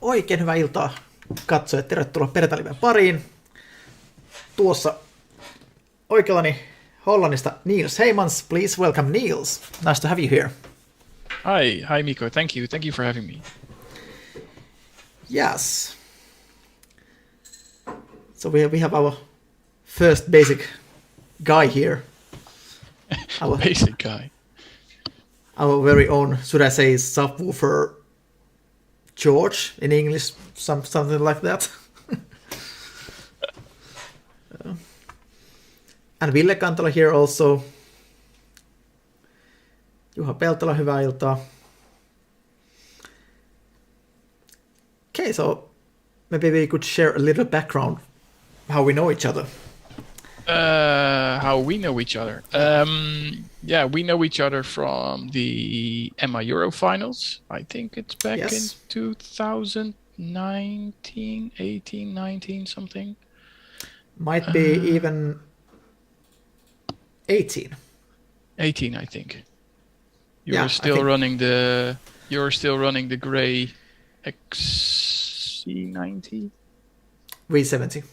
Oikein hyvää iltaa katsojat, tervetuloa Perjantai-liven pariin. Tuossa oikeallani Hollannista Niels Heijmans. Please welcome Niels. Nice to have you here. Hi Mikko. Thank you for having me. Yes. So we have our first basic guy here. Our basic guy. Our very own, should I say, subwoofer George in English, something like that. And Ville Kantola here also. Juha Peltola, hyvää iltaa. Okay, so maybe we could share a little background how we know each other. How we know each other. We know each other from the EMMA Euro finals. I think it's back in 2019, 18, 19, something. Might be even 18. 18, I think. You're still running the grey XC90? V70.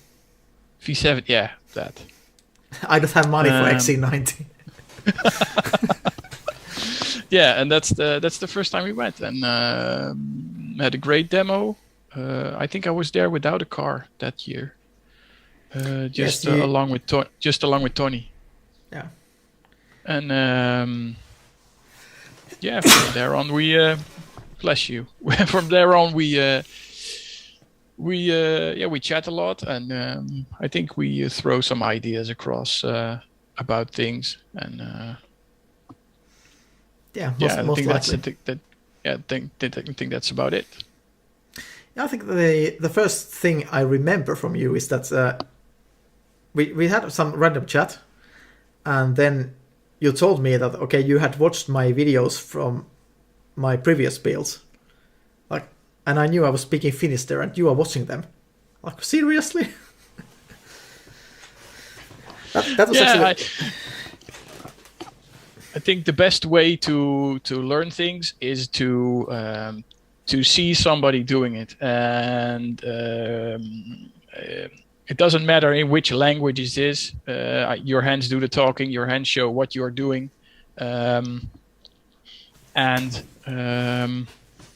V7, yeah, that. I don't have money for XC90. Yeah, and that's the first time we went, and had a great demo. I think I was there without a car that year, along with Tony. Yeah. And from there on we bless you. From there on we chat a lot, and I think we throw some ideas across about things, and I think that's about it. Yeah, I think the first thing I remember from you is that we had some random chat, and then you told me that you had watched my videos from my previous builds, and I knew I was speaking Finnish there, and you are watching them. Like, seriously? that was actually... I think the best way to learn things is to see somebody doing it, and it doesn't matter in which language it is. Your hands do the talking. Your hands show what you are doing,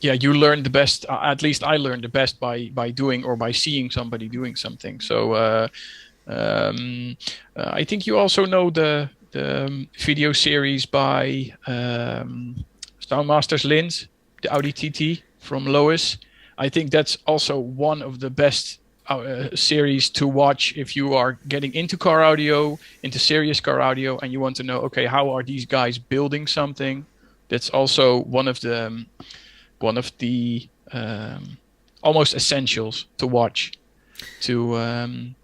you learn the best. At least I learned the best by doing or by seeing somebody doing something. So I think you also know the video series by Soundmasters Linz, the Audi TT from Lois. I think that's also one of the best series to watch if you are getting into car audio, into serious car audio, and you want to know, how are these guys building something? That's also one of the almost essentials to watch to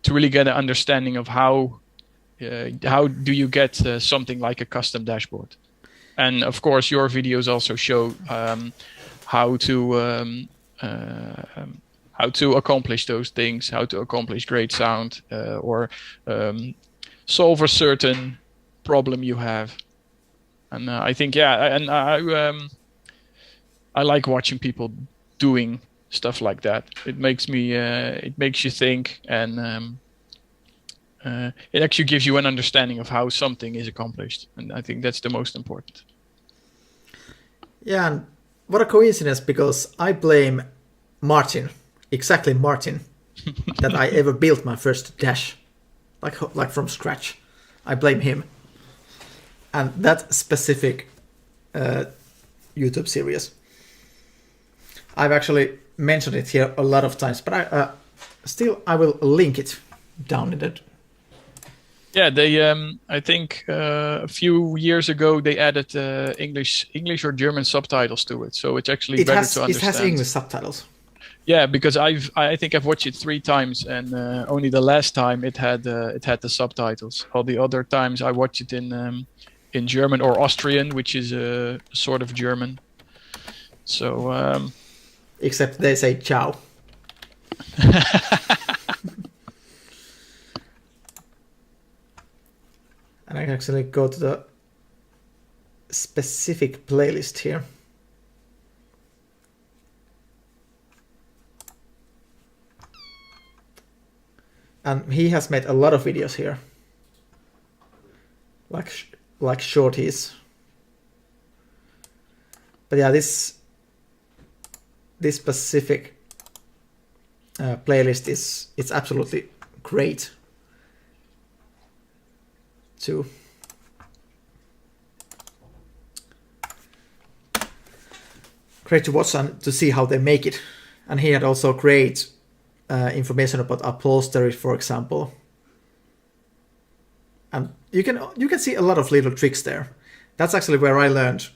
really get an understanding of how do you get something like a custom dashboard. And of course your videos also show how to accomplish those things, how to accomplish great sound, or solve a certain problem you have. And I think I like watching people doing stuff like that. It makes you think, and it actually gives you an understanding of how something is accomplished. And I think that's the most important. Yeah, and what a coincidence, because I blame Martin, that I ever built my first dash, like from scratch. I blame him. And that specific YouTube series, I've actually mentioned it here a lot of times, but I will link it down in the... Yeah, they. I think a few years ago they added English or German subtitles to it, so it's actually better to understand. It has English subtitles. Yeah, because I think I've watched it 3 times, and only the last time it had the subtitles. All the other times I watched it in German or Austrian, which is a sort of German. So. Except they say ciao. And I can actually go to the specific playlist here. and he has made a lot of videos here, like shorties. But yeah, this specific playlist it's absolutely great too. Great to watch and to see how they make it. And he had also great information about upholstery, for example. And you can see a lot of little tricks there. That's actually where I learned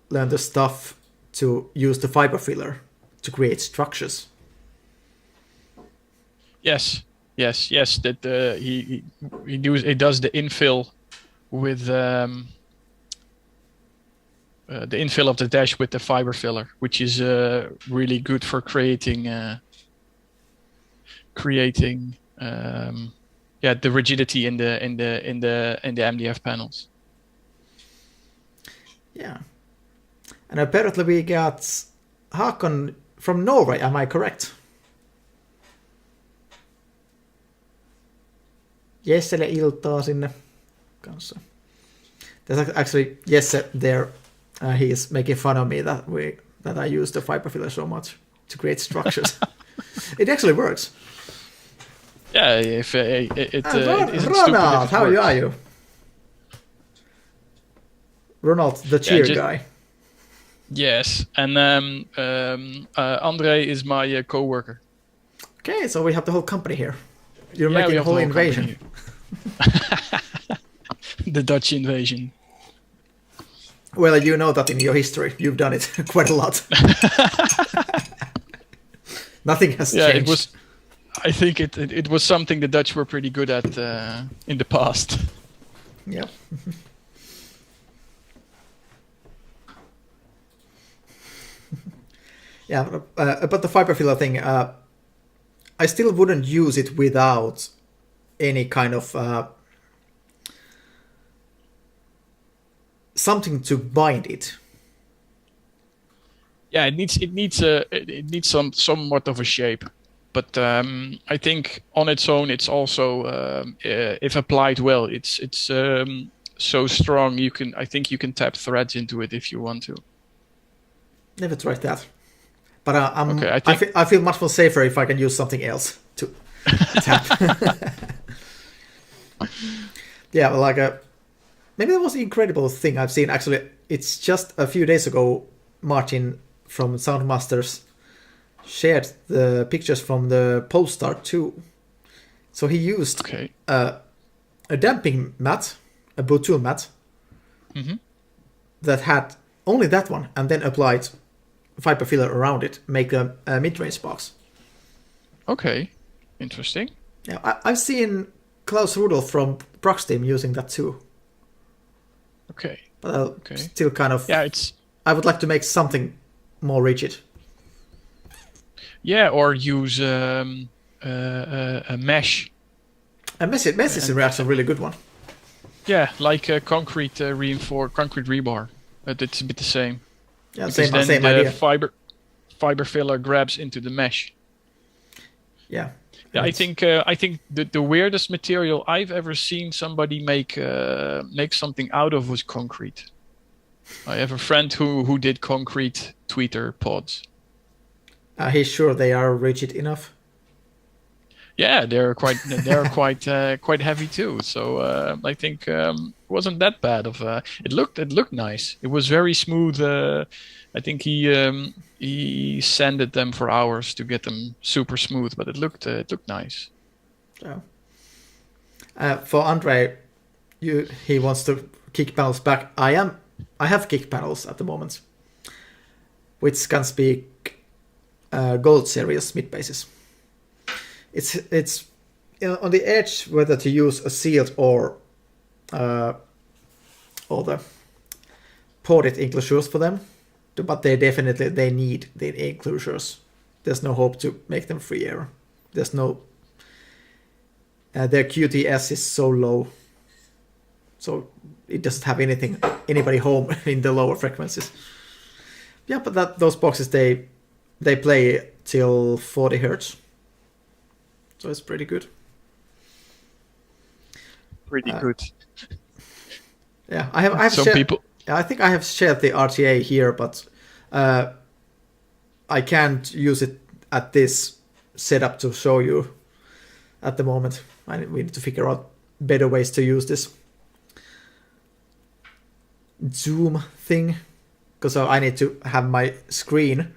the stuff to use the fiber filler to create structures. Yes. That he does the infill with the infill of the dash with the fiber filler, which is really good for creating the rigidity in the MDF panels. Yeah, and apparently we got Hakon from Norway. Am I correct? Jesselle iltaa sinne kanssa. There's actually Jesse there. He is making fun of me that I use the fiber filler so much to create structures. It actually works. Yeah, if it isn't Ronald, stupid, how are you? Ronald, the cheer guy. Yes, and Andre is my co-worker. Okay, so we have the whole company here. You're making a whole invasion. The Dutch invasion. Well, you know that in your history, you've done it quite a lot. Nothing has changed. I think it was something the Dutch were pretty good at in the past. Yeah. Yeah, about the fiber filler thing, I still wouldn't use it without any kind of something to bind it. Yeah, it needs somewhat of a shape, but I think on its own it's also if applied well, it's so strong I think you can tap threads into it if you want to. Never tried that, but I feel much more safer if I can use something else to tap. Yeah, like maybe that was an incredible thing I've seen. Actually, it's just a few days ago, Martin from Soundmasters shared the pictures from the Polestar 2. So he used a damping mat, a bouton mat, that had only that one, and then applied fiber filler around it, make a mid-range box. Okay, interesting. Yeah, I've seen Klaus Rudolph from Proxteam using that too. Okay. But I'll still kind of... Yeah, I would like to make something more rigid. Yeah, or use a mesh. A mesh is a really good one. Yeah, like a concrete concrete rebar. It's a bit the same. Yeah, because same idea. Fiber filler grabs into the mesh. Yeah. Yeah, I think the weirdest material I've ever seen somebody make something out of was concrete. I have a friend who did concrete tweeter pods. He's sure they are rigid enough? Yeah, they're quite heavy too. So I think it wasn't that bad. It looked nice. It was very smooth. I think he sanded them for hours to get them super smooth, but it looked nice. Yeah. For Andre, he wants to kick panels back. I have kick panels at the moment, which can speak Gold Series mid bases. It's on the edge whether to use a sealed or the ported enclosures for them, but they need the enclosures. There's no hope to make them free air. There's no their QTS is so low, so it doesn't have anybody home in the lower frequencies. Yeah, but those boxes they play till 40 hertz. So it's pretty good. Pretty good. Yeah, I have Some shared, people. I think I have shared the RTA here, but I can't use it at this setup to show you at the moment. We need to figure out better ways to use this Zoom thing, because I need to have my screen,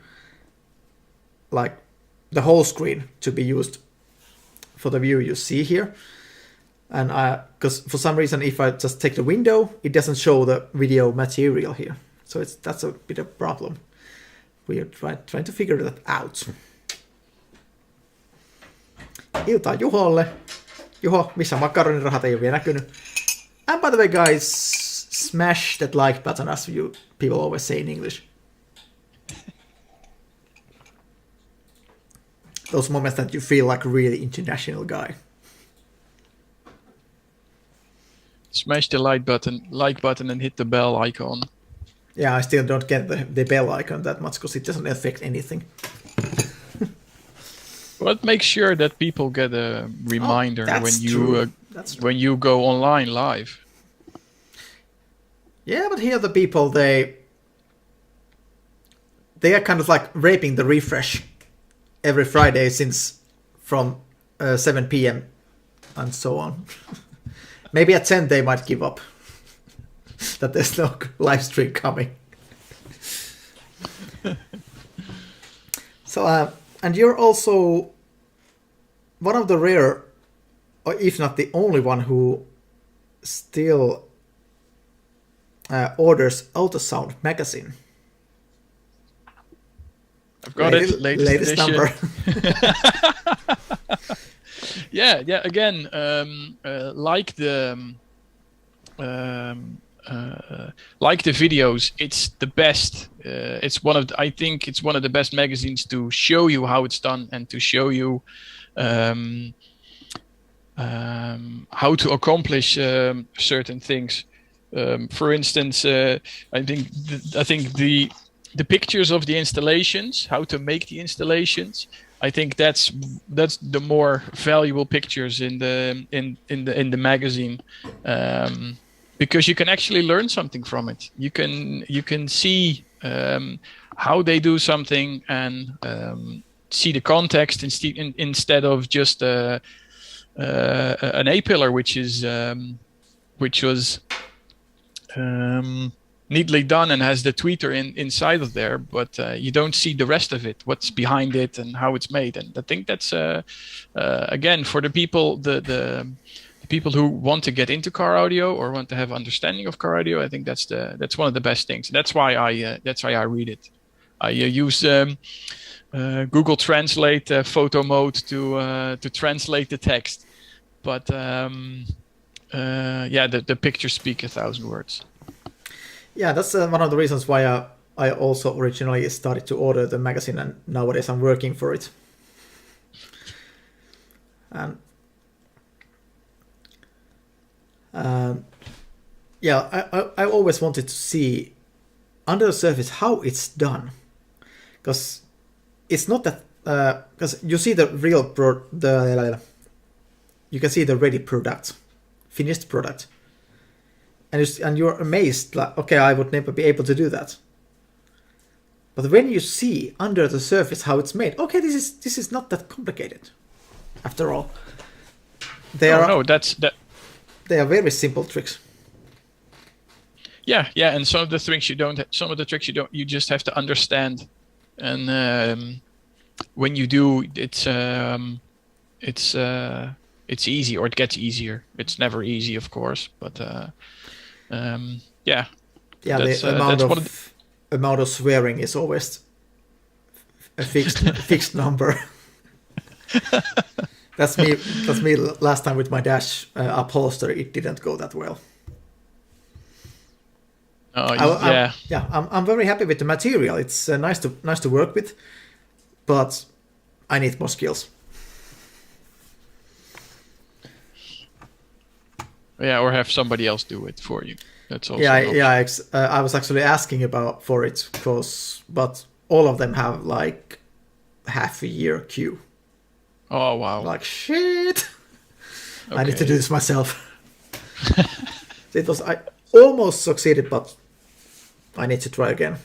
like the whole screen, to be used for the view you see here. And because for some reason, if I just take the window, it doesn't show the video material here. So that's a bit of a problem. We are trying to figure that out. Iltaa Juholle. Juho, missä makaronirahat ei ole vielä näkynyt. And by the way, guys, smash that like button, as you people always say in English. Those moments that you feel like a really international guy. Smash the like button and hit the bell icon. Yeah, I still don't get the bell icon that much because it doesn't affect anything. But make sure that people get a reminder when you go online live. Yeah, but here the people, they are kind of like raping the refresh every Friday from 7 p.m. and so on. Maybe at 10 they might give up that there's no live stream coming. So, and you're also one of the rare, or if not the only one, who still orders AutoSound magazine. I've got it. Latest number. Yeah. Again, like the videos, it's the best. It's I think it's one of the best magazines to show you how it's done and to show you how to accomplish certain things. For instance, I think the pictures of the installations, how to make the installations. I think that's the more valuable pictures in the magazine, because you can actually learn something from it. You can see how they do something and see the context instead of just an A-pillar, which was neatly done and has the tweeter inside of there, but you don't see the rest of it, what's behind it and how it's made. And I think that's again, for the people the people who want to get into car audio or want to have understanding of car audio, I think that's one of the best things. That's why I read it. I use Google Translate photo mode to translate the text, but the pictures speak 1,000 words. Yeah, that's one of the reasons why I also originally started to order the magazine, and nowadays I'm working for it. And I always wanted to see under the surface how it's done, because it's not that because you see the real you can see the ready product, finished product. And you're amazed, like, okay, I would never be able to do that. But when you see under the surface how it's made, okay, this is not that complicated, after all. They are very simple tricks. Yeah, and some of the tricks you just have to understand, and when you do, it's easy, or it gets easier. It's never easy, of course, but the amount of swearing is always a fixed number. That's me last time with my dash upholstery. It didn't go that well. I'm very happy with the material. It's nice to work with, but I need more skills. Yeah, or have somebody else do it for you. That's also I was actually asking for it, but all of them have like half a year queue. Oh wow! Like shit. Okay. I need to do this myself. I almost succeeded, but I need to try again.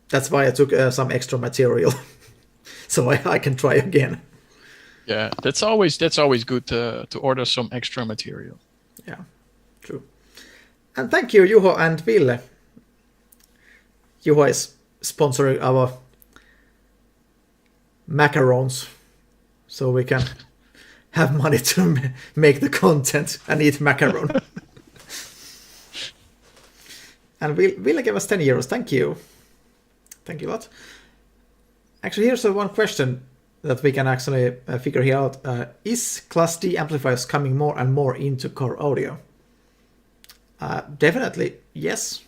That's why I took some extra material, so I can try again. Yeah, that's always good to order some extra material. Yeah, true. And thank you, Juho and Ville. Juho is sponsoring our macarons, so we can have money to make the content and eat macaron. And Ville gave us 10 euros. Thank you. Thank you a lot. Actually, here's one question that we can actually figure here out. Is Class D amplifiers coming more and more into car audio? Definitely, yes.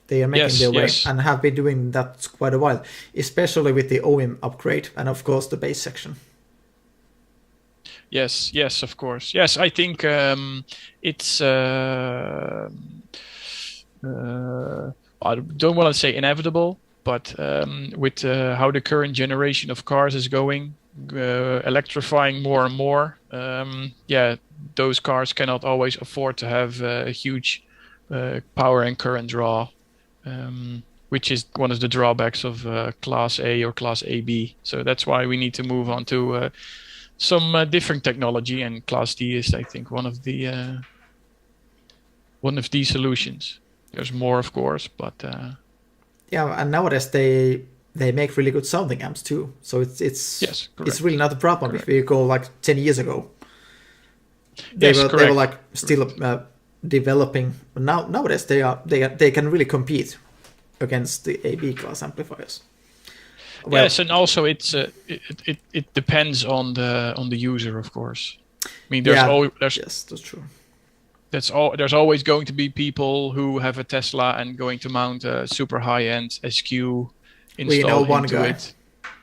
They are making their way and have been doing that quite a while, especially with the OM upgrade and, of course, the bass section. Yes, of course. Yes, I think it's... I don't want to say inevitable, but with how the current generation of cars is going, electrifying more and more, those cars cannot always afford to have a huge power and current draw, which is one of the drawbacks of Class A or Class AB. So that's why we need to move on to some different technology, and Class D is, I think, one of the solutions. There's more, of course, but yeah, and nowadays they make really good sounding amps too. So it's really not a problem. Correct. If you go like 10 years ago, they were like still developing. But nowadays they can really compete against the AB class amplifiers. Well, yes, and also it depends on the user, of course. I mean, yes, that's true. There's always going to be people who have a Tesla and going to mount a super high-end SQ installed into it.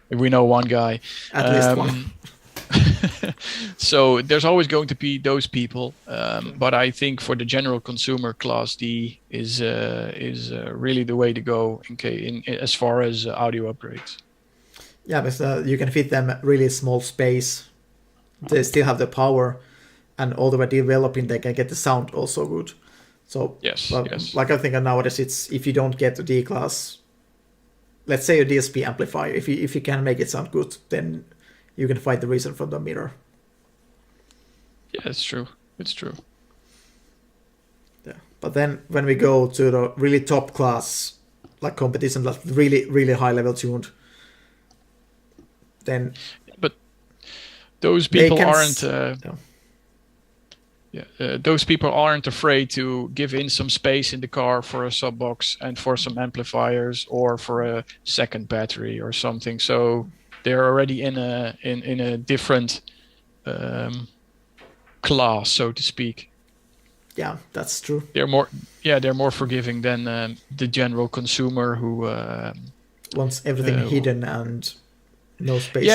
We know one guy. At least one. So there's always going to be those people. But I think for the general consumer, Class D is really the way to go as far as audio upgrades. Yeah, because you can fit them really small space. They still have the power. And all the way developing, they can get the sound also good. So, yes. Like I think nowadays, it's if you don't get a D class, let's say a DSP amplifier, if you can make it sound good, then you can find the reason from the mirror. Yeah, it's true. It's true. Yeah, but then when we go to the really top class, like competition, that's really really high level tuned, then. But those people aren't. Those people aren't afraid to give in some space in the car for a sub box and for some amplifiers or for a second battery or something. So they're already in a different class, so to speak. Yeah, that's true. They're more forgiving than the general consumer who wants everything hidden and no space.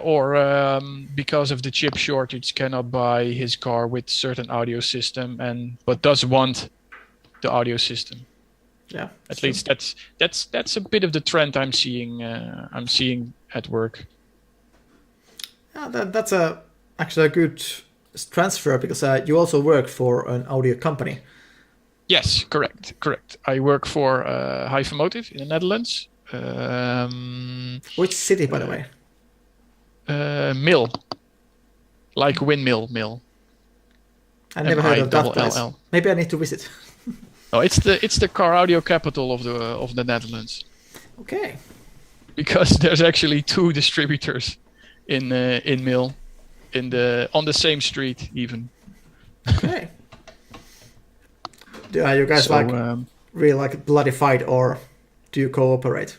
Or because of the chip shortage, cannot buy his car with certain audio system, but does want the audio system. Yeah, at least that's a bit of the trend I'm seeing at work. Yeah, that's actually a good transfer because you also work for an audio company. Yes, correct. I work for Heijmans in the Netherlands. Which city, by the way? Mill, like windmill mill. I never heard of that place. Maybe I need to visit. No, it's the car audio capital of the Netherlands. Okay. Because there's actually 2 distributors in Mill, on the same street even. Okay. Are you guys really like bloody fight, or do you cooperate?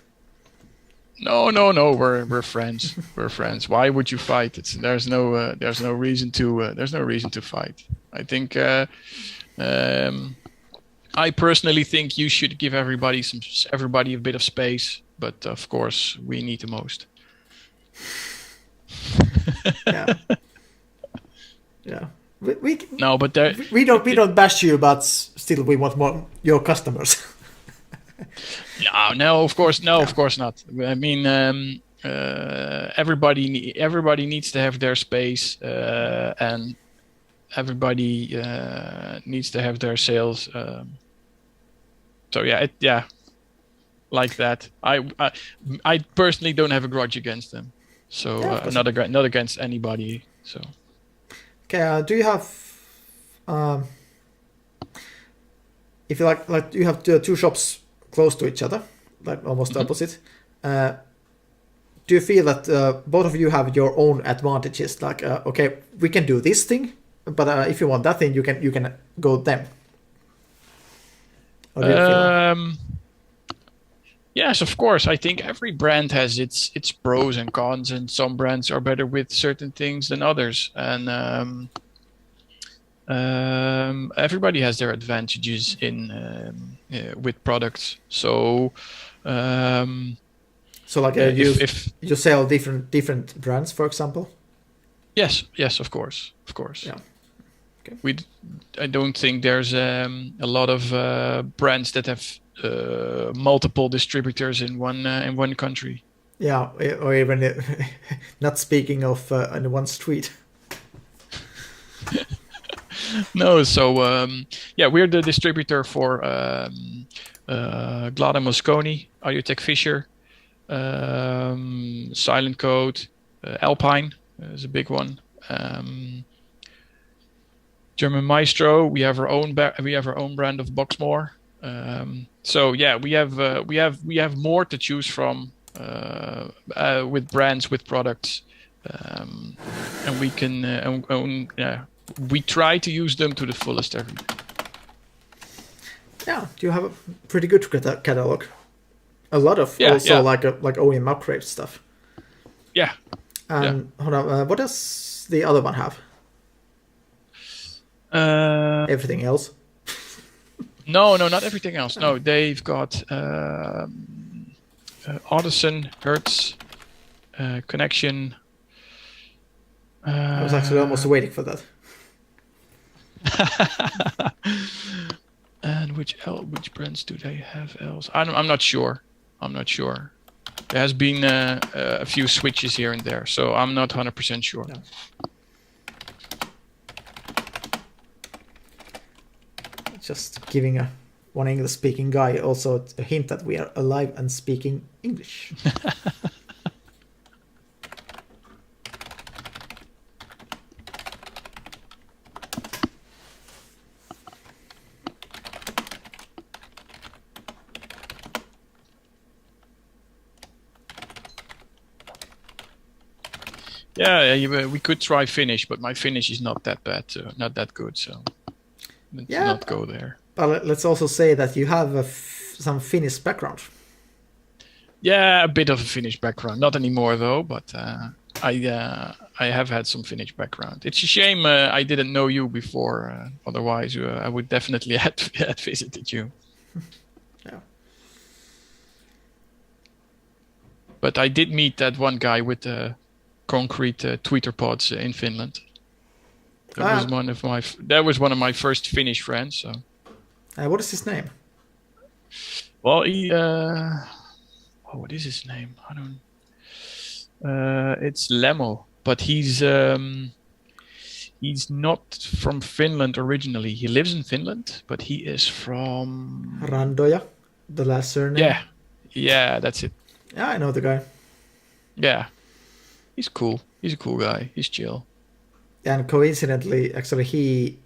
No. We're friends. We're friends. Why would you fight? There's no reason to fight. I think I personally think you should give everybody a bit of space, but of course we need the most. Yeah. Yeah. We don't bash you, but still we want more your customers. No, of course not. I mean, everybody needs to have their space, and everybody needs to have their sales. So yeah, like that. I personally don't have a grudge against them. So not against anybody. So. Okay. Do you have, if you like you have two shops close to each other, like almost opposite? Do you feel that both of you have your own advantages? Like, okay, we can do this thing, but if you want that thing, you can go them. How do you feel? Yes, of course. I think every brand has its pros and cons, and some brands are better with certain things than others. And everybody has their advantages in with products. So. So like you sell different brands, for example. Yes, of course. Yeah. Okay. I don't think there's a lot of brands that have multiple distributors in one country. Yeah, or even not speaking of in one street. No, so we're the distributor for Glada Mosconi, Audiotech Fisher, Silent Code, Alpine is a big one. German Maestro. We have our own brand of Boxmore. So yeah, we have more to choose from with brands, with products, and we can we try to use them to the fullest every day. Yeah, do you have a pretty good catalog? A lot of like OEM upgrade stuff. Yeah. And hold on, what does the other one have? Everything else? No, not everything else. No, they've got Audison, Hertz, Connection. I was actually almost waiting for that. And which brands do they have else? I'm not sure. There has been a few switches here and there, so I'm not 100% sure. Yeah. Just giving one English-speaking guy also a hint that we are alive and speaking English. Yeah, we could try Finnish, but my Finnish is not that bad, not that good, so let's not go there. But let's also say that you have some Finnish background. Yeah, a bit of a Finnish background. Not anymore though, but I have had some Finnish background. It's a shame I didn't know you before. Otherwise, I would definitely had visited you. Yeah. But I did meet that one guy with the concrete tweeter pods in Finland. That was one of my first Finnish friends. So. What is his name? Well, what is his name? I don't. It's Lemo, but he's not from Finland originally. He lives in Finland, but he is from Randoja, the last surname. Yeah, that's it. Yeah, I know the guy. Yeah, he's cool. He's a cool guy. He's chill. And coincidentally, actually, he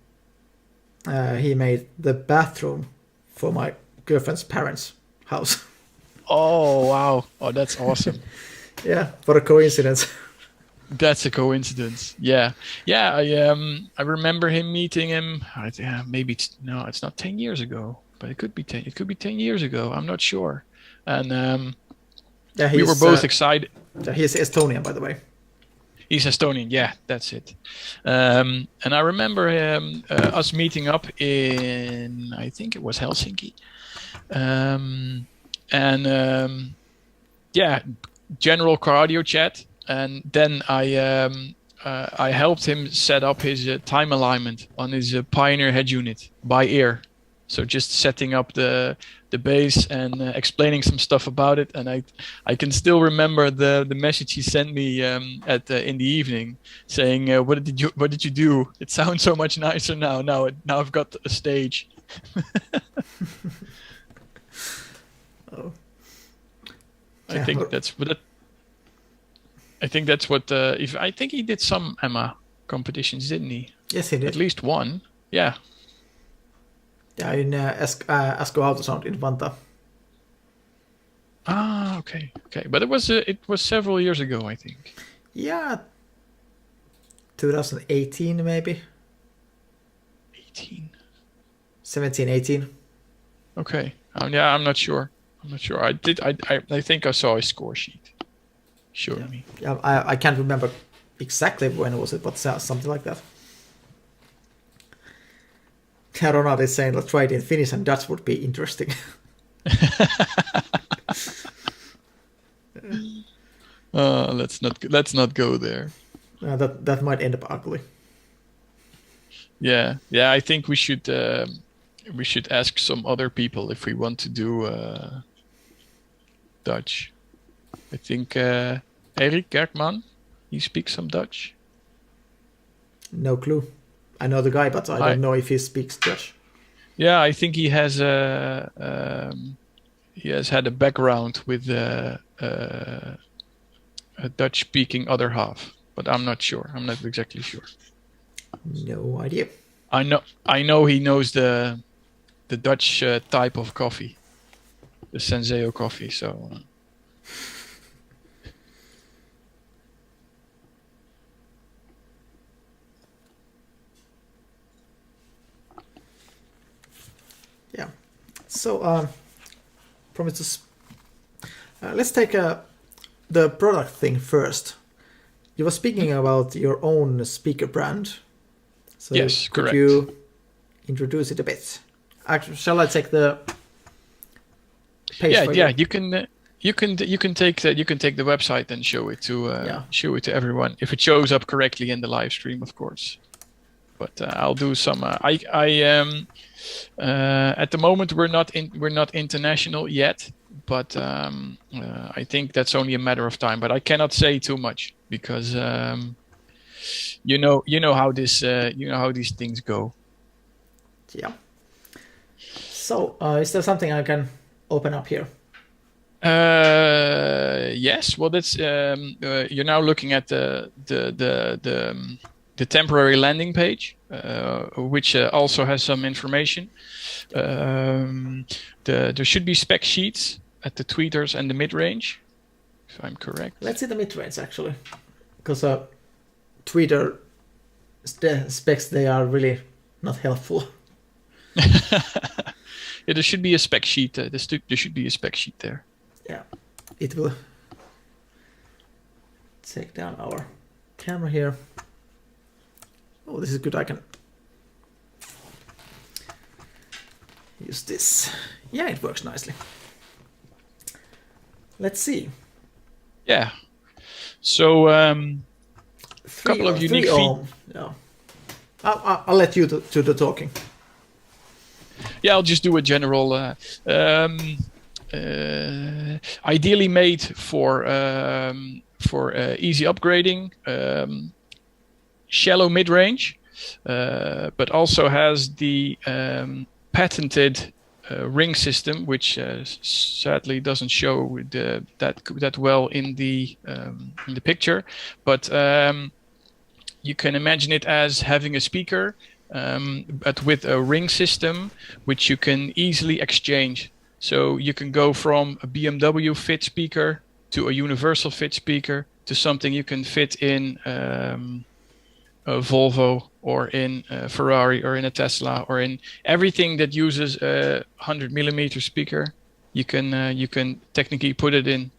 made the bathroom for my girlfriend's parents' house. Oh wow! Oh, that's awesome. Yeah, what a coincidence. That's a coincidence. Yeah. I remember meeting him. I think maybe it's not 10 years ago, but it could be 10. It could be 10 years ago. I'm not sure. And we were both excited. He's Estonian, by the way. He's Estonian. Yeah, that's it. And I remember us meeting up in, I think it was Helsinki. General car audio chat. And then I helped him set up his time alignment on his Pioneer head unit by ear. So just setting up the the bass and explaining some stuff about it. And I can still remember the message he sent me in the evening saying, what did you do? It sounds so much nicer now. Now I've got a stage. Oh. I think that's what. I think that's what. I think he did some EMA competitions, didn't he? Yes, he did. At least one. Yeah. Yeah, in Asko AutoSound in Vantaa. Ah, okay. But it was several years ago, I think. Yeah, 2018 maybe. 18. 17, 18. Okay. Yeah, I'm not sure. I think I saw a score sheet. Showed me. Yeah, I can't remember exactly when it was, but something like that. Ronald is saying, let's try it in Finnish and Dutch would be interesting. Let's not go there. That might end up ugly. Yeah. I think we should ask some other people if we want to do Dutch. I think Erik Kerkman, he speaks some Dutch. No clue. I know the guy, but I don't know if he speaks Dutch. Yeah, I think he has had a background with a Dutch-speaking other half, but I'm not sure. I'm not exactly sure. No idea. I know he knows the Dutch type of coffee, the Senseo coffee. So. Yeah. So, let's take the product thing first. You were speaking about your own speaker brand. So yes, could correct. you introduce it a bit? Actually, shall I take the page? Yeah. You can take the website and show it to everyone if it shows up correctly in the live stream, of course. But I'll do some. At the moment we're not international yet, but I think that's only a matter of time. But I cannot say too much because you know how these things go. Yeah. So is there something I can open up here? Yes. Well, that's you're now looking at the temporary landing page, which also has some information. There should be spec sheets at the tweeters and the mid-range, if I'm correct. Let's see the mid-range actually, because Twitter specs, they are really not helpful. Yeah, there should be a spec sheet. There should be a spec sheet there. Yeah, it will take down our camera here. Oh, this is good. I can use this. Yeah, it works nicely. Let's see. Yeah. So, couple of unique features. Yeah. I'll let you do the talking. Yeah, I'll just do a general. Ideally made for easy upgrading. Shallow mid-range, but also has the patented ring system, which sadly doesn't show that well in the picture. But you can imagine it as having a speaker, but with a ring system, which you can easily exchange. So you can go from a BMW fit speaker to a universal fit speaker to something you can fit in a Volvo or in a Ferrari or in a Tesla or in everything that uses a 100mm speaker. You can technically put it in.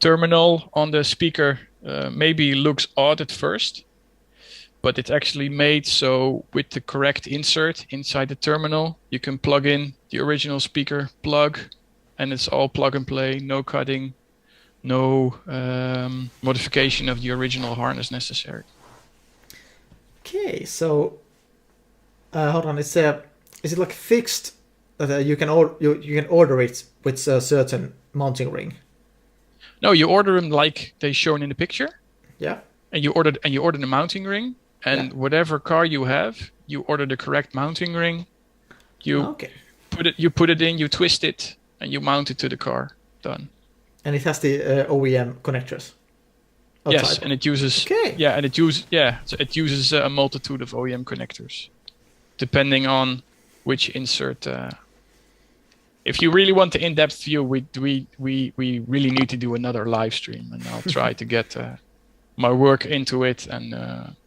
Terminal on the speaker maybe looks odd at first, but it's actually made so with the correct insert inside the terminal, you can plug in the original speaker plug, and it's all plug and play, no cutting, no modification of the original harness necessary. Okay, so hold on. Is it like fixed that you can order it with a certain mounting ring. No, you order them like they shown in the picture. Yeah. And you order the mounting ring, and whatever car you have, you order the correct mounting ring. You put it in, you twist it, and you mount it to the car. Done. And it has the OEM connectors. Yes, and it uses so it uses a multitude of OEM connectors, depending on which insert. If you really want the in-depth view, we really need to do another live stream, and I'll try to get my work into it, and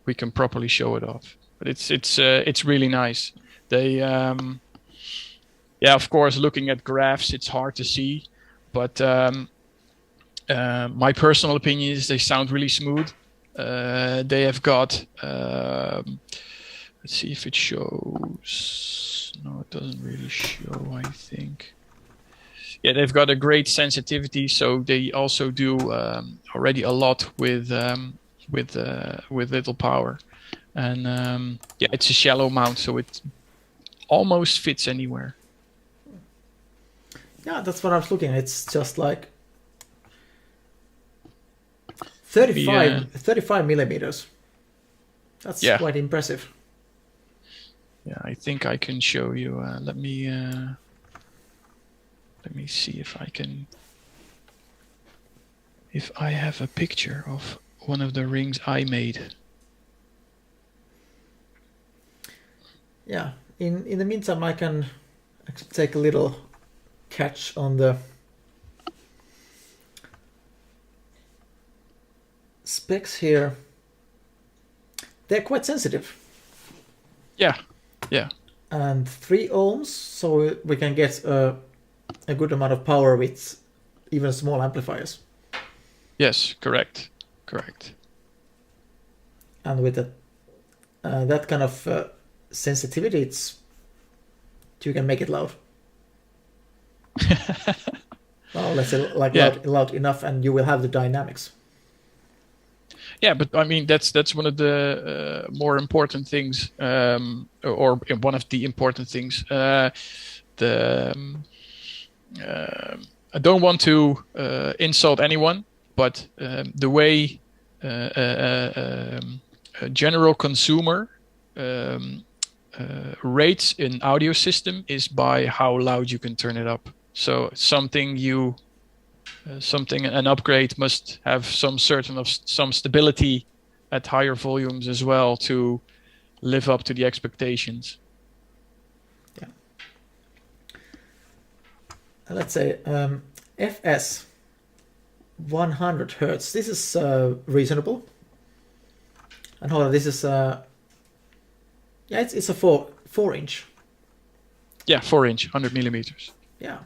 we can properly show it off. But it's really nice. They of course, looking at graphs, it's hard to see, but my personal opinion is they sound really smooth. They have got let's see if it shows. No, it doesn't really show, I think. Yeah, they've got a great sensitivity, so they also do already a lot with little power. And it's a shallow mount, so it almost fits anywhere. Yeah, that's what I was looking at. It's just like 35 millimeters. That's quite impressive. Yeah, I think I can show you. Let me see if I have a picture of one of the rings I made. Yeah, in the meantime, I can actually take a little catch on the specs here. They're quite sensitive. Yeah. And 3 ohms, so we can get a good amount of power with even small amplifiers. Yes, correct. And with that kind of sensitivity, you can make it loud. Well, let's say loud enough, and you will have the dynamics. Yeah, but I mean that's one of the more important things, or one of the important things. I don't want to insult anyone, but the way a general consumer rates an audio system is by how loud you can turn it up. So an upgrade must have some stability at higher volumes as well to live up to the expectations. Yeah. Let's say FS 100 hertz. This is reasonable. And hold on, this is it's a 4-inch. Yeah, 4-inch, 100 millimeters. Yeah,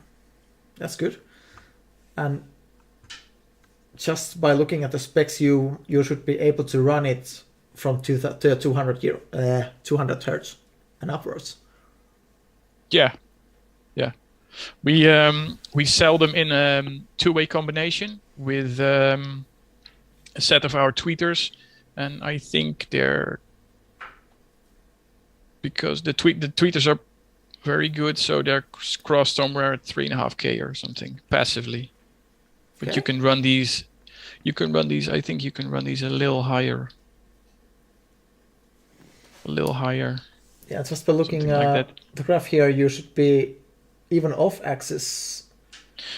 that's good. And just by looking at the specs, you should be able to run it from 200 hertz and upwards. Yeah. We sell them in a 2-way combination with a set of our tweeters, and I think because the tweeters are very good, so they're crossed somewhere at 3.5K or something passively. But you can run these. I think you can run these a little higher. Yeah, just by looking at the graph here, you should be even off axis.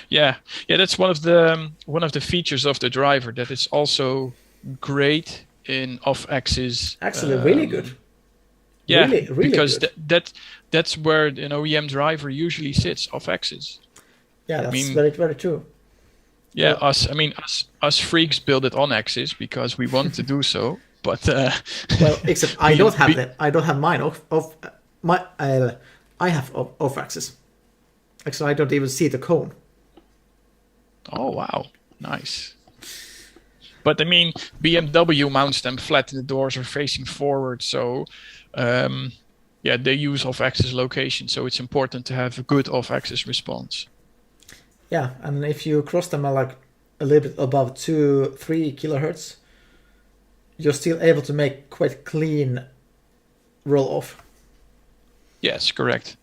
Yeah. That's one of the features of the driver, that it's also great in off axis. Actually, really good. Yeah, really because good. that's where an OEM driver usually sits, off axis. Yeah, that's very, very true. Yeah, us freaks build it on axis because we want to do so. But well, except I don't have that. I don't have mine off. I have off axis. Actually, I don't even see the cone. Oh wow, nice. But I mean, BMW mounts them flat. The doors are facing forward, so they use off-axis location. So it's important to have a good off-axis response. Yeah, and if you cross them like a little bit above 2-3 kilohertz, you're still able to make quite clean roll-off. Yes, correct.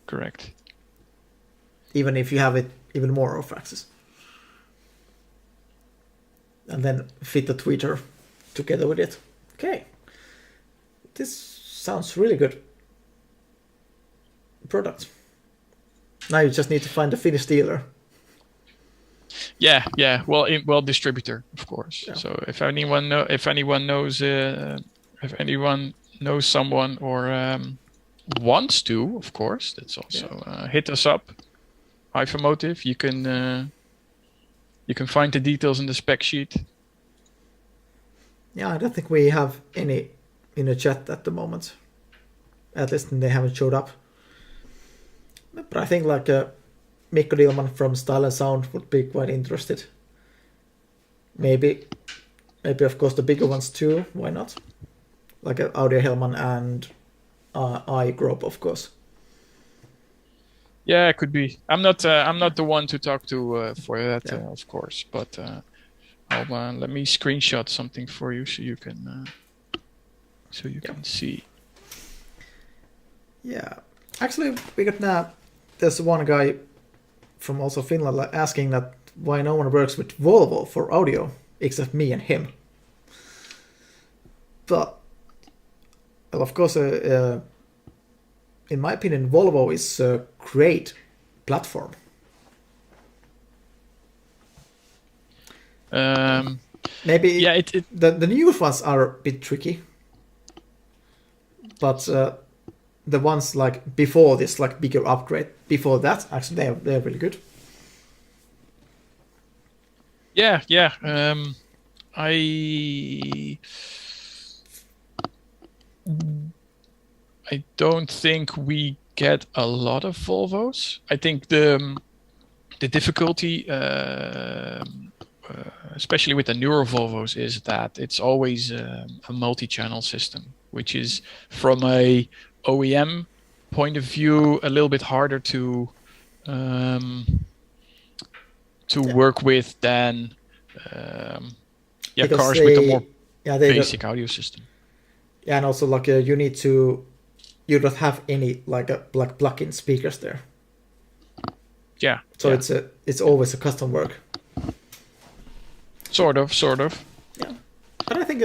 even if you have it even more off axis. And then fit the tweeter together with it. Okay. This sounds really good product. Now you just need to find a Finnish dealer. Yeah. Well, distributor, of course. Yeah. So if anyone knows someone or wants to, of course, that's also hit us up. Hyphamotive. You can find the details in the spec sheet. Yeah, I don't think we have any in the chat at the moment. At least they haven't showed up. But I think like Mikko Dillman from Style and Sound would be quite interested. Maybe of course the bigger ones too. Why not? Like Audio Hellman and iGroup, of course. Yeah, it could be. I'm not the one to talk to for that, of course. But let me screenshot something for you so you can can see. Yeah, actually, we got now. There's one guy from also Finland asking that why no one works with Volvo for audio except me and him. But well, of course, in my opinion, Volvo is a great platform. Maybe the new ones are a bit tricky, but the ones like before this, like bigger upgrade, before that, actually they're really good. Yeah. I don't think we get a lot of Volvos. I think the difficulty, especially with the newer Volvos, is that it's always a multi-channel system, which is from a OEM point of view a little bit harder to work with than cars with a more basic audio system. Yeah, and also like you don't have any like plug-in speakers there. Yeah. So it's always a custom work. Sort of. Yeah, but I think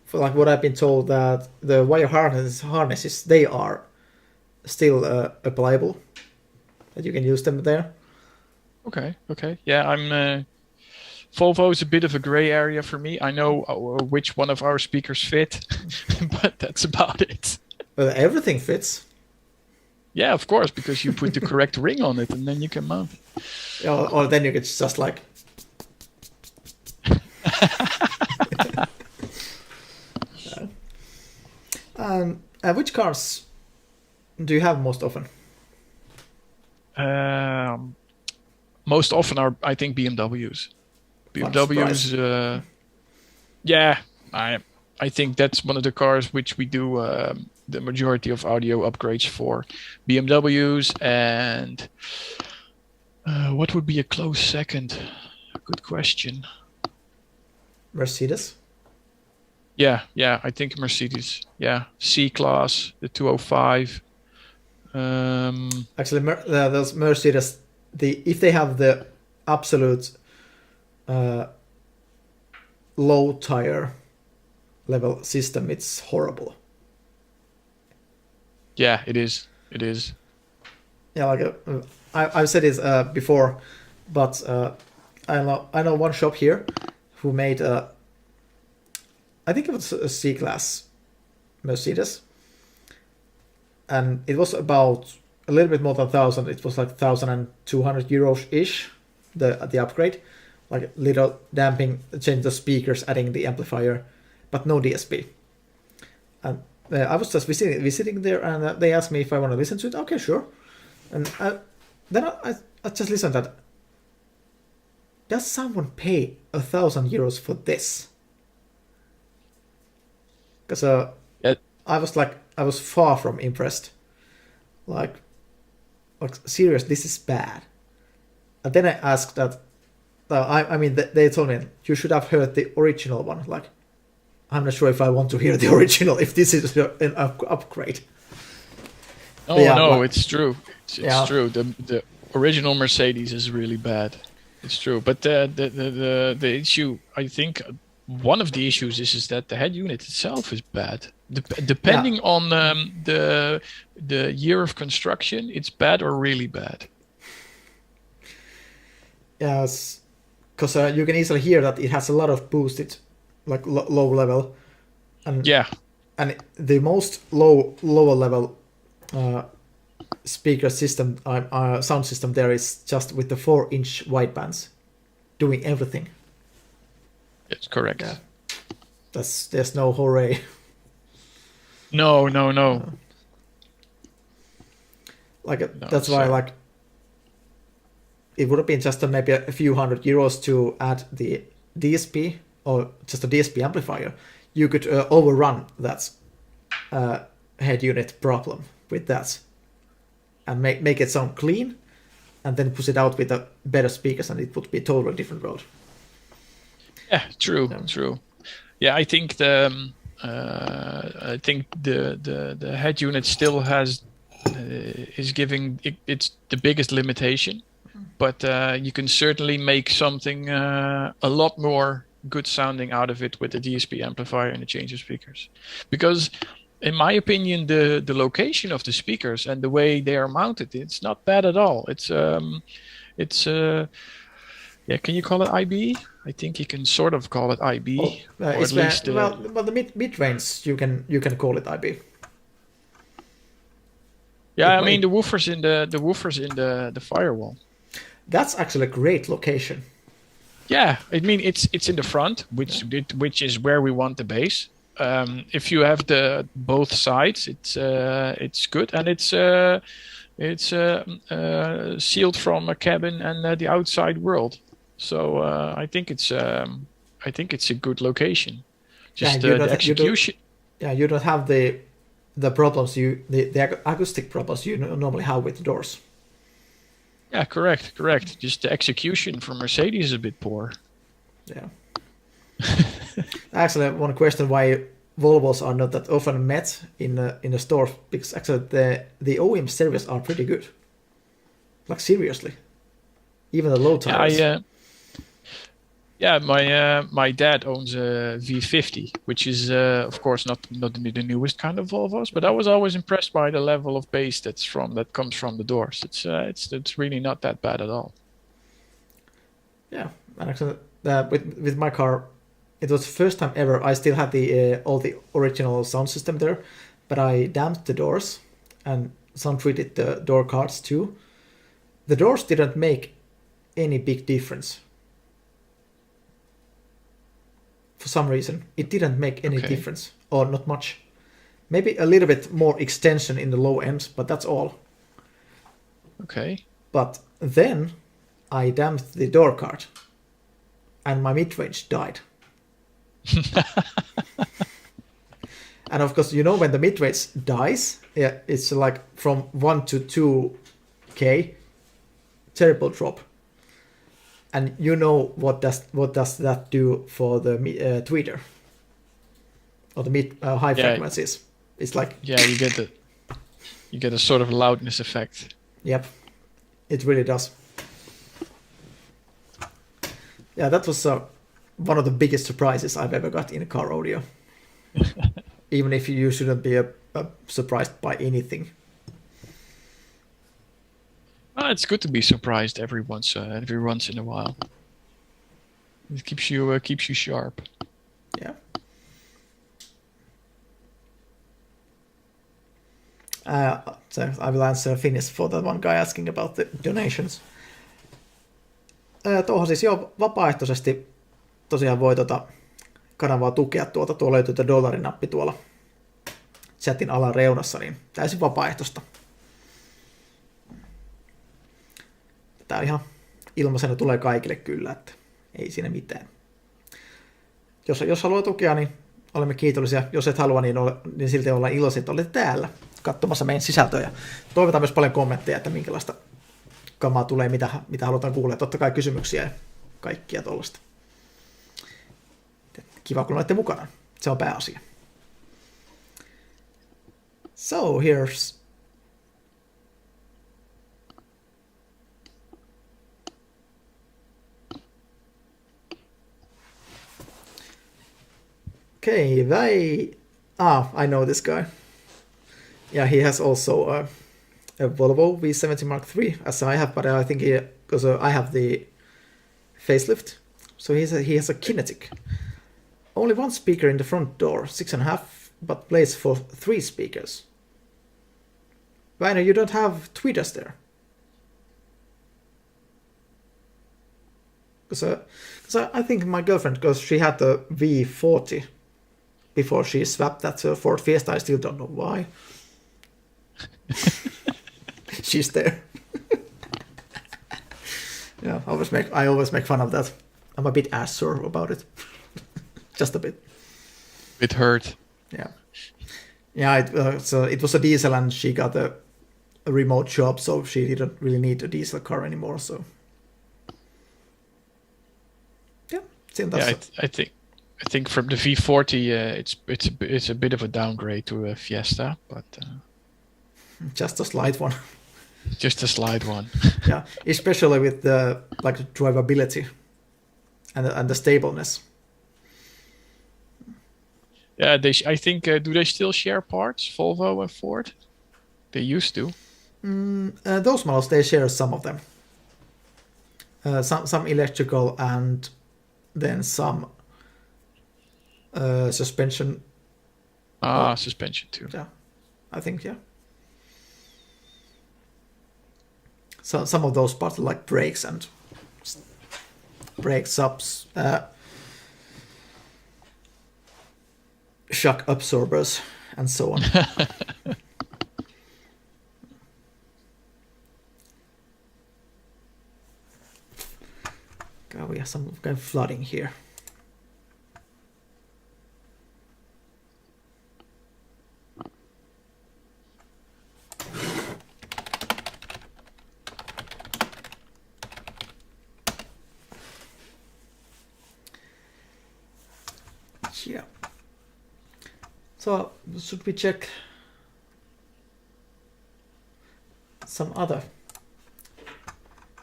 for like what I've been told that the wire harnesses they are still applicable, that you can use them there. Okay. Yeah, Volvo is a bit of a gray area for me. I know which one of our speakers fit, but that's about it. Well, everything fits. Yeah, of course, because you put the correct ring on it and then you can mount it. Or then you could just like... which cars do you have most often? Most often are, I think, BMWs. BMWs, I think that's one of the cars which we do the majority of audio upgrades for. BMWs and what would be a close second? Good question. Mercedes? Yeah, I think Mercedes. Yeah, C-Class, the 205. Actually, those Mercedes, if they have the absolute low tire level system, it's horrible. Yeah, it is. Yeah, like I've said this before, but I know one shop here who made I think it was a C-Class Mercedes, and it was about a little bit more than 1,000. It was like 1,200 euros ish, the upgrade, like little damping, change the speakers, adding the amplifier, but no DSP. And I was just visiting there, and they asked me if I want to listen to it. Okay, sure. And then I just listened to that. Does someone pay 1,000 euros for this? Because I was far from impressed. Like serious, this is bad. And then I asked that. They told me you should have heard the original one. Like, I'm not sure if I want to hear the original if this is an upgrade. Oh yeah, no, but- it's true. It's true. The original Mercedes is really bad. It's true. But the issue, I think, one of the issues is that the head unit itself is bad. Depending on the year of construction, it's bad or really bad. Yes, because you can easily hear that it has a lot of boosted, like low level, and and the most lower level speaker system, sound system there is just with the 4-inch widebands, doing everything. It's correct. Yeah. There's no hooray. No. That's why like it would have been just maybe a few €100 to add the DSP or just a DSP amplifier. You could overrun that head unit problem with that and make it sound clean, and then push it out with a better speakers, and it would be a totally different world. Yeah, true. Yeah, I think the head unit still has is giving it's the biggest limitation, but you can certainly make something a lot more good sounding out of it with the DSP amplifier and the change of speakers, because in my opinion the location of the speakers and the way they are mounted, it's not bad at all. Yeah, can you call it IB? I think you can sort of call it IB. Or at least well, the mid range you can call it IB. Yeah, I mean the woofers in the firewall. That's actually a great location. Yeah, I mean it's in the front, which is where we want the bass. If you have both sides, it's good, and it's sealed from a cabin and the outside world. So I think it's a good location. Just the execution. You don't have the problems the acoustic problems you normally have with the doors. Yeah, correct. Just the execution from Mercedes is a bit poor. Yeah. Actually, I want to question why Volvos are not that often met in a store, because actually the OEM service are pretty good. Like seriously, even the low tires. My dad owns a V50, which is of course not the newest kind of Volvos, but I was always impressed by the level of bass that comes from the doors. It's really not that bad at all. Yeah, and actually with my car, it was the first time ever I still had all the original sound system there, but I damped the doors and sound treated the door cards too. The doors didn't make any big difference. For some reason, it didn't make any difference, or not much. Maybe a little bit more extension in the low ends, but that's all. Okay. But then I damped the door card, and my mid-range died. And of course, when the mid-range dies, it's like from 1 to 2K, terrible drop. And what does that do for the tweeter or the mid high frequencies? It's like you get a sort of loudness effect. Yep, it really does. Yeah, that was one of the biggest surprises I've ever got in a car audio. Even if you shouldn't be surprised by anything. It's good to be surprised every once in a while. It keeps you sharp. Yeah. So I will answer Finnish for that one guy asking about the donations. Tuohon siis vapaaehtoisesti tosiaan voi kanavaa tukea tuolla löytyy dollarinappi tuolla chatin alareunassa, niin täysin vapaaehtoista. Tää ihan ilmaisena tulee kaikille kyllä, että ei siinä mitään. Jos haluaa tukea, niin olemme kiitollisia. Jos et halua, niin silti ollaan iloisia, että olette täällä katsomassa meidän sisältöjä. Toivotaan myös paljon kommentteja, että minkälaista kamaa tulee, mitä halutaan kuulla. Totta kai kysymyksiä ja kaikkia tuollaista. Kiva, kun olette mukana. Se on pääasia. So here's Okay, I know this guy. Yeah, he has also a Volvo V70 Mark III, as I have, but I think because I have the facelift, so he has a Kinetic. Only one speaker in the front door, 6.5, but plays for 3 speakers. Rainer, you don't have tweeters there. Because I think my girlfriend, because she had the V40 before she swapped that to Ford Fiesta, I still don't know why. She's there. Yeah, I always make fun of that. I'm a bit ass sore about it. Just a bit. It hurt. Yeah. Yeah, so it was a diesel and she got a remote job, so she didn't really need a diesel car anymore, so... Yeah, I think from the V40, it's a bit of a downgrade to a Fiesta, but... just a slight one. Just a slight one. Yeah, especially with the drivability and the stableness. Yeah, I think do they still share parts, Volvo and Ford? They used to. Those models, they share some of them. Some electrical and then some suspension. Suspension too. Yeah, I think, yeah. So some of those parts like brakes and brake subs, shock absorbers, and so on. God, we have some kind of flooding here. Yeah. So should we check some other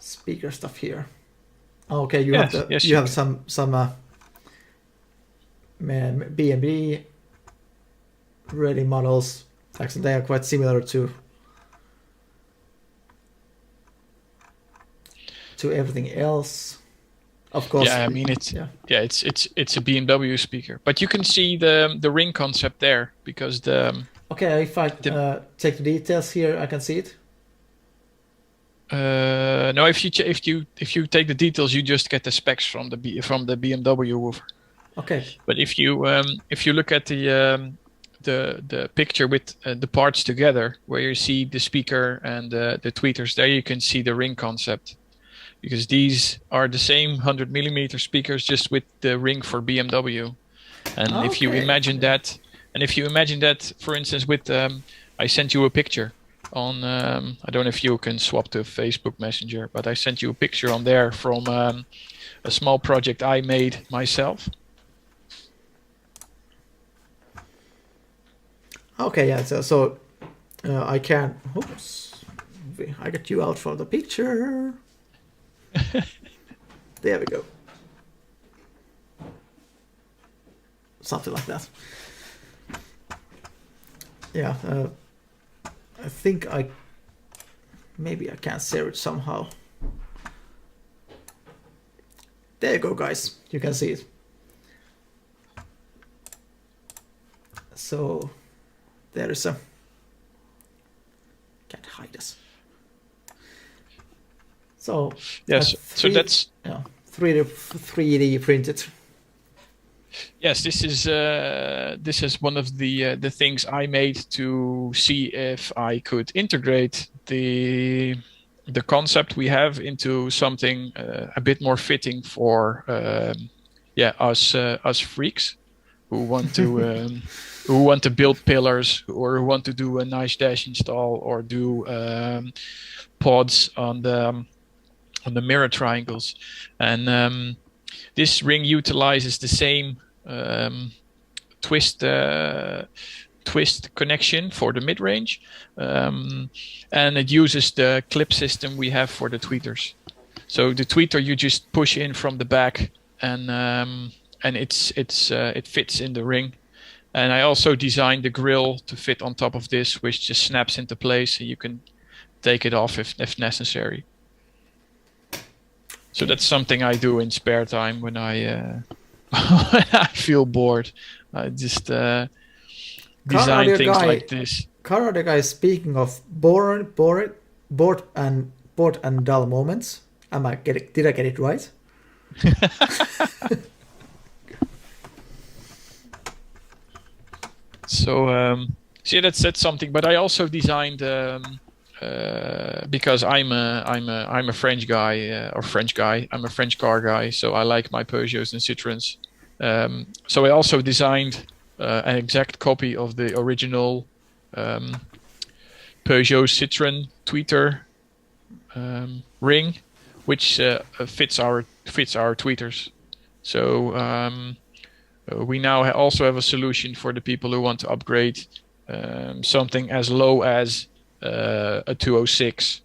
speaker stuff here? Okay, you have some B&B ready models. Actually, they are quite similar to everything else. Of course. Yeah, I mean it's a BMW speaker, but you can see the ring concept there because Okay, if I take the details here, I can see it. No, if you take the details, you just get the specs from the BMW woofer. Okay. But if you look at the picture with the parts together, where you see the speaker and the tweeters, there you can see the ring concept, because these are the same 100mm speakers, just with the ring for BMW. And if you imagine that, for instance, with I sent you a picture on I don't know if you can swap to Facebook Messenger, but I sent you a picture on there from a small project I made myself. Okay, yeah. So I can. Oops, I got you out for the picture. There we go. Something like that. Yeah. I think maybe I can share it somehow. There you go, guys. You can see it. So there is a... Can't hide this. So yes, so that's 3D printed. Yes, this is one of the things I made to see if I could integrate the concept we have into something a bit more fitting for us freaks who want to build pillars, or who want to do a nice dash install, or do pods on the mirror triangles. And this ring utilizes the same twist connection for the mid-range, and it uses the clip system we have for the tweeters. So the tweeter you just push in from the back, and and it fits in the ring. And I also designed the grill to fit on top of this, which just snaps into place, and you can take it off if necessary. So that's something I do in spare time when I when I feel bored. I just design things like this. Car audio guy, speaking of bored and dull moments, did I get it right? So yeah, that's something. But I also designed because I'm a French guy I'm a French car guy, so I like my Peugeots and Citroens. So I also designed an exact copy of the original Peugeot Citroen tweeter ring, which fits our tweeters. So we now also have a solution for the people who want to upgrade something as low as a 206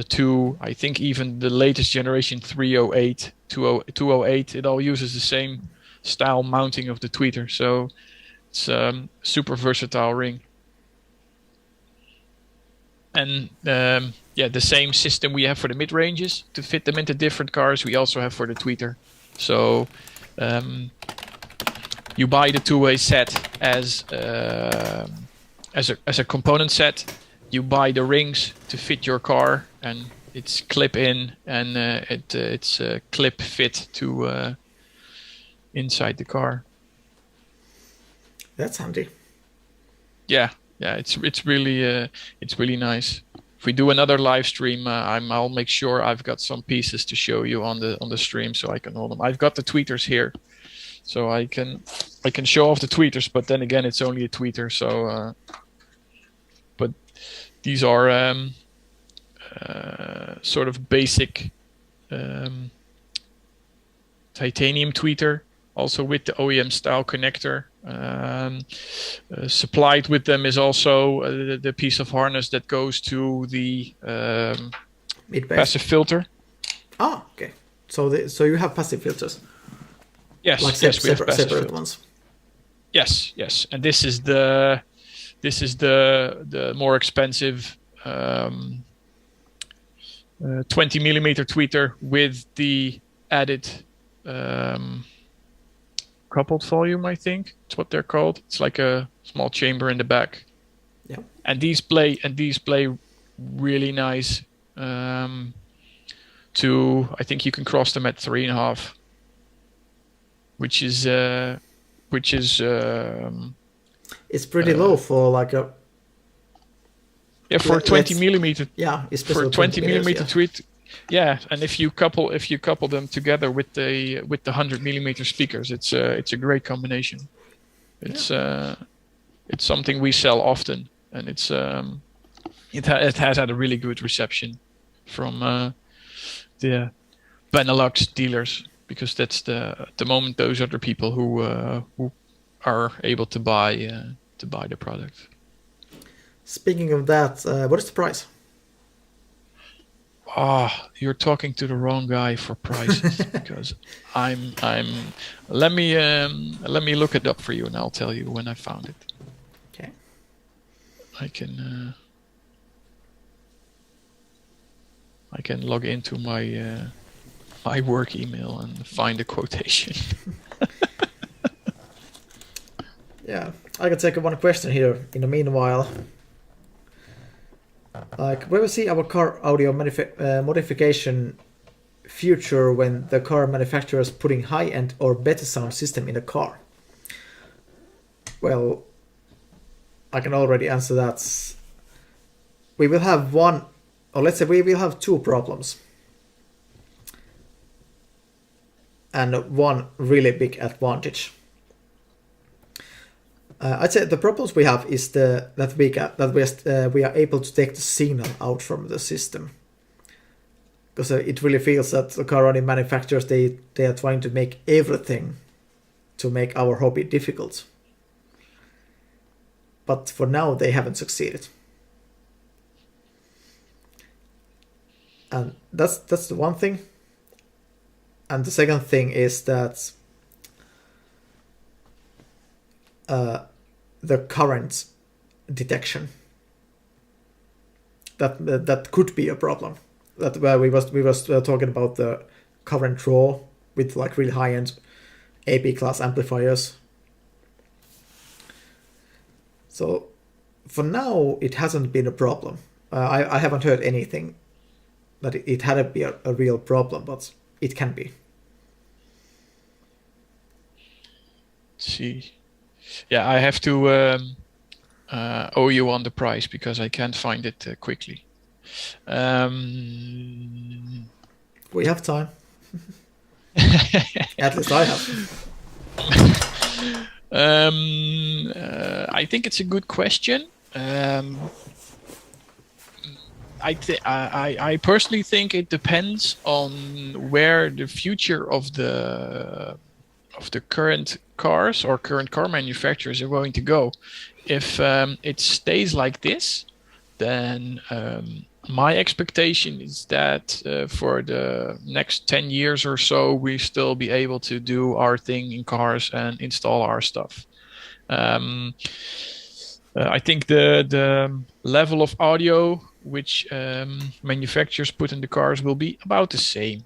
to, I think, even the latest generation 308, 208. It all uses the same style mounting of the tweeter, so it's a super versatile ring. And the same system we have for the mid-ranges to fit them into different cars, we also have for the tweeter. So you buy the two-way set as a component set. You buy the rings to fit your car, and it's clip in, and it's clip fit to inside the car. That's handy. Yeah, it's really nice. If we do another live stream, I'll make sure I've got some pieces to show you on the stream, so I can hold them. I've got the tweeters here, so I can show off the tweeters. But then again, it's only a tweeter, so. But these are sort of basic titanium tweeter, also with the OEM style connector. Supplied with them is also the piece of harness that goes to the passive filter. Ah, okay. So you have passive filters. Yes, like we have separate ones. Yes, and this is the more expensive 20 millimeter tweeter with the added coupled volume, I think it's what they're called. It's like a small chamber in the back. Yeah. And these play really nice. I think you can cross them at 3.5, which is it's pretty low for like a. Yeah, for a 20 millimeter. Yeah, for a 20 millimeter tweet. Yeah, and if you couple them together with the 100 millimeter speakers, it's a great combination. It's something we sell often, and it has had a really good reception from the Benelux dealers, because that's at the moment those are the people who are able to buy the product. Speaking of that, what is the price? You're talking to the wrong guy for prices, because let me look it up for you, and I'll tell you when I found it. Okay. I can log into my work email and find a quotation. Yeah, I can take one question here in the meanwhile. Like, where we see our car audio modification future when the car manufacturer is putting high-end or better sound system in the car? Well, I can already answer that. We will have one, or let's say we will have two problems. And one really big advantage. I'd say the problems we have is that we are able to take the signal out from the system, because it really feels that the car audio manufacturers they are trying to make everything to make our hobby difficult. But for now they haven't succeeded, and that's the one thing. And the second thing is that the current detection. That could be a problem. That where we was talking about the current draw with like really high end AP class amplifiers. So for now, it hasn't been a problem. I haven't heard anything that it had to be a real problem, but it can be. Let's see. Yeah, I have to owe you on the price because I can't find it quickly. We have time. At least I have. I think it's a good question. I personally think it depends on where the future of the current cars or current car manufacturers are going to go. If it stays like this, then my expectation is that for the next 10 years or so, we still be able to do our thing in cars and install our stuff. I think the level of audio which manufacturers put in the cars will be about the same.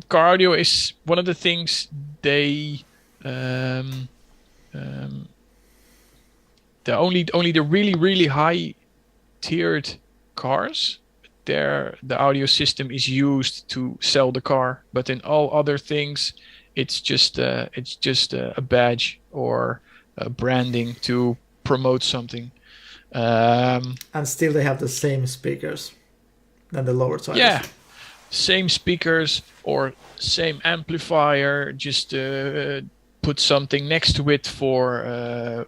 Car audio is one of the things they only the really high tiered cars, the audio system is used to sell the car, but in all other things it's just a badge or branding to promote something. And still they have the same speakers than the lower tires. Yeah, same speakers or same amplifier, just put something next to it for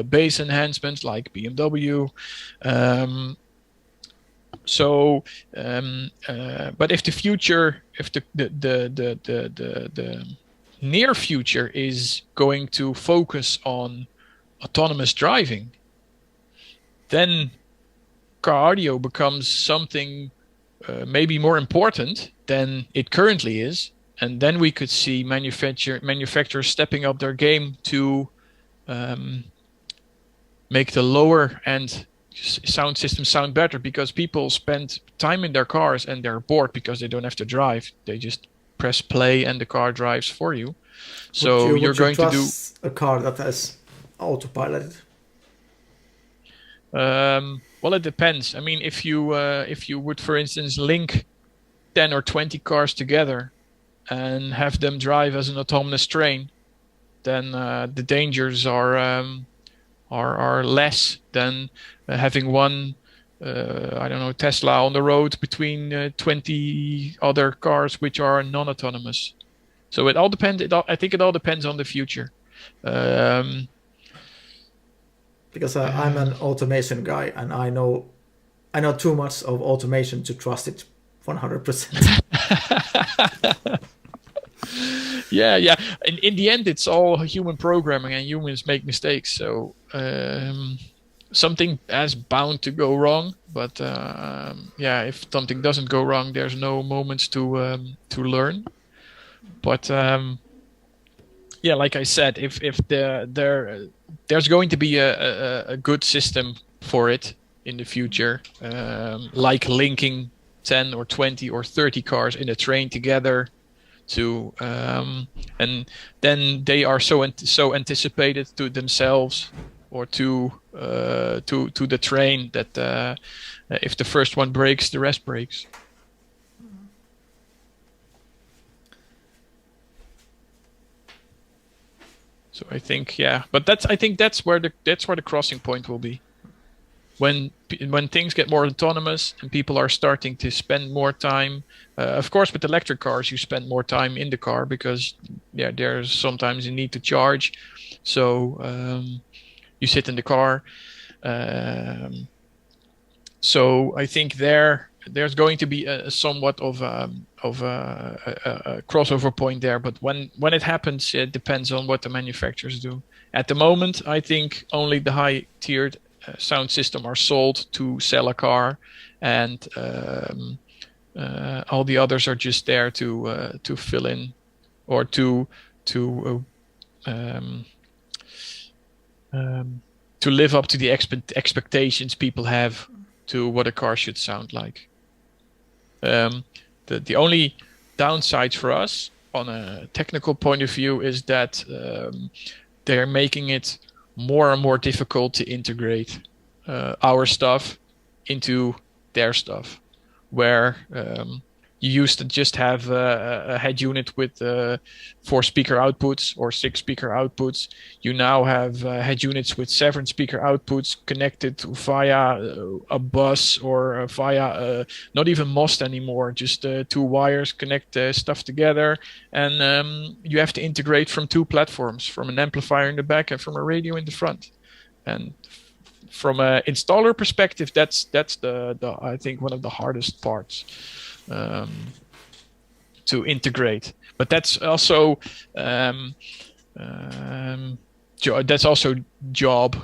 bass enhancement like BMW. But if the future, if the near future is going to focus on autonomous driving, then car audio becomes something maybe more important than it currently is. And then we could see manufacturers stepping up their game to make the lower end sound system sound better, because people spend time in their cars and they're bored because they don't have to drive. They just press play and the car drives for you. So you're going to do a car that has autopiloted. Well, it depends. I mean, if you would, for instance, link 10 or 20 cars together and have them drive as an autonomous train, then the dangers are less than having one I don't know, Tesla on the road between 20 other cars which are non-autonomous. So it all depends. I think it all depends on the future. Because I'm an automation guy, and I know too much of automation to trust it 100%. Yeah. In the end, it's all human programming, and humans make mistakes. So something is bound to go wrong. But if something doesn't go wrong, there's no moments to learn. But like I said, if there's going to be a good system for it in the future, like linking 10 or 20 or 30 cars in a train together to and then they are so anticipated to themselves or to the train that if the first one breaks, the rest breaks. So I think, but I think that's where the crossing point will be. When things get more autonomous and people are starting to spend more time, of course, with electric cars, you spend more time in the car because there's sometimes a need to charge. So you sit in the car. So I think there's going to be a somewhat of a crossover point there. But when it happens, it depends on what the manufacturers do. At the moment, I think only the high-tiered sound system are sold to sell a car, and all the others are just there to fill in or to to live up to the expectations people have to what a car should sound like. The only downsides for us on a technical point of view is that they're making it more and more difficult to integrate our stuff into their stuff, where you used to just have a head unit with 4 speaker outputs or 6 speaker outputs. You now have head units with 7 speaker outputs connected via a bus or via not even MOST anymore, just 2 wires connect stuff together. And you have to integrate from 2 platforms, from an amplifier in the back and from a radio in the front. And from an installer perspective, that's the I think one of the hardest parts to integrate. But that's also job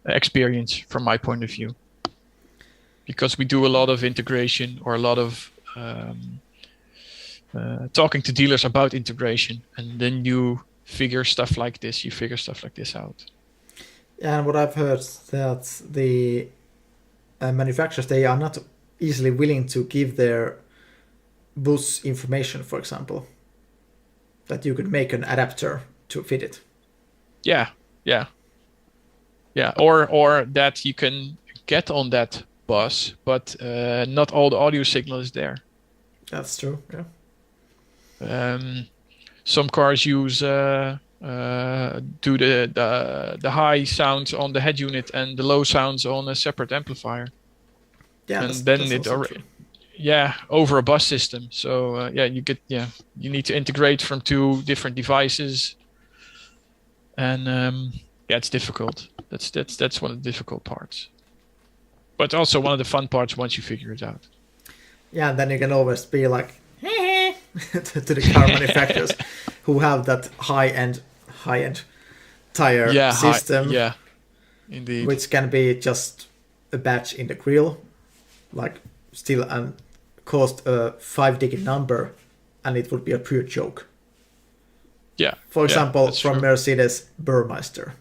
experience from my point of view, because we do a lot of integration or a lot of talking to dealers about integration, and then you figure stuff like this out. Yeah, and what I've heard that the manufacturers, they are not easily willing to give their bus information, for example, that you could make an adapter to fit it. Yeah, or that you can get on that bus, but not all the audio signal is there. That's true. Yeah. Some cars use do the high sounds on the head unit and the low sounds on a separate amplifier. Yeah, and then it already, over a bus system. So you need to integrate from 2 different devices, and it's difficult. That's one of the difficult parts, but also one of the fun parts once you figure it out. Yeah, and then you can always be like to the car manufacturers who have that high-end tire system. Indeed. Which can be just a batch in the grill, like still cost a 5-digit number, and it would be a pure joke. Yeah. For example, from true. Mercedes Burmeister.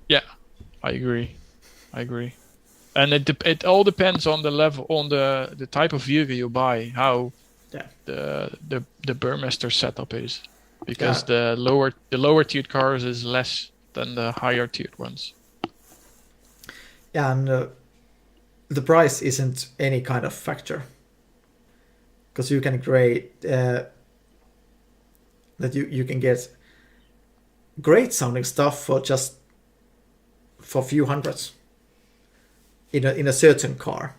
Yeah, I agree. And it all depends on the level, on the type of vehicle you buy, how the Burmeister setup is, because the lower tiered cars is less than the higher tiered ones. Yeah, and the price isn't any kind of factor, because you can create that you can get great sounding stuff for a few hundreds in a certain car.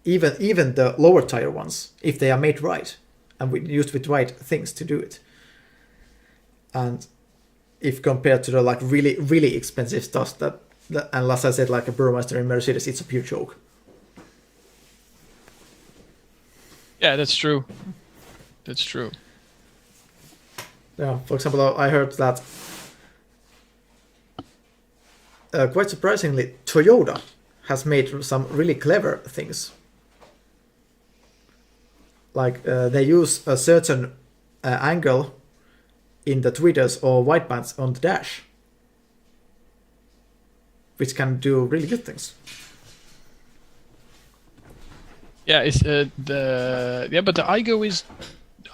Even the lower tire ones, if they are made right and used with right things to do it. And if compared to the like really, really expensive stuff that and as I said, like a Burmeister and Mercedes, it's a pure joke. Yeah, that's true. Yeah, for example, I heard that quite surprisingly, Toyota has made some really clever things. Like they use a certain angle in the tweeters or whitebands on the dash, which can do really good things. Yeah, it's but the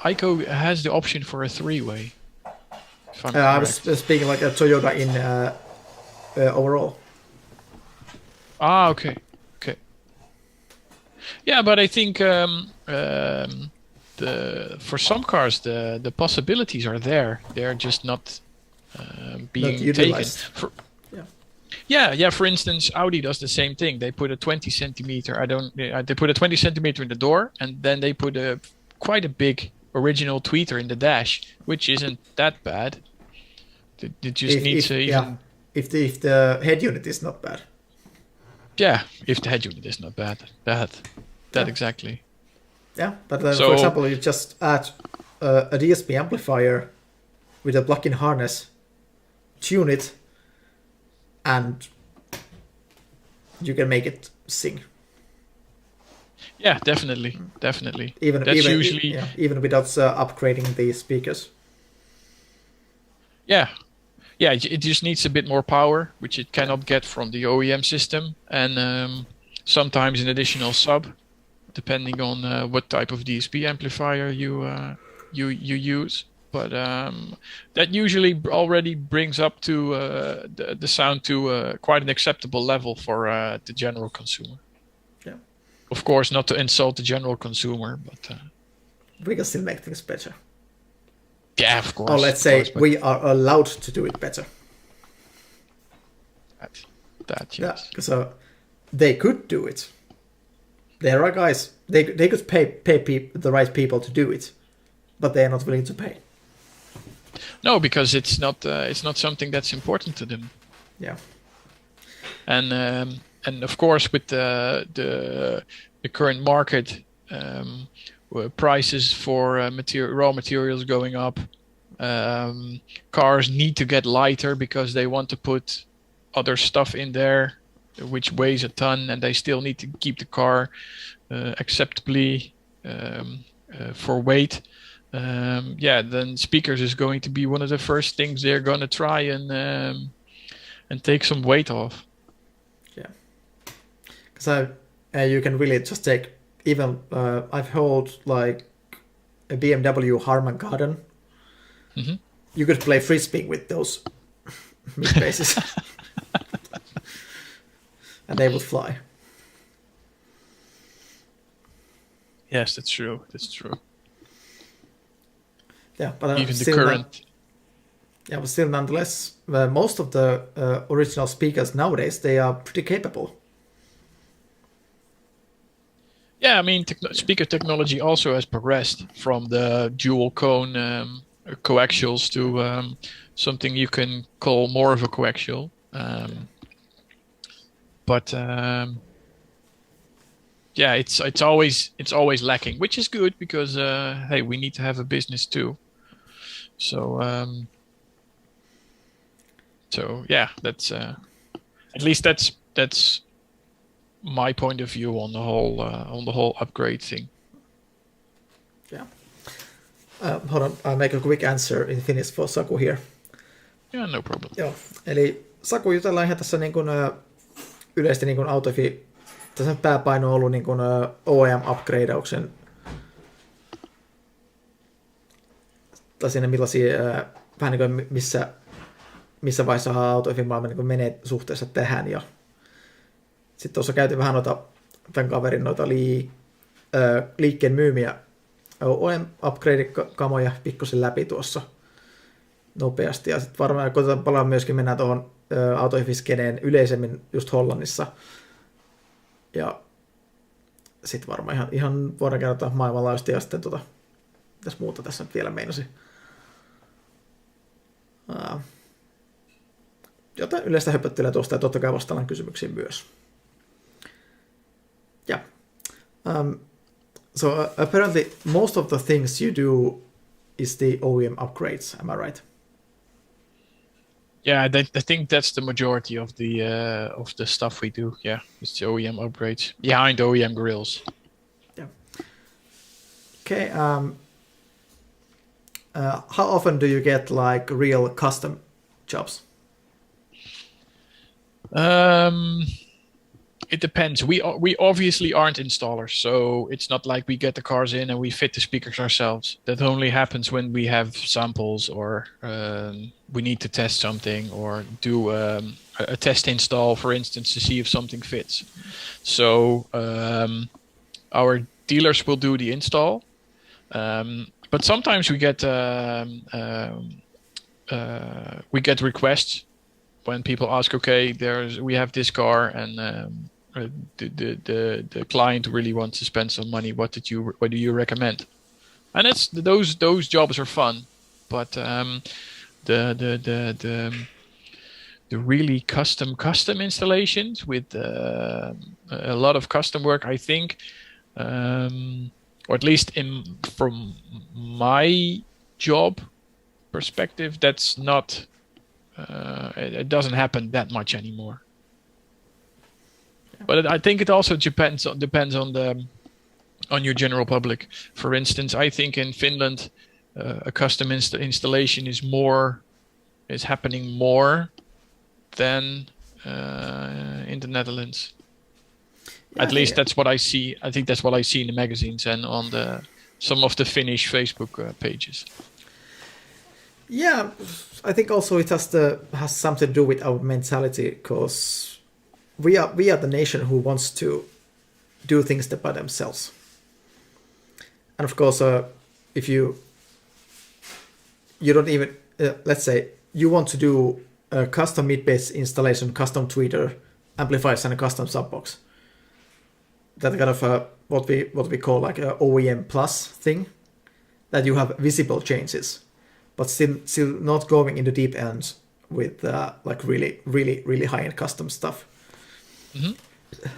IGO has the option for a 3-way. I was speaking like a Toyota in overall. Okay. Yeah, but I think for some cars the possibilities are there. They're just not being taken. For instance, Audi does the same thing. They put a 20 centimeter. They put a 20 centimeter in the door, and then they put quite a big original tweeter in the dash, which isn't that bad. It just needs if the head unit is not bad. Yeah, if the head unit is not bad. That exactly. Yeah, but for example, you just add a DSP amplifier with a plug-in harness, tune it, and you can make it sing. Yeah, definitely. Even That's even usually even without upgrading the speakers. yeah. It just needs a bit more power, which it cannot get from the OEM system, and sometimes an additional sub, depending on what type of DSP amplifier you use. But that usually already brings up to the sound to quite an acceptable level for the general consumer. Yeah. Of course, not to insult the general consumer, but We can still make things better. yeah, of course. Or let's say we are allowed to do it better. That yes. Yeah, because they could do it. There are guys, they could pay the right people to do it, but they are not willing to pay. No, because it's not something that's important to them. Yeah. And of course, with the current market, prices for raw materials going up, cars need to get lighter because they want to put other stuff in there which weighs a ton, and they still need to keep the car acceptably for weight. Then speakers is going to be one of the first things they're going to try and take some weight off. Yeah, because you can really just take even I've heard like a BMW Harman Kardon. Mm-hmm. You could play frisbee with those mid basses, and they would fly. Yes, that's true. Yeah, but even the current. But still, nonetheless, most of the original speakers nowadays, they are pretty capable. Yeah, I mean, speaker technology also has progressed from the dual cone coaxials to something you can call more of a coaxial. It's always lacking, which is good because hey, we need to have a business too. So yeah, that's at least that's my point of view on the whole upgrade thing. Yeah. Hold on, I'll make a quick answer in Finnish for Saku here. Yeah, no problem. Joo, eli Saku, jutellaan ihan tässä niin kuin, yleisesti niin kuin Autohifi, tässä pääpaino on ollut niin kuin, OEM-upgradeauksen, tai siinä millaisia, vähän niin kuin missä vaiheessa Autohifin maailma niin kuin menee suhteessa tähän, ja sitten tuossa käytiin vähän tämän kaverin liikkeen myymiä OEM-upgrade-kamoja pikkusen läpi tuossa nopeasti, ja sitten varmaan koitetaan palaa myöskin mennään tuohon Autohifi-skeneen yleisemmin just Hollannissa, ja sitten varmaan ihan voidaan käydä maailmanlaajuisesti, ja sitten mitäs muuta tässä nyt vielä meinasi. Jotain yleistä höpöttelyä tuosta, ja totta kai vastaan kysymyksiin myös. Yeah. So apparently most of the things you do is the OEM upgrades, am I right? Yeah, I think that's the majority of the stuff we do. Yeah, it's the OEM upgrades behind OEM grills. Yeah. Okay. How often do you get like real custom jobs? It depends. We obviously aren't installers, so it's not like we get the cars in and we fit the speakers ourselves. That only happens when we have samples or we need to test something or do a test install, for instance, to see if something fits. So our dealers will do the install, but sometimes we get requests when people ask, okay, we have this car and the client really wants to spend some money. What do you recommend? And it's those jobs are fun, but the really custom installations with a lot of custom work, I think, or at least from my job perspective, that's not. It doesn't happen that much anymore. But I think it also depends on on your general public. For instance, I think in Finland, a custom installation is happening more than in the Netherlands. Yeah, At least that's what I see. I think that's what I see in the magazines and on some of the Finnish Facebook pages. Yeah, I think also it has something to do with our mentality, because we are the nation who wants to do things by themselves. And of course, if you don't even let's say you want to do a custom mid-bass installation, custom tweeter, amplifiers, and a custom subbox. That kind of what we call like a OEM plus thing, that you have visible changes, but still not going in the deep end with like really high-end custom stuff,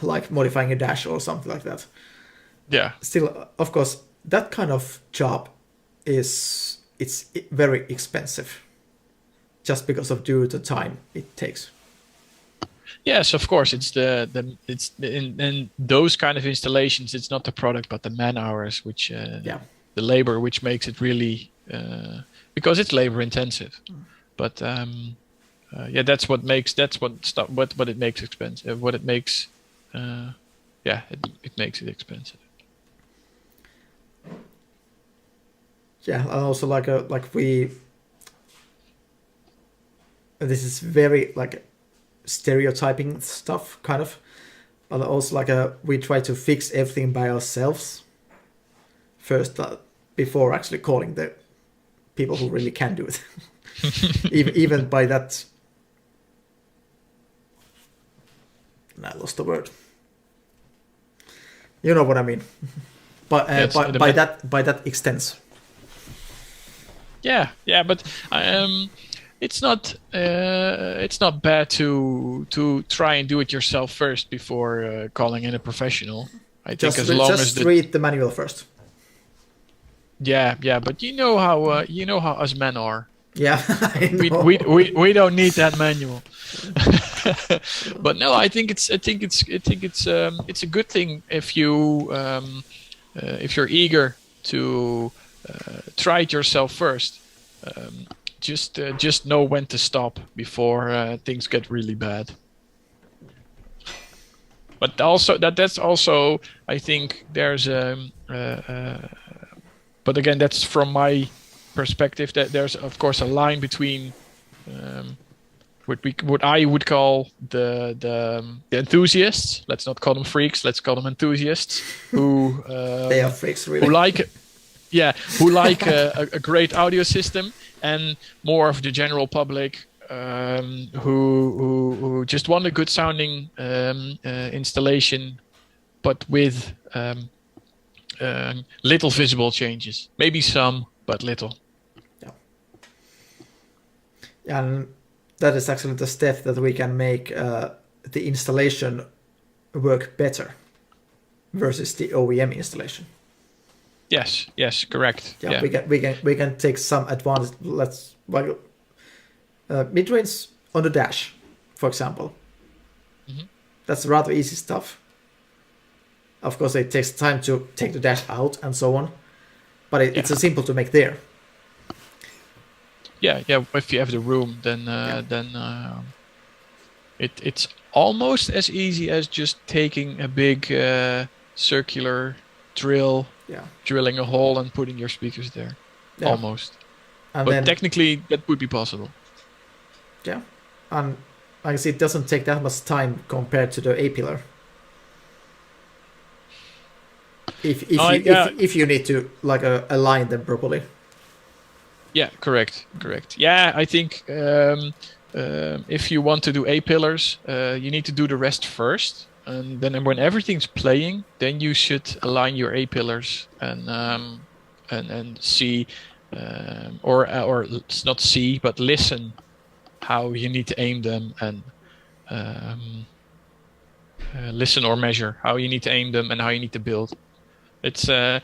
like modifying a dash or something like that. Yeah. Still, of course, that kind of job it's very expensive, just because of due to time it takes. Yes, of course. It's in those kind of installations. It's not the product, but the man hours, which the labor, which makes it really because it's labor intensive. But that's what it makes expensive. What it makes, it makes it expensive. Yeah, and also this is very like stereotyping stuff, kind of, but also we try to fix everything by ourselves first, before actually calling the people who really can do it. even by that, I lost the word. You know what I mean? But by that extent. Yeah, but it's not bad to try and do it yourself first before calling in a professional. I think just read the manual first. Yeah, but you know how us men are. Yeah, I know. We don't need that manual. But no, I think it's a good thing if you're eager to try it yourself first. Just know when to stop before things get really bad. But also that's also, I think there's but again, that's from my perspective, that there's of course a line between what I would call the enthusiasts. Let's not call them freaks. Let's call them enthusiasts who they are freaks, really. Who like a great audio system, and more of the general public who just want a good sounding installation, but with little visible changes. Maybe some, but little. Yeah. And that is actually the step that we can make the installation work better versus the OEM installation. Yes, correct. Yeah, we can take some advantage. Let's mid-range on the dash, for example. Mm-hmm. That's rather easy stuff. Of course, it takes time to take the dash out and so on, but it's simple to make there. Yeah. If you have the room, then it's almost as easy as just taking a big circular drill. Yeah. Drilling a hole and putting your speakers there. Yeah. Almost. And but then, technically, that would be possible. Yeah. And like I see, it doesn't take that much time compared to the A-pillar. If you need to align them properly. Yeah, correct. Yeah, I think if you want to do A-pillars, you need to do the rest first. And then when everything's playing, then you should align your A-pillars and see, or not see, but listen how you need to aim them, and listen or measure how you need to aim them and how you need to build. It's the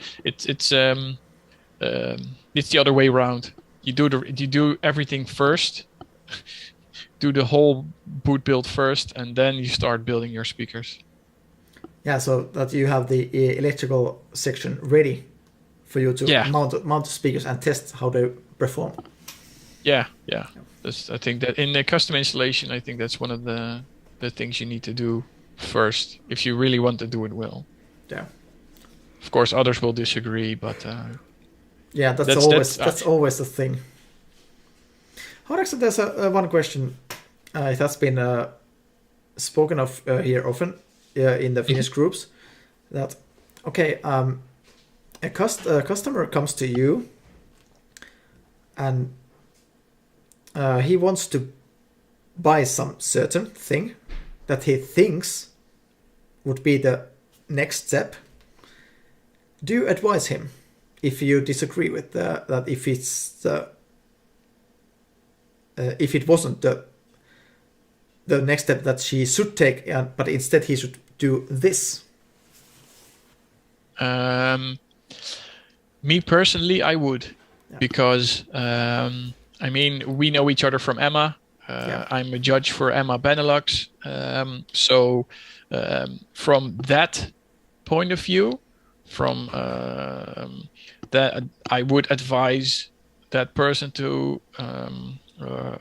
other way around. You do everything first. Do the whole boot build first, and then you start building your speakers. Yeah, so that you have the electrical section ready for you to mount the speakers and test how they perform. Yeah. I think that in the custom installation, I think that's one of the things you need to do first if you really want to do it well. Yeah. Of course, others will disagree, but yeah, that's always the thing. Actually, there's one question. It has been spoken of here often in the Finnish groups. That a customer comes to you and he wants to buy some certain thing that he thinks would be the next step. Do you advise him if you disagree with that if it's if it wasn't the next step that she should take, but instead he should do this? Me personally, I would, because I mean, we know each other from Emma. I'm a judge for Emma Benelux. So from that point of view, from that, I would advise that person to,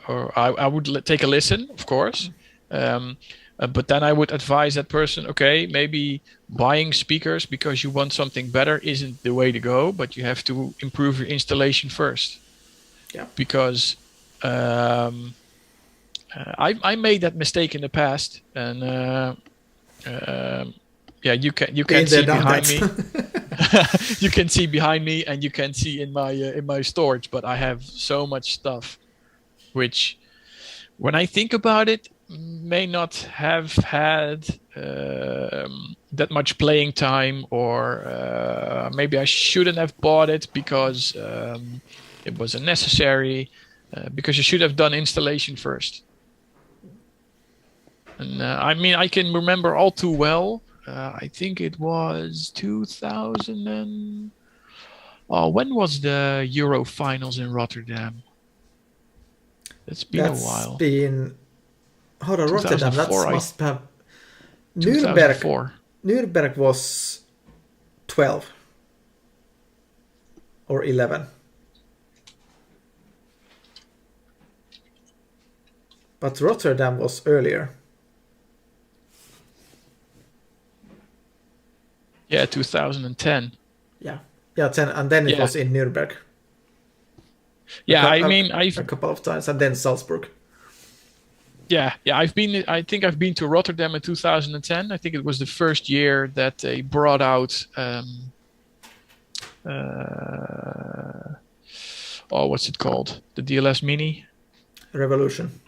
or I would take a listen, of course. But then I would advise that person, okay, maybe buying speakers because you want something better isn't the way to go, but you have to improve your installation first. Yeah. Because I made that mistake in the past, and you can see behind me. You can see behind me, and you can see in my storage. But I have so much stuff, which, when I think about it, may not have had that much playing time, or maybe I shouldn't have bought it because it was unnecessary, because you should have done installation first. And I mean, I can remember all too well. I think it was 2000 and... when was the Euro finals in Rotterdam? That's been a while. Hold on, Rotterdam, that must have... Nuremberg was 12 or 11. But Rotterdam was earlier. Yeah, 2010. Yeah, 10, and then it was in Nuremberg. Yeah, a couple of times, and then Salzburg. Yeah. I think I've been to Rotterdam in 2010. I think it was the first year that they brought out what's it called? The DLS Mini? Revolution.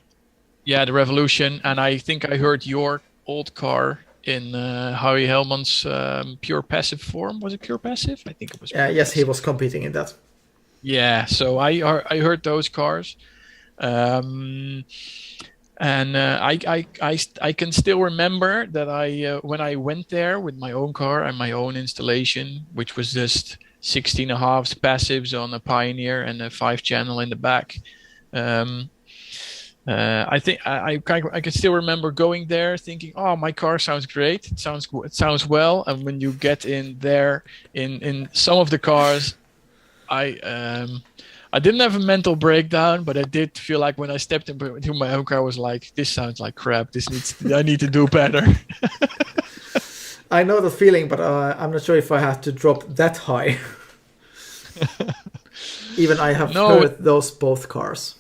Yeah, the Revolution. And I think I heard your old car in Heijmans Pure Passive form. Was it Pure Passive? I think it was. Yes, he was competing in that. Yeah, so I heard those cars. And I can still remember that when I went there with my own car and my own installation, which was just 16.5 passives on a Pioneer and a 5-channel in the back. I think I can still remember going there thinking, oh, my car sounds great. It sounds well. And when you get in there, in some of the cars, I didn't have a mental breakdown, but I did feel like when I stepped into my own car, I was like, this sounds like crap. I need to do better. I know the feeling, but I'm not sure if I have to drop that high. Even I have heard those both cars.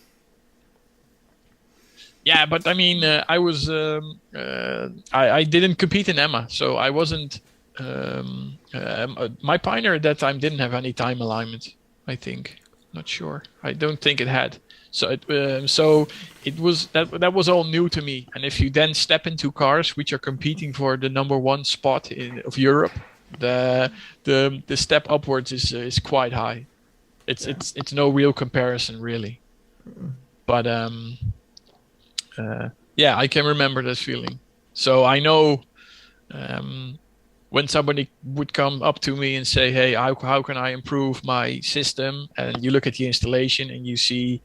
Yeah, but I mean, I was I didn't compete in Emma, so I wasn't. My Pioneer at that time didn't have any time alignment. I think, not sure. I don't think it had. So it was that was all new to me. And if you then step into cars which are competing for the #1 spot of Europe, the step upwards is quite high. It's no real comparison really. But I can remember that feeling. So I know when somebody would come up to me and say, hey, how can I improve my system? And you look at the installation and you see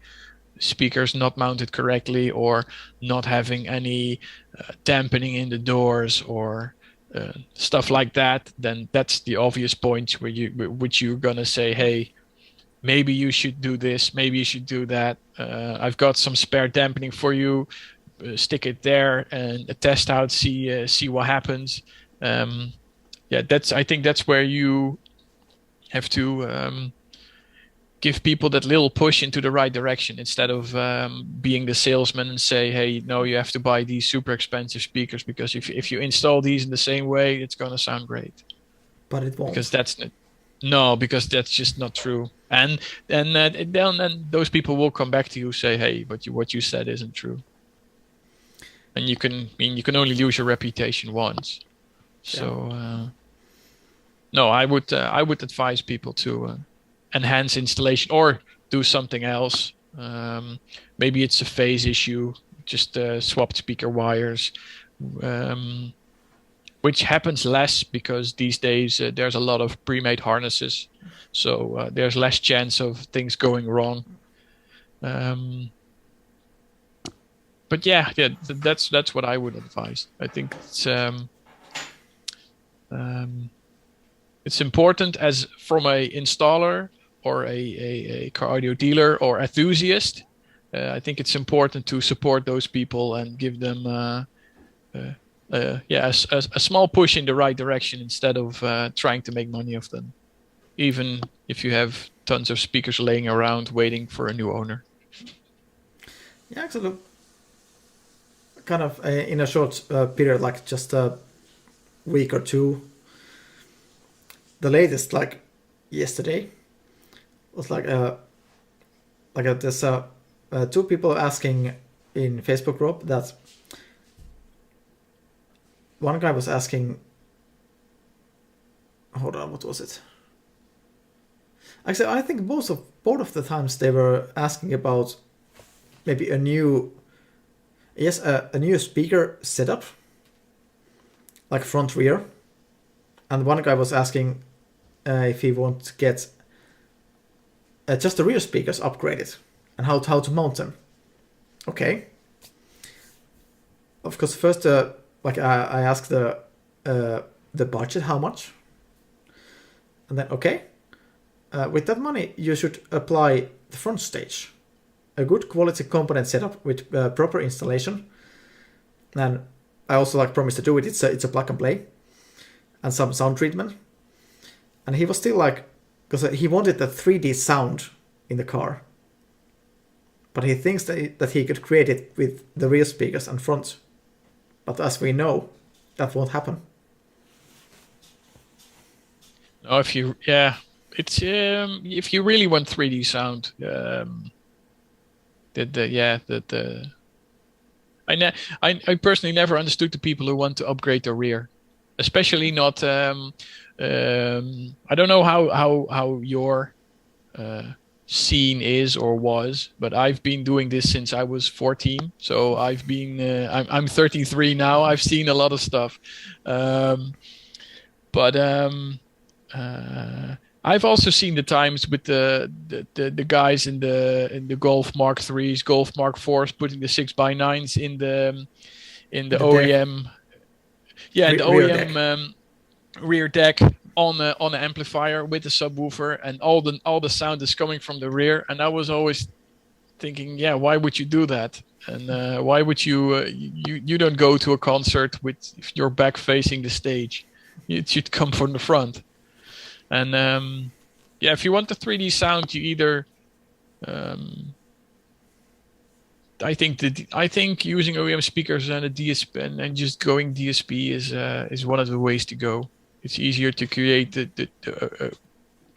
speakers not mounted correctly, or not having any dampening in the doors, or stuff like that, then that's the obvious points which you're gonna say, hey, maybe you should do this, maybe you should do that. I've got some spare dampening for you. Stick it there and test out, see what happens. Yeah, I think that's where you have to give people that little push into the right direction, instead of being the salesman and say, hey, no, you have to buy these super expensive speakers, because if you install these in the same way, it's going to sound great. But it won't. Because that's just not true. And then those people will come back to you, say, hey, but what you said isn't true. And you can only lose your reputation once. So no, I would advise people to enhance installation or do something else. Maybe it's a phase issue, just swapped speaker wires, which happens less because these days there's a lot of pre-made harnesses, so there's less chance of things going wrong. But yeah, that's what I would advise. I think it's important, as from a installer or a car audio dealer or enthusiast. I think it's important to support those people and give them a small push in the right direction, instead of trying to make money off them, even if you have tons of speakers laying around waiting for a new owner. Yeah, actually, kind of in a short period, like just a week or two, the latest, like yesterday, was like there's two people asking in Facebook group that one guy was asking, hold on, what was it? Actually, I think both of the times they were asking about maybe a new speaker setup, like front rear, and one guy was asking if he wants to get just the rear speakers upgraded and how to mount them. Okay. Of course, first I asked the budget, how much, and then okay, with that money you should apply the front stage, a good quality component setup with proper installation, and I also promised to do it. It's a plug and play, and some sound treatment. And he was still because he wanted the 3D sound in the car, but he thinks that he could create it with the rear speakers and front. But as we know, that won't happen. No, if you really want 3D sound, I personally never understood the people who want to upgrade the rear, especially not. I don't know how your scene is or was, but I've been doing this since I was 14. So I've been I'm 33 now. I've seen a lot of stuff, but I've also seen the times with the guys in the Golf Mark 3s, Golf Mark 4s putting the 6x9s in the OEM, the OEM rear deck on an amplifier with a subwoofer, and all the sound is coming from the rear. And I was always thinking, yeah, why would you do that? And why would you don't go to a concert with your back facing the stage? It should come from the front. And if you want the 3D sound, you either I think using OEM speakers and a DSP and just going DSP is one of the ways to go. It's easier to create the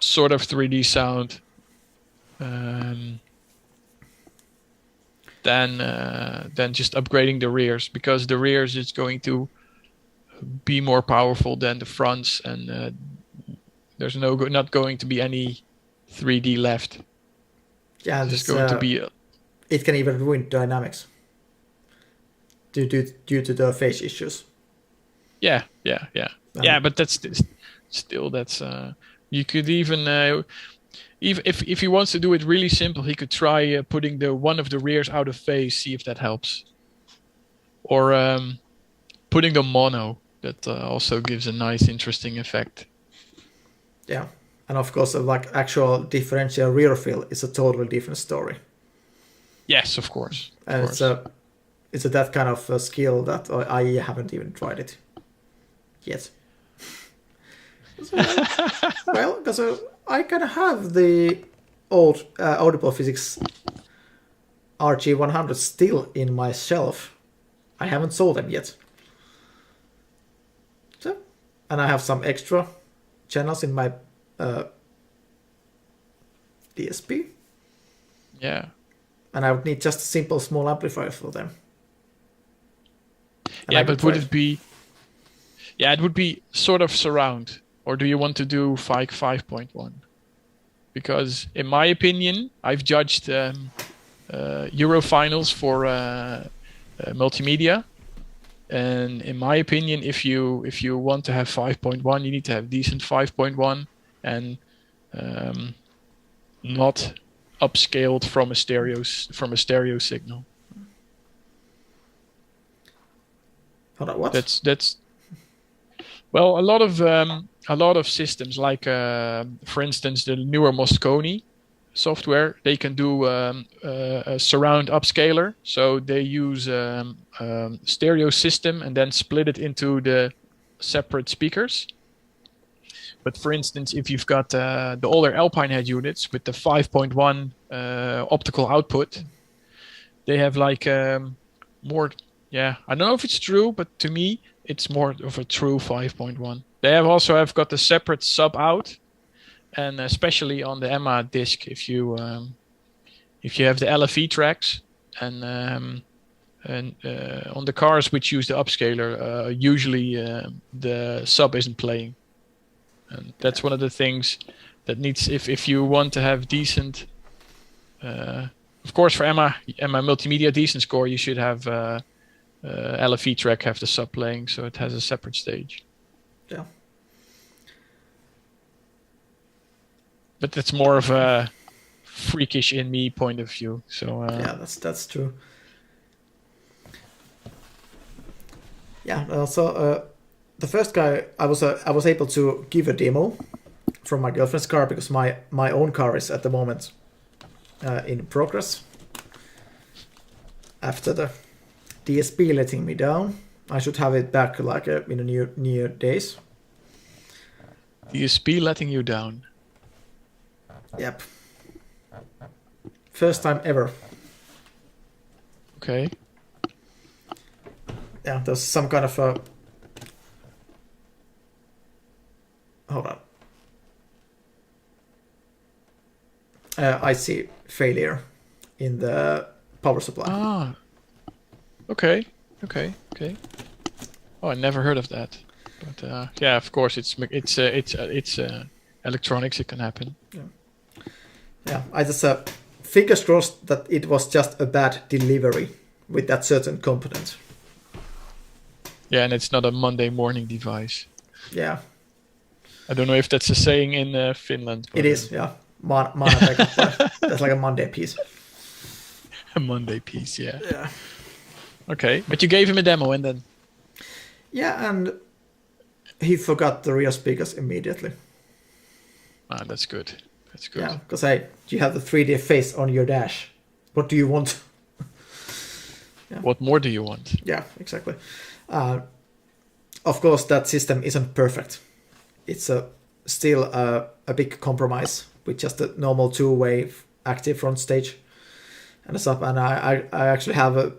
sort of 3D sound than just upgrading the rears, because the rears is going to be more powerful than the fronts, and there's not going to be any 3D left. Yeah, it's going to be. It can even ruin dynamics due to the phase issues. Yeah. But that's still you could even if he wants to do it really simple, he could try putting one of the rears out of phase, see if that helps, or putting the mono. that also gives a nice, interesting effect. Yeah, and of course, like actual differential rear fill is a totally different story. Yes, of course. And it's that kind of skill that I haven't even tried it yet. So, well, because I can have the old Audible Physics RG100 still in my shelf. I haven't sold them yet. So, and I have some extra channels in my DSP. Yeah. And I would need just a simple small amplifier for them. And yeah, but would it be... Yeah, it would be sort of surround. Or do you want to do 5.1? Because in my opinion, I've judged Eurofinals for multimedia. And in my opinion, if you want to have 5.1, you need to have decent 5.1 and not upscaled from a stereo signal. Hold on, what? That's well, a lot of systems like for instance the newer Moscone software, they can do a surround upscaler, so they use stereo system and then split it into the separate speakers. But for instance, if you've got the older Alpine head units with the 5.1 optical output, they have like more. Yeah, I don't know if it's true, but to me, it's more of a true 5.1. They have got the separate sub out, and especially on the EMMA disc, if you have the LFE tracks, and on the cars which use the upscaler, usually the sub isn't playing, and that's one of the things that needs if you want to have decent. Of course, for EMMA multimedia decent score, you should have. LFE track have the sub playing, so it has a separate stage. Yeah. But that's more of a freakish in me point of view. So yeah, that's true. Yeah. Also, the first guy I was able to give a demo from my girlfriend's car because my own car is at the moment in progress. After the DSP letting me down, I should have it back like in the near days. DSP letting you down. Yep. First time ever. Okay. Yeah, there's some kind of hold on. IC failure in the power supply. Ah. Okay. Oh, I never heard of that. But yeah, of course, it's electronics. It can happen. Yeah. I just fingers crossed that it was just a bad delivery with that certain component. Yeah, and it's not a Monday morning device. Yeah. I don't know if that's a saying in Finland. It is. Yeah. That's like a Monday piece. A Monday piece. Yeah. Yeah. Okay, but you gave him a demo and then... Yeah, and he forgot the rear speakers immediately. Ah, that's good. That's good. Yeah, because you have the 3D face on your dash. What do you want? Yeah. What more do you want? Yeah, exactly. Of course, that system isn't perfect. It's still a big compromise with just a normal two-way active front stage and a sub. And I actually have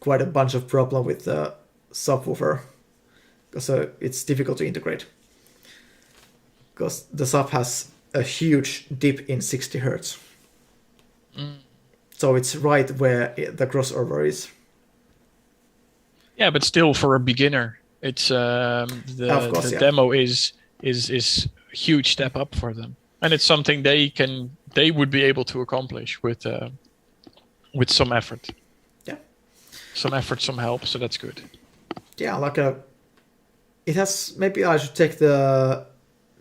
quite a bunch of problem with the subwoofer because it's difficult to integrate because the sub has a huge dip in 60 hertz. So it's right where the crossover is. Yeah, but still for a beginner, it's the demo is a huge step up for them, and it's something they would be able to accomplish with some effort. Some effort, some help, so that's good. Yeah, like it has. Maybe I should take the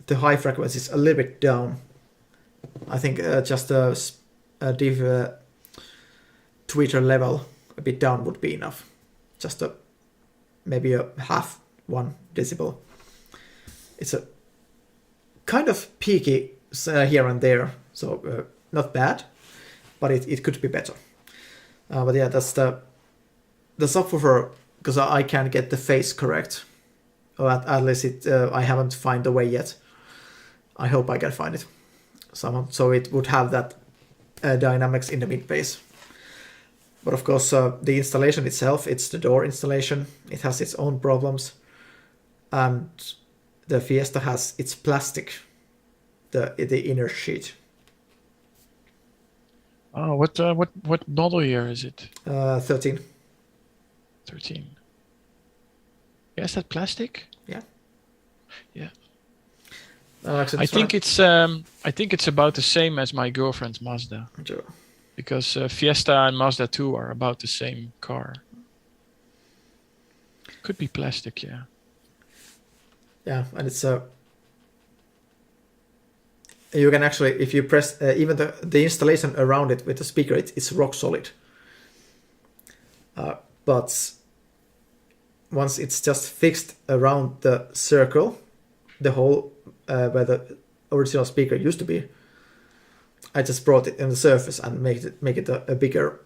high frequencies a little bit down. I think just a div tweeter level a bit down would be enough. Just maybe a 1 decibel. It's a kind of peaky here and there, so not bad, but it could be better. But yeah, that's the subwoofer, because I can't get the phase correct, or at least I haven't found the way yet. I hope I can find it somehow, so it would have that dynamics in the mid bass. But of course, the installation itself, it's the door installation. It has its own problems, and the Fiesta has its plastic, the inner sheet. Oh, what model year is it? 13. 13. Yeah, is that plastic? Yeah. Yeah. Actually, I think it's about the same as my girlfriend's Mazda. Sure. Because Fiesta and Mazda 2 are about the same car. Could be plastic, yeah. Yeah, and it's you can actually, if you press even the installation around it with the speaker, it's rock solid. But once it's just fixed around the circle, the hole where the original speaker used to be, I just brought it in the surface and make it a bigger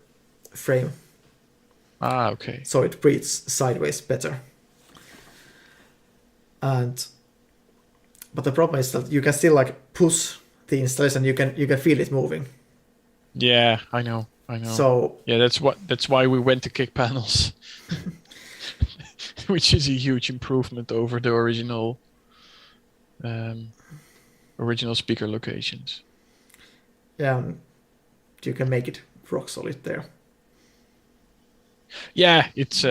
frame. Ah, okay. So it breathes sideways better. But the problem is that you can still like push the installation. You can feel it moving. Yeah, I know. So yeah, that's why we went to kick panels, which is a huge improvement over the original speaker locations. Yeah, you can make it rock solid there. Yeah, it's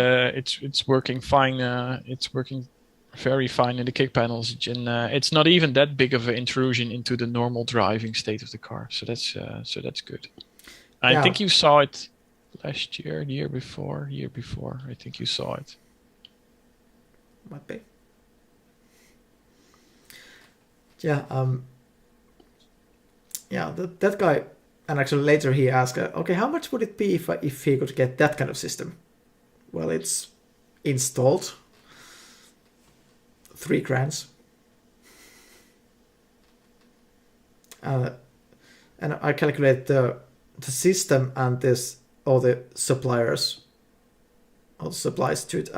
working fine. It's working very fine in the kick panels, and it's not even that big of an intrusion into the normal driving state of the car. So that's good. I think you saw it last year, the year before. I think you saw it. Might be. Yeah. Yeah. That guy, and actually later he asked, okay, how much would it be if he could get that kind of system? Well, it's installed. 3 grand. And I calculate the system and all the suppliers, all the supplies to it,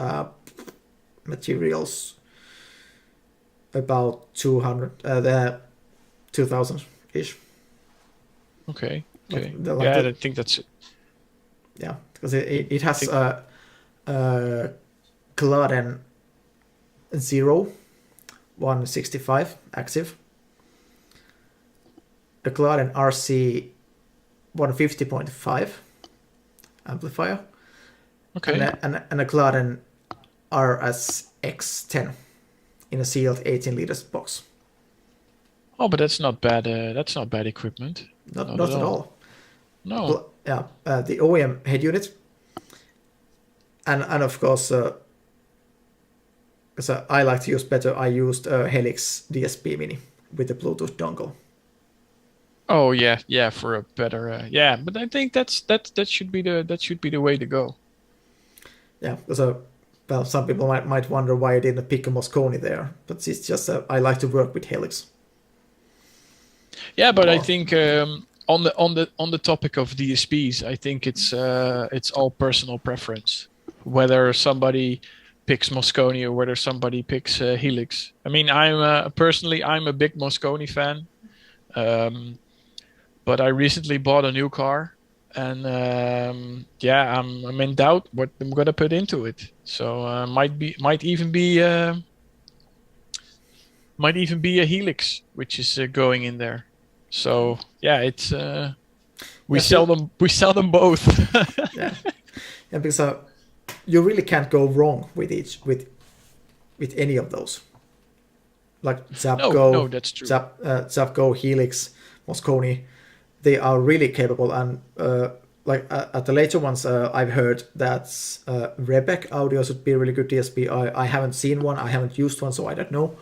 materials, about 2,000 ish. Okay. I think that's it. Yeah, because it has Claden 0 165 active, a Claden RC 150.5 amplifier, okay, and a Claden RSX10 in a sealed 18 liters box. Oh, but that's not bad. That's not bad equipment. Not at all. No. Yeah, the OEM head unit, and of course, because I like to use better, I used a Helix DSP Mini with the Bluetooth dongle. Oh yeah, for a better but I think that should be the way to go. Yeah, because well, some people might wonder why I didn't pick a Moscone there, but it's just I like to work with Helix. Yeah, but I think on the topic of DSPs, I think it's all personal preference, whether somebody picks Moscone or whether somebody picks Helix. I mean, I'm personally a big Moscone fan, but I recently bought a new car, and I'm in doubt what I'm gonna put into it. So might even be a Helix, which is going in there. So yeah, it's we sell them both. Yeah, because you really can't go wrong with any of those. Like Zapgo, no, that's true. Zapgo, Helix, Moscone, they are really capable. And like at the later ones, I've heard that Rebec Audio should be a really good DSP. I haven't seen one, I haven't used one, so I don't know.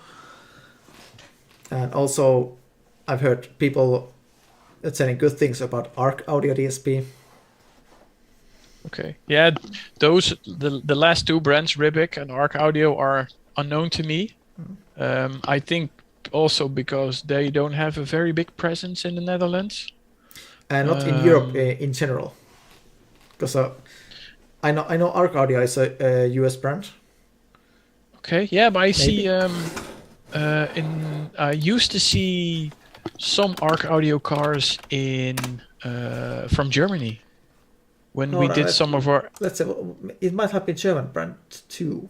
And also, I've heard people saying good things about Arc Audio DSP. Okay. Yeah, those the last 2 brands, Rebec and Arc Audio, are unknown to me. I think also because they don't have a very big presence in the Netherlands. Not in Europe in general. Because I know Arc Audio is a US brand. Okay, yeah, but I see I used to see some Arc Audio cars from Germany when we did some of our. Let's say it might have been German brand too.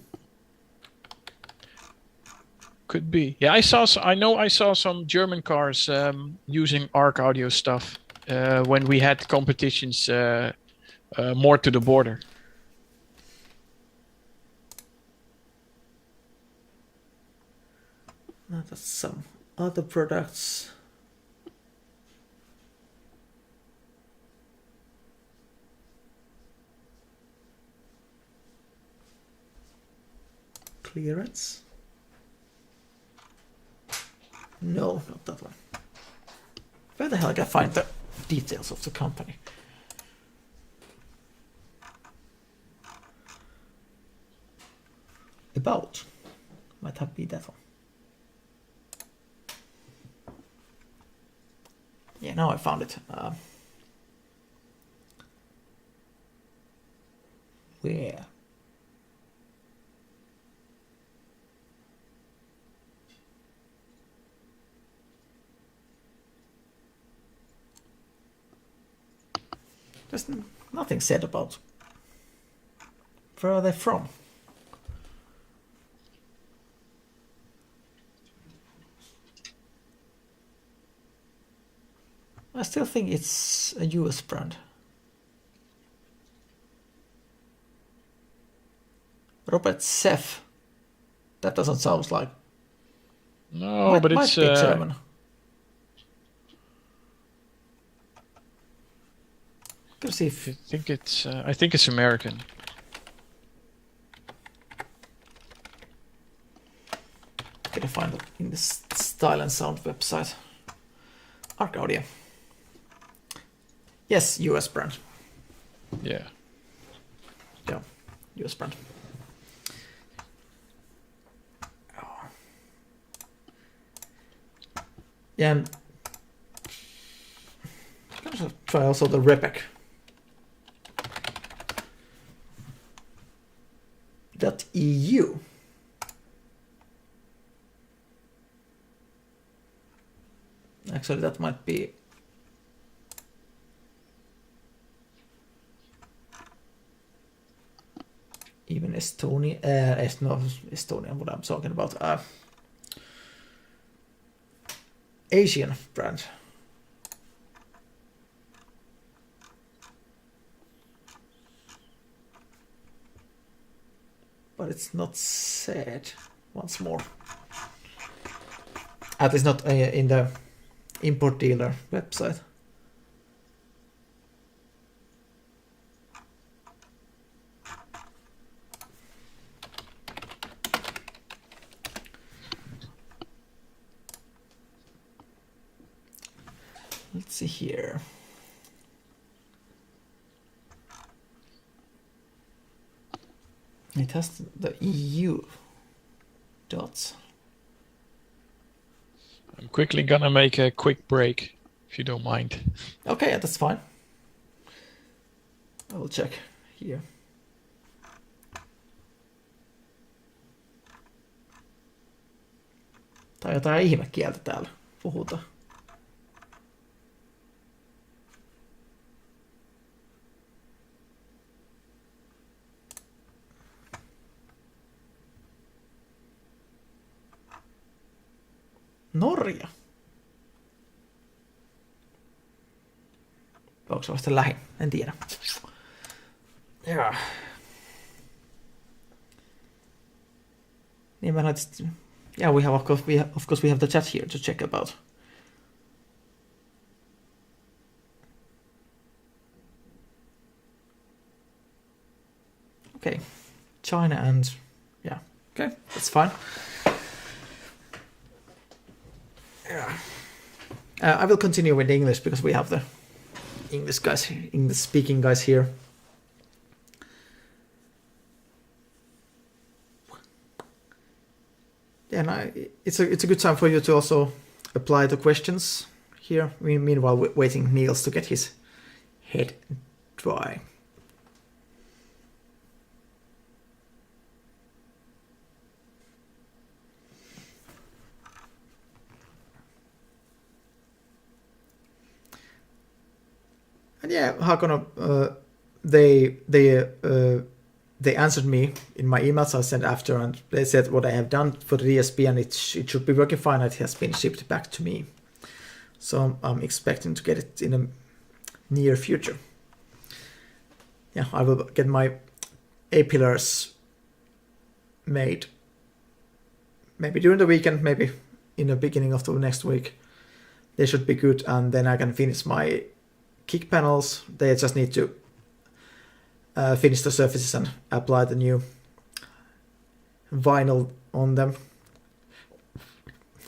Could be. Yeah, I saw some German cars using Arc Audio stuff when we had competitions more to the border. Now that's some other products. Clearance. No, not that one. Where the hell can I find the details of the company? About. Might have been that one. Yeah, now I found it. Where? There's nothing said about where are they from. I still think it's a US brand. Robert Seff. That doesn't sound like. No, but it's might be German. Let's see if I think it's American. Can I find it in the Style and Sound website? Arc Audio. Yes, US brand. Yeah. Yeah, US brand. Yeah, and I'm gonna try also the Repec. .eu. Actually, that might be even Estonian. No, Estonian. What I'm talking about. Asian brand. But it's not said once more. At least not in the import dealer website. Let's see here. It has the EU dots. I'm quickly gonna make a quick break, if you don't mind. Okay, that's fine. I will check here. Tai jotain ihmekieltä täällä puhutaan. Norja. Onko se vasta lähin? En tiedä. Yeah. Niin mä laitin... Yeah, we have of course we have the chat here to check about. Okay, China and yeah, okay, that's fine. Yeah. I will continue with English because we have the English speaking guys here. it's a good time for you to also apply the questions here. Meanwhile, we're waiting Niels to get his head dry. And yeah, Hakona, they answered me in my emails I sent after, and they said what I have done for the DSP, and it should be working fine. It has been shipped back to me, so I'm expecting to get it in a near future. Yeah, I will get my A-pillars made maybe during the weekend, maybe in the beginning of the next week. They should be good, and then I can finish my kick panels. They just need to finish the surfaces and apply the new vinyl on them,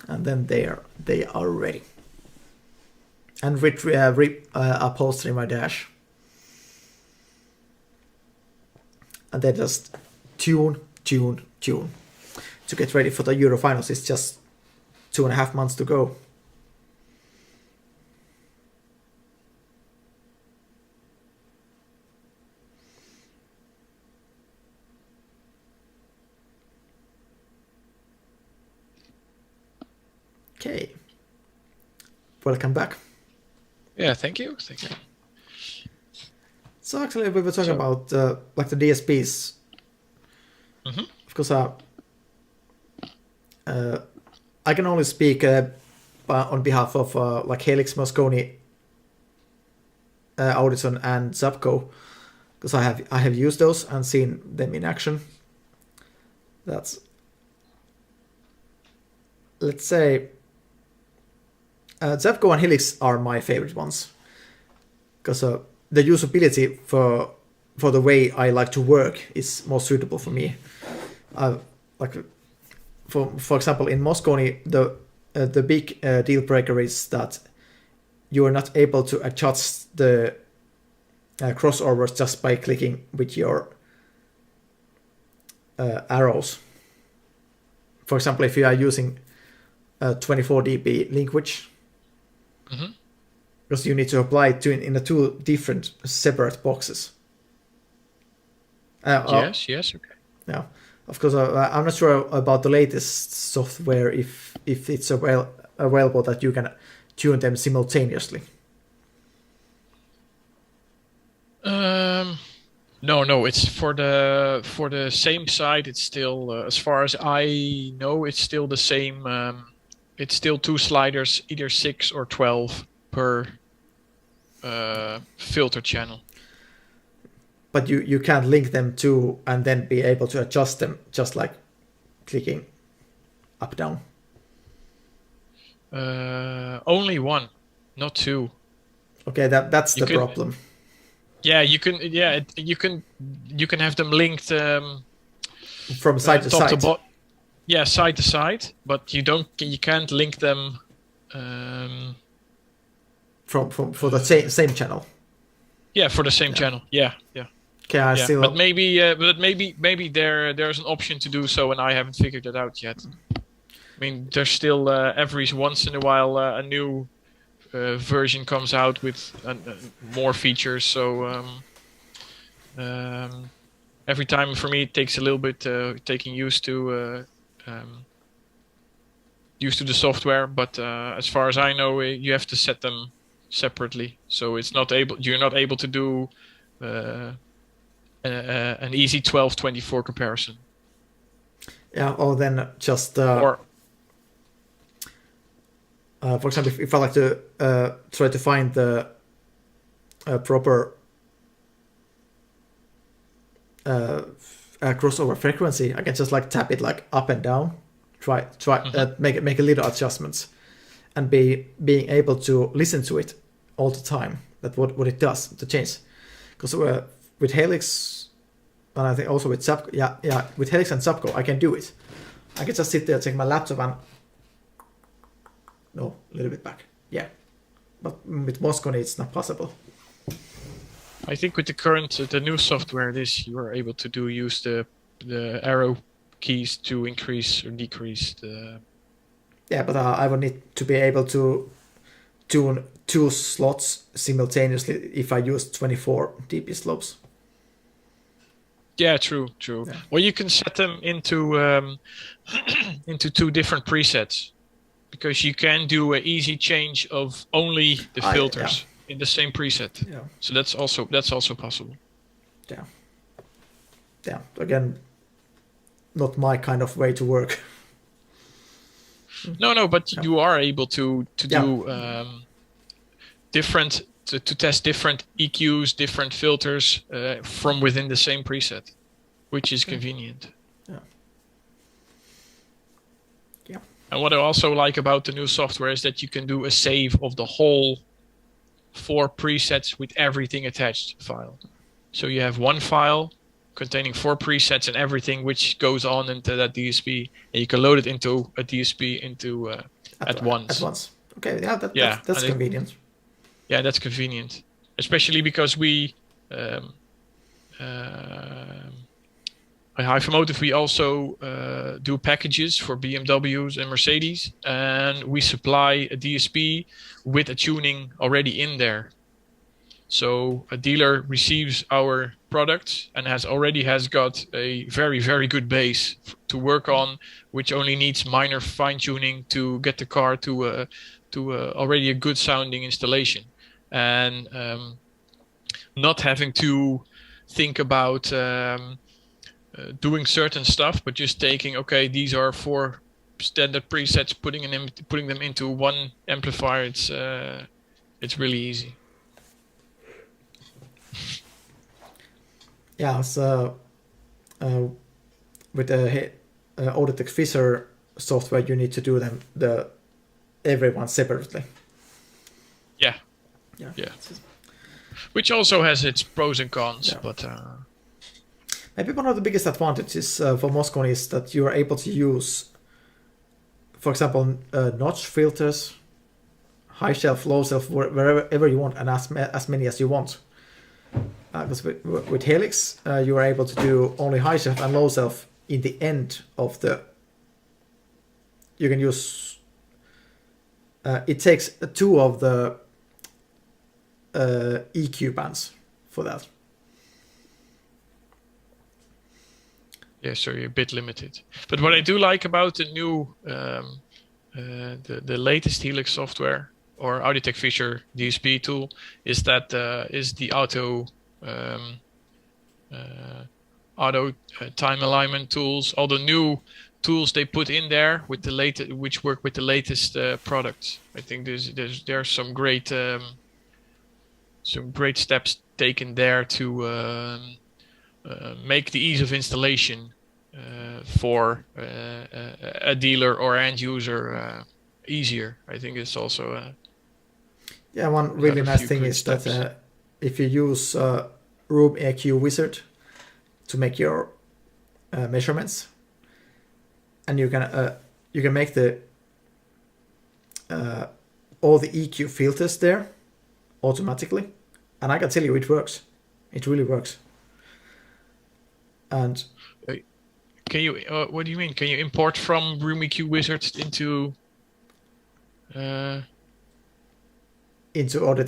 and then they are ready. And upholstering my dash, and they just tune to get ready for the Euro finals. It's just 2.5 months to go. Okay. Welcome back. Yeah, thank you. So actually, we were talking about like the DSPs. Mm-hmm. Of course, I can only speak on behalf of like Helix, Moscone, Audison, and Zapco, because I have used those and seen them in action. That's, let's say, Zapco and Helix are my favorite ones, because the usability for the way I like to work is more suitable for me. Like for example, in Moscone, the big deal breaker is that you are not able to adjust the crossovers just by clicking with your arrows. For example, if you are using 24 dB language, because you need to apply it in the two different separate boxes. Yes, okay. Yeah, of course. I'm not sure about the latest software if it's available that you can tune them simultaneously. No, it's for the same side. It's still, as far as I know, it's still the same. It's still 2 sliders, either 6 or 12 per filter channel. But you can't link them to and then be able to adjust them just like clicking up down. Only 1, not 2. Okay, that's the problem. Yeah, you can. Yeah, you can have them linked from side to side. Yeah, side to side, but you can't link them for the same channel. Yeah, for the same channel. Yeah. Okay, still. But maybe there's an option to do so, and I haven't figured it out yet. I mean, there's still every once in a while a new version comes out with more features. So every time for me it takes a little bit taking used to the software. But as far as I know, you have to set them separately, so you're not able to do an easy 12/24 comparison. Yeah, or then just for example, if I like to try to find the proper crossover frequency, I can just like tap it like up and down, try make a little adjustments, and being able to listen to it all the time. That what it does to change, because with Helix, and I think also with Zapco, with Helix and Zapco, I can do it. I can just sit there, take my laptop and a little bit back. Yeah, but with Moscone it's not possible. I think with the new software, you are able to use the arrow keys to increase or decrease Yeah, but I would need to be able to tune 2 slots simultaneously if I use 24 dB slopes. Yeah, true. Yeah. Well, you can set them into into 2 different presets, because you can do an easy change of only the filters in the same preset. Yeah. So that's also possible. Yeah. Yeah. Again, not my kind of way to work. No, but you are able to do different to test different EQs, different filters from within the same preset, which is convenient. Yeah. Yeah. And what I also like about the new software is that you can do a save of the whole 4 presets with everything attached file. So you have one file containing 4 presets and everything which goes on into that DSP, and you can load it into a DSP at once. At once. Okay, that's convenient. Yeah, that's convenient, especially because we at Hyphomotive we also do packages for BMWs and Mercedes, and we supply a DSP with a tuning already in there. So a dealer receives our product and has got a very, very good base to work on, which only needs minor fine tuning to get the car to already a good sounding installation, and not having to think about doing certain stuff, but just taking, okay, these are 4 standard presets, putting them into one amplifier. It's really easy. Yeah, so with the Auditech Fisher software, you need to do everyone separately. Yeah. Which also has its pros and cons, but maybe one of the biggest advantages for Moscone is that you are able to use, for example, notch filters, high shelf, low shelf, wherever you want, and as many as you want. Because with Helix, you are able to do only high shelf and low shelf in the end of the. You can use. It takes 2 of the EQ bands for that. Yeah, so you're a bit limited. But what I do like about the new, the latest Helix software or Auditech Fisher DSP tool is that is the auto time alignment tools. All the new tools they put in there with the latest, which work with the latest products. I think there's some great steps taken there to make the ease of installation for a dealer or end user easier. I think it's also one really nice thing is steps. That if you use Room EQ Wizard to make your measurements, and you can make the all the EQ filters there automatically, and I can tell you it works. It really works. And can you? What do you mean? Can you import from Room EQ Wizard into Auditech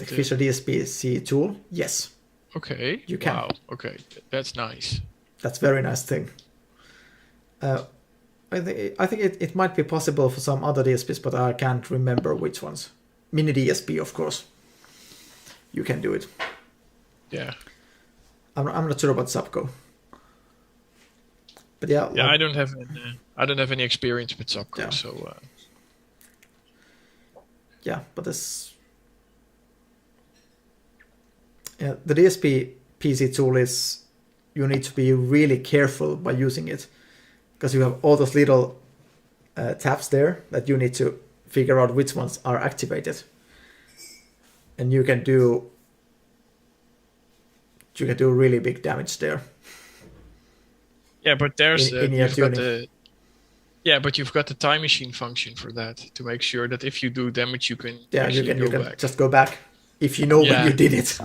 Fisher DSP-C tool? Yes. Okay. You can. Wow. Okay, that's nice. That's very nice thing. I think it might be possible for some other DSPs, but I can't remember which ones. Mini DSP, of course. You can do it. Yeah. I'm not sure about Subco. But yeah. Yeah, I don't have any experience with Subco, yeah. So. Yeah, but this. Yeah, the DSP PC tool is. You need to be really careful by using it, because you have all those little tabs there that you need to figure out which ones are activated, and you can do really big damage there. Yeah, but there's but you've got the time machine function for that to make sure that if you do damage, you can you can go back. just go back if you know when you did it.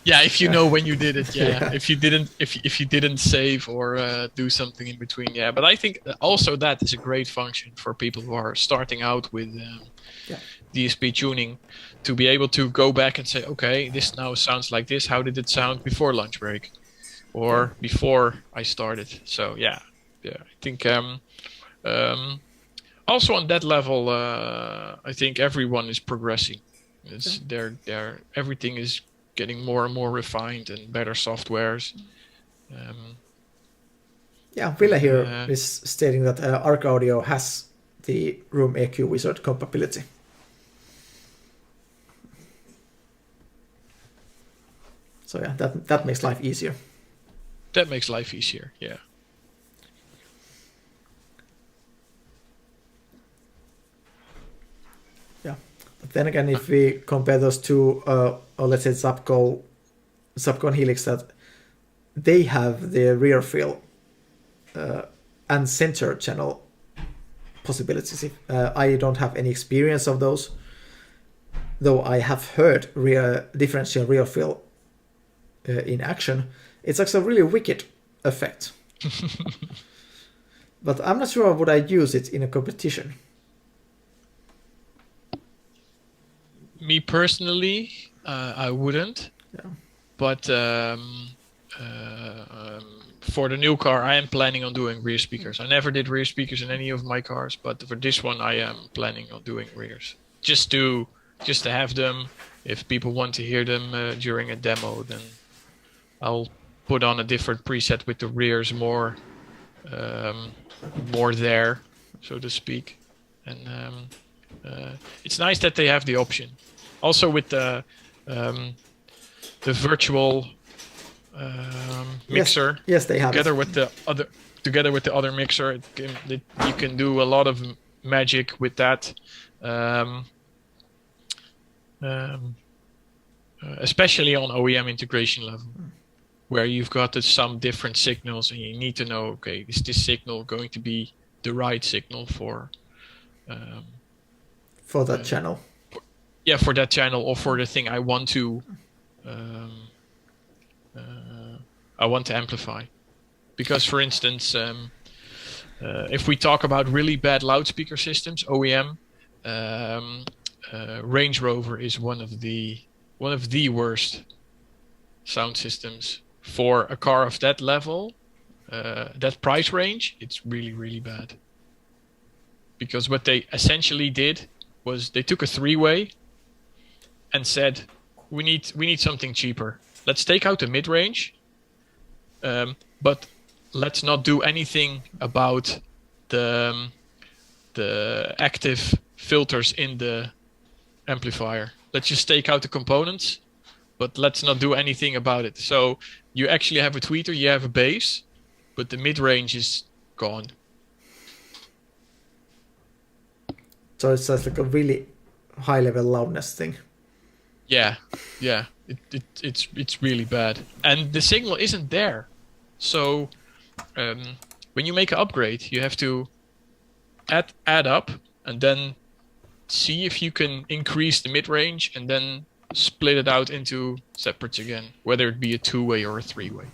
if you know when you did it, Yeah. If you didn't save or do something in between, But I think also that is a great function for people who are starting out with DSP tuning, to be able to go back and say, okay, this now sounds like this. How did it sound before lunch break, or before I started? So I think also on that level, I think everyone is progressing. It's everything is getting more and more refined and better softwares. Wille here is stating that Arc Audio has the Room EQ Wizard compatibility. So that makes life easier. That makes life easier, yeah. But then again, if we compare those two, or let's say Zapco and Helix, that they have the rear fill and center channel possibilities. I don't have any experience of those, though I have heard differential rear fill in action. It's actually a really wicked effect. But I'm not sure would I use it in a competition. Me personally, I wouldn't. Yeah. But for the new car, I am planning on doing rear speakers. I never did rear speakers in any of my cars, but for this one, I am planning on doing rears. Just to have them. If people want to hear them during a demo, then I'll put on a different preset with the rears more there, so to speak. And it's nice that they have the option. Also with the virtual mixer. Yes, they have. Together with the other mixer, you can do a lot of magic with that. Especially on OEM integration level, where you've got some different signals and you need to know, okay, is this signal going to be the right signal for that channel? For that channel, or for the thing I want to amplify. Because, for instance, if we talk about really bad loudspeaker systems, OEM, Range Rover is one of the worst sound systems for a car of that level, that price range. It's really, really bad. Because what they essentially did was they took a three-way and said, we need something cheaper. Let's take out the mid-range, but let's not do anything about the active filters in the amplifier. Let's just take out the components, but let's not do anything about it. So you actually have a tweeter, you have a bass, but the mid-range is gone. So it's just like a really high-level loudness thing. Yeah. It's really bad, and the signal isn't there. So when you make an upgrade, you have to add up and then see if you can increase the mid-range and then split it out into separates again, whether it be a two-way or a three-way.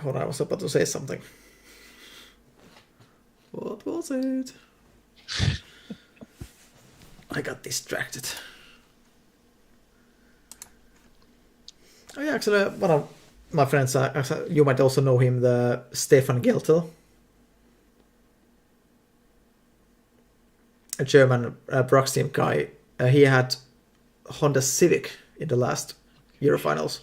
Hold on, I was about to say something. What was it? I got distracted. Oh yeah, actually, one of my friends, you might also know him, the Stefan Geltel, a German Brux team guy. He had Honda Civic in the last Eurofinals.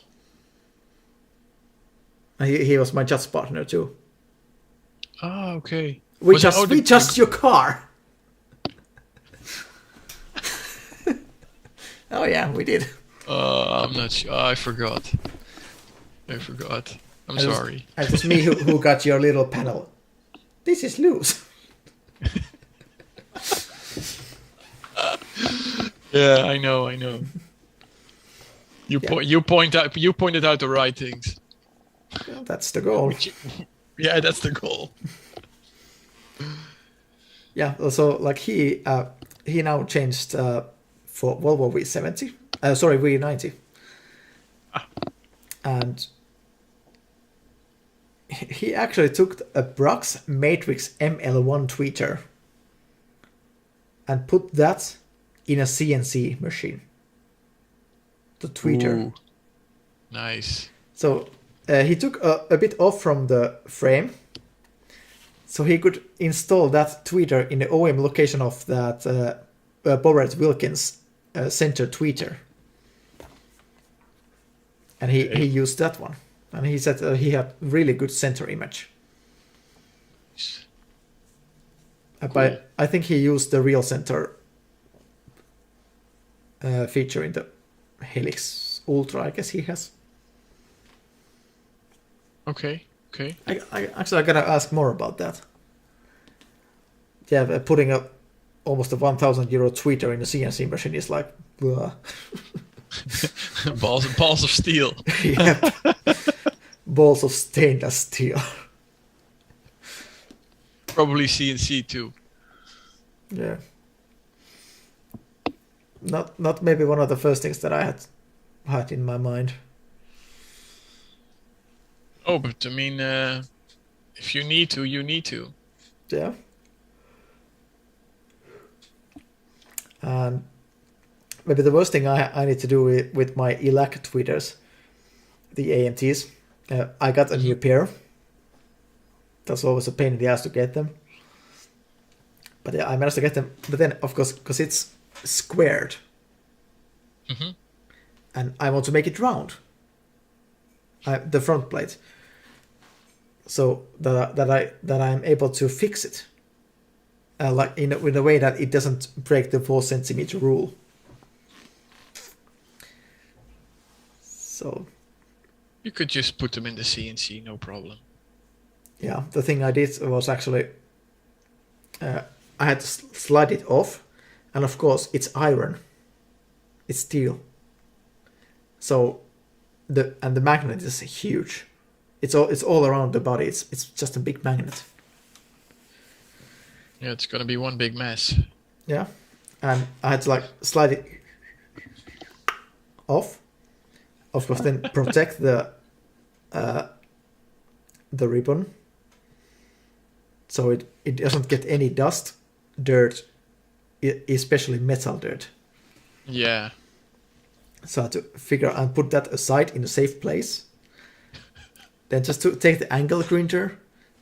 He was my judge partner too. Ah, okay. We just your car. Oh yeah, we did. I'm not sure. I forgot. I'm sorry. It was me who got your little panel. This is loose. Yeah, I know. You pointed out the right things. Well, that's the goal. Yeah, that's the goal. Yeah, so like he now changed for Volvo V70, V90, and he actually took a Brox Matrix ML1 tweeter and put that in a CNC machine. The tweeter. Ooh, nice. So he took a bit off from the frame, so he could install that tweeter in the OEM location of that Borat Wilkins center tweeter. And he used that one. And he said he had really good center image. Cool. But I think he used the real center feature in the Helix Ultra, I guess he has. Okay. I gotta ask more about that. Yeah, putting almost a 1,000 euro tweeter in a CNC machine is like, balls of steel. Yep. Balls of stainless steel. Probably CNC too. Yeah. Not maybe one of the first things that I had in my mind. Oh, but I mean, if you need to, you need to. Yeah. And maybe the worst thing I need to do with my ELAC tweeters, the AMTs, I got a new pair. That's always a pain in the ass to get them. But yeah, I managed to get them. But then, of course, because it's squared, and I want to make it round, the front plate, so that I'm able to fix it, like in a way that it doesn't break the 4 centimeter rule. So you could just put them in the CNC, no problem. Yeah, the thing I did was actually I had to slide it off, and of course it's iron, it's steel. So the magnet is huge. It's all around the body. It's just a big magnet. Yeah, it's gonna be one big mess. Yeah, and I had to like slide it off. Of course, then protect the ribbon, so it doesn't get any dust, dirt, especially metal dirt. Yeah. So I had to figure and put that aside in a safe place. Then just to take the angle grinder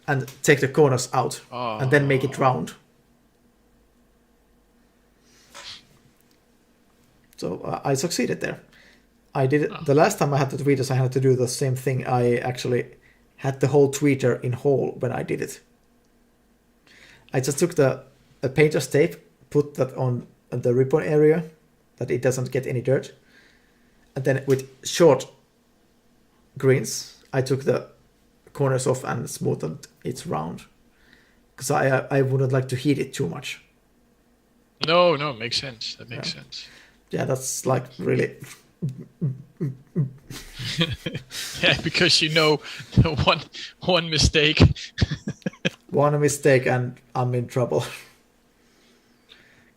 and take the corners out, and then make it round. So I succeeded there. I did it the last time I had the tweeters. I had to do the same thing. I actually had the whole tweeter in whole when I did it. I just took the painter's tape, put that on the ribbon area, that it doesn't get any dirt, and then with short greens, I took the corners off and smoothed it round, because I wouldn't like to heat it too much. No, makes sense. That makes sense. Yeah, that's like really. Yeah, because one mistake. One mistake and I'm in trouble.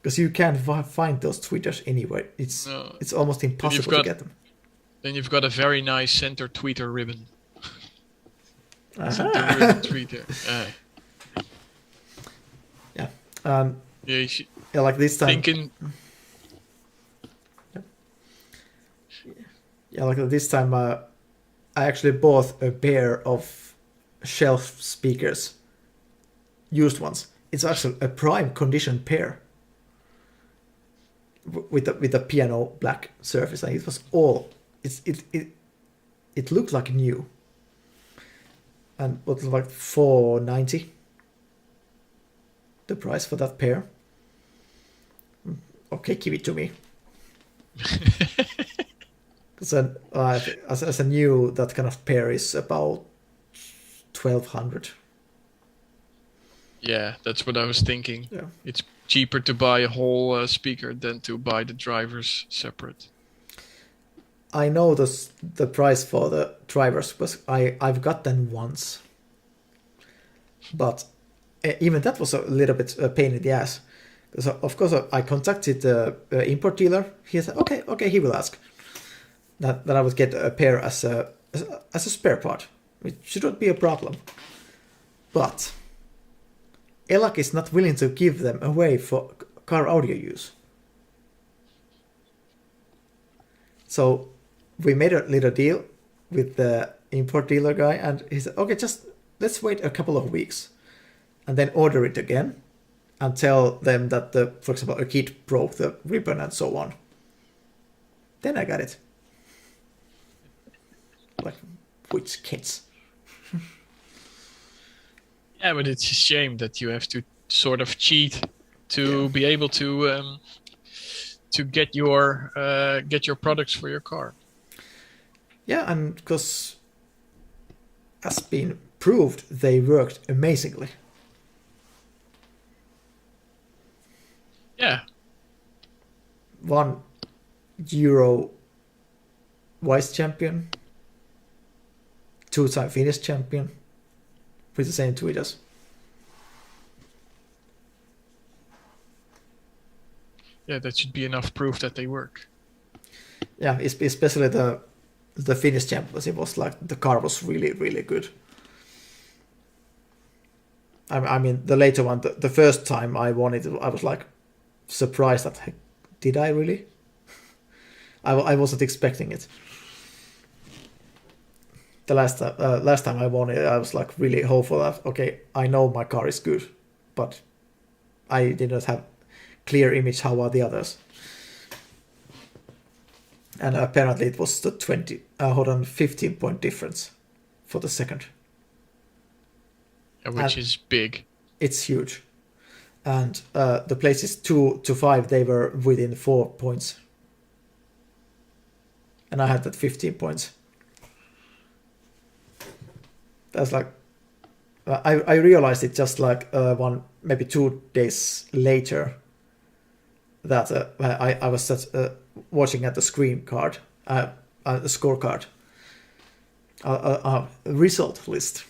Because you can't find those tweeters anywhere. It's almost impossible to get them. Then you've got a very nice center tweeter ribbon. Center ribbon tweeter. Yeah. You should like this time. thinking. Yeah, like this time I actually bought a pair of shelf speakers. Used ones. It's actually a prime condition pair. With the piano black surface. And it was all... It looked like new. And what was like $4.90. The price for that pair. Okay, give it to me. So, as a new, that kind of pair is about 1,200. Yeah, that's what I was thinking. Yeah. It's cheaper to buy a whole speaker than to buy the drivers separate. I know the price for the drivers, because I've got them once. But even that was a little bit a pain in the ass. Because of course I contacted the import dealer. He said, okay, he will ask that I would get a pair as a spare part. It should not be a problem. But Elac is not willing to give them away for car audio use. So we made a little deal with the import dealer guy, and he said, okay, just let's wait a couple of weeks and then order it again and tell them that, for example, a kid broke the ribbon and so on. Then I got it. Like, which kids? Yeah, but it's a shame that you have to sort of cheat to be able to get your products for your car. Yeah, and because as been proved, they worked amazingly. Yeah. 1 Euro vice champion, 2-time Finnish champion with the same tweeters. Yeah, that should be enough proof that they work. Yeah, especially the Finnish championship was like, the car was really, really good. I mean, the later one, the first time I won it, I was like surprised that, heck, did I really? I wasn't expecting it. The last time I won it, I was like really hopeful that, okay, I know my car is good, but I did not have clear image how are the others. And apparently it was the 15 point difference for the second. Which is big. It's huge. And the places 2 to 5, they were within 4 points. And I had that 15 points. That's like, I realized it just like maybe 2 days later that I was just watching at the screen card, the scorecard, a result list.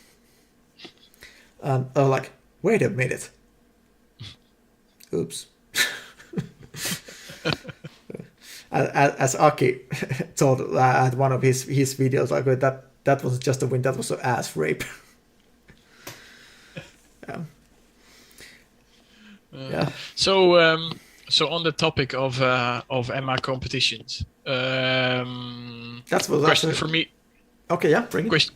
And I was like, wait a minute. Oops. As Aki told at one of his videos, like that was just a win, that was an ass rape. Yeah. Yeah. So on the topic of EMA competitions, that's what question for me. Okay, yeah, bring it.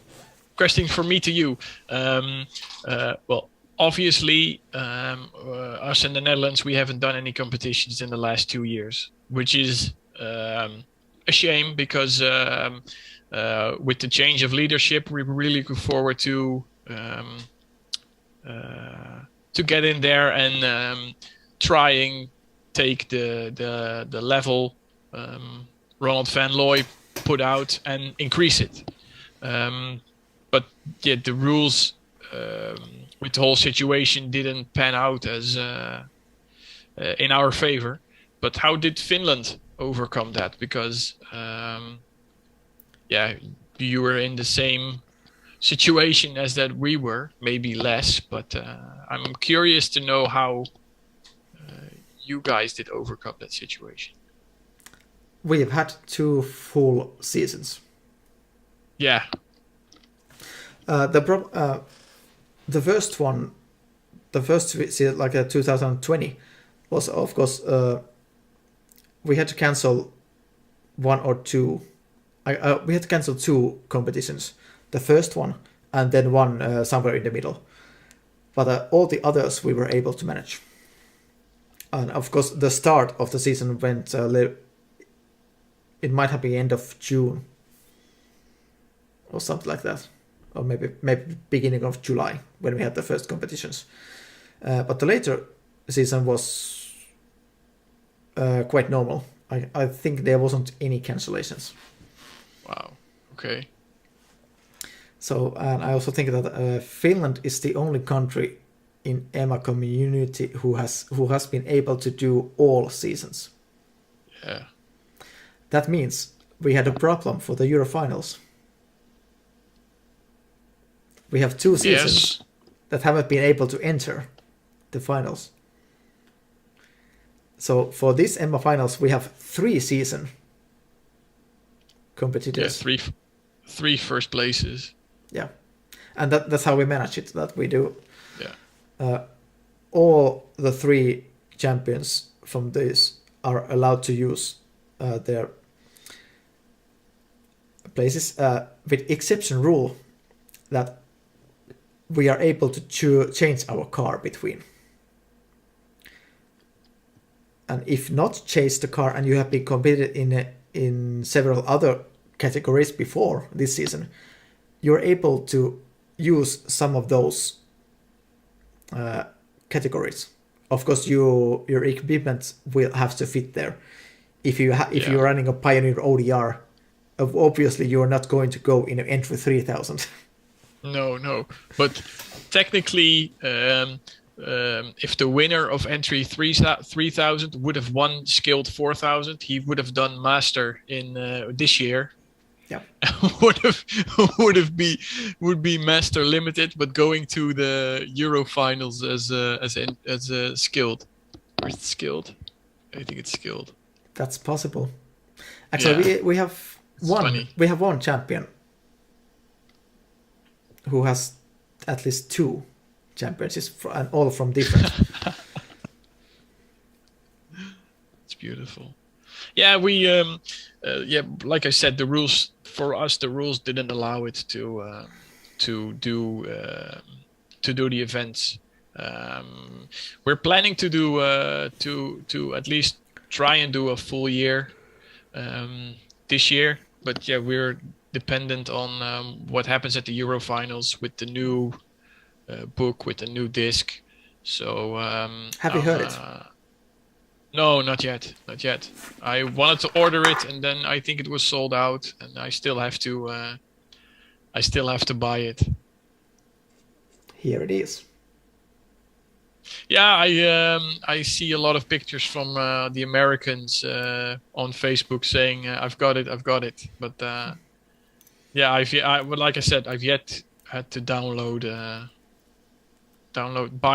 Question for me to you. Well, obviously, us in the Netherlands, we haven't done any competitions in the last 2 years, which is a shame because with the change of leadership, we really look forward to get in there and trying take the level Ronald van Looy put out and increase it. But yeah, the rules with the whole situation didn't pan out as in our favor. But how did Finland overcome that? Because yeah, you were in the same situation as that we were, maybe less. But I'm curious to know how you guys did overcome that situation. We've had 2 full seasons. Yeah. The first one, the first season, like 2020, was of course we had to cancel 1 or 2. We had to cancel 2 competitions. The first one and then one somewhere in the middle. But all the others we were able to manage. And of course, the start of the season went. It might have been end of June or something like that, or maybe beginning of July when we had the first competitions. But the later season was quite normal. I think there wasn't any cancellations. Wow. Okay. So, and I also think that Finland is the only country in EMA community who has been able to do all seasons. Yeah. That means we had a problem for the Eurofinals. We have 2 seasons. Yes. that haven't been able to enter the finals. So for this EMMA finals, we have 3 season competitors. Yeah, three first places. Yeah, and that's how we manage it. That we do. Yeah. All the 3 champions from this are allowed to use their places, with exception rule that we are able to change our car between. And if not change the car, and you have been competed in several other categories before this season, you're able to use some of those categories. Of course, your equipment will have to fit there. If you're running a Pioneer ODR, obviously you're not going to go in an entry 3000. No. But technically, if the winner of entry 3000 would have won skilled 4000, he would have done master in this year. Yeah. would be master limited, but going to the Euro finals as skilled. Or is it skilled? I think it's skilled. That's possible. Actually, we have one champion who has at least 2 championships, and all from different. It's beautiful. Yeah, we like I said, the rules didn't allow it to do the events. We're planning to do to at least try and do a full year this year, but yeah, we're dependent on what happens at the Euro finals with the new book, with the new disc. So have you heard it? No, not yet. I wanted to order it, and then I think it was sold out, and I still have to buy it. Here it is. Yeah, I see a lot of pictures from the Americans on Facebook saying I've got it. But yeah, like I said, I've yet had to buy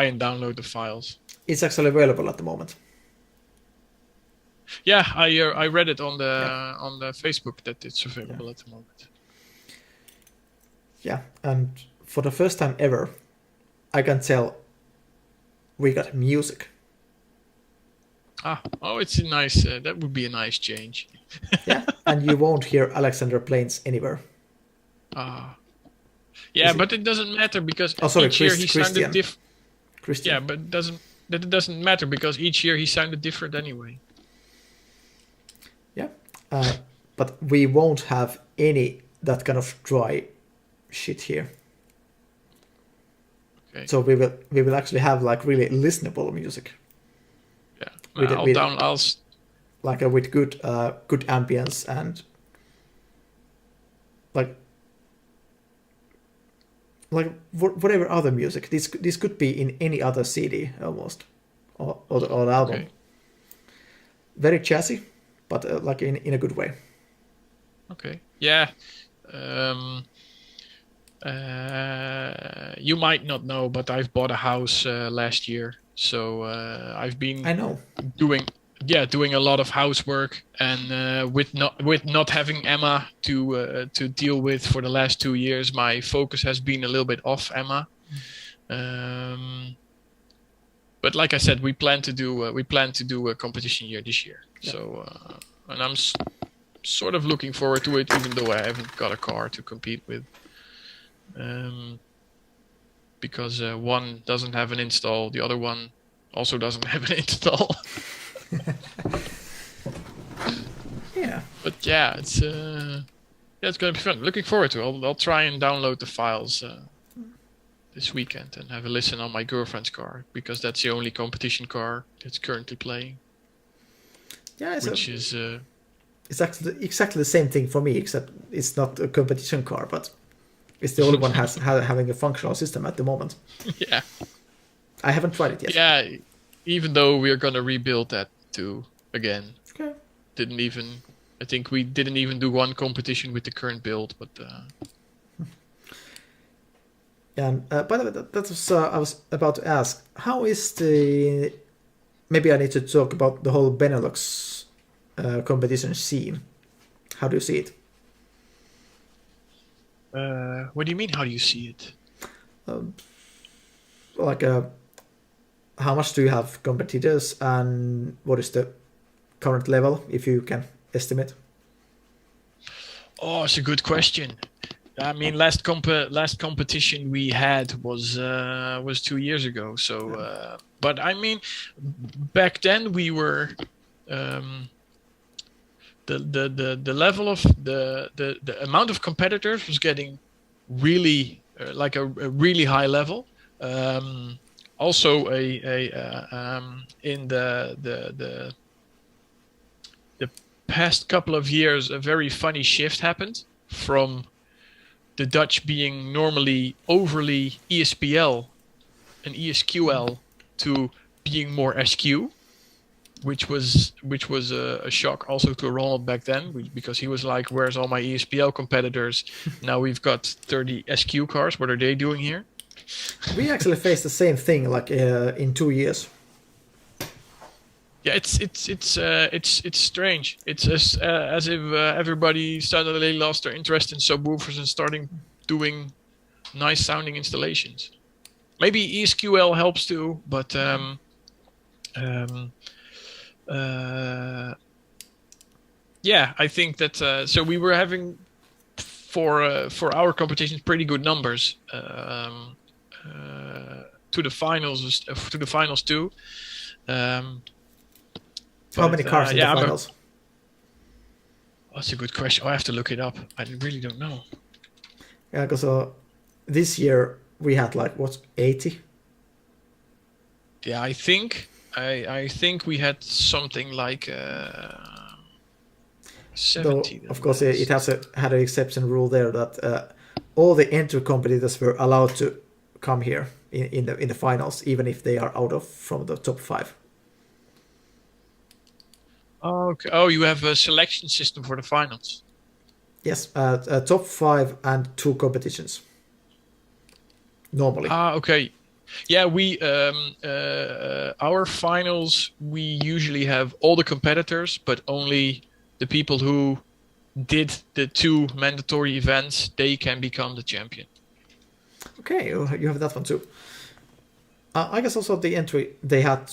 and download the files. It's actually available at the moment. Yeah, I read it on the Facebook that it's available at the moment. Yeah, and for the first time ever, I can tell we got music. It's a nice. That would be a nice change. Yeah, and you won't hear Alexander Plains anywhere. Yeah, but it doesn't matter because each year he sounded different. Christian. Yeah, but it doesn't matter because each year he sounded different anyway. Yeah, but we won't have any that kind of dry shit here. Okay. So we will actually have like really listenable music. Yeah, with good ambience and like whatever other music. This could be in any other CD almost or album. Okay. Very jazzy, but like in a good way. Okay. Yeah. You might not know, but I've bought a house last year, so I've been doing a lot of housework, and with not having Emma to deal with for the last 2 years, my focus has been a little bit off Emma. But like I said, we plan to do a competition year this year. Yeah. So and I'm sort of looking forward to it, even though I haven't got a car to compete with. Because one doesn't have an install, the other one also doesn't have an install. Yeah. But yeah, it's gonna be fun. Looking forward to it. I'll try and download the files this weekend and have a listen on my girlfriend's car, because that's the only competition car that's currently playing. Yeah, it's exactly the same thing for me, except it's not a competition car, but it's the only one having a functional system at the moment. Yeah. I haven't tried it yet. Yeah, even though we're gonna rebuild that too again. Okay. I think we didn't even do one competition with the current build, but And by the way, that was I was about to ask, how is the... Maybe I need to talk about the whole Benelux competition scene. How do you see it? What do you mean? How do you see it? Like, how much do you have competitors, and what is the current level, if you can estimate? Oh, it's a good question. I mean, last competition we had was 2 years ago. So, but I mean, back then we were the level of the amount of competitors was getting really like a really high level. Also, in the past couple of years, a very funny shift happened from the Dutch being normally overly ESPL and ESQL to being more SQ, which was a shock also to Ronald back then, because he was like, "Where's all my ESPL competitors?" Now we've got 30 SQ cars. What are they doing here? We actually faced the same thing like in 2 years. Yeah, it's strange. It's as if everybody suddenly lost their interest in subwoofers and starting doing nice sounding installations. Maybe ESQL helps too, but yeah, I think that so we were having for our competitions pretty good numbers to the finals too. How many cars in the finals? That's a good question. I have to look it up. I really don't know. Yeah, because this year we had like, what, 80? Yeah, I think we had something like 70. Though, of course, it has had an exception rule there that all the entry competitors were allowed to come here in the finals, even if they are from the top 5. Oh, okay. Oh, you have a selection system for the finals. Yes, top 5 and 2 competitions. Normally. Okay. Yeah, we our finals, we usually have all the competitors, but only the people who did the 2 mandatory events, they can become the champion. Okay, you have that one too. I guess also the entry, they had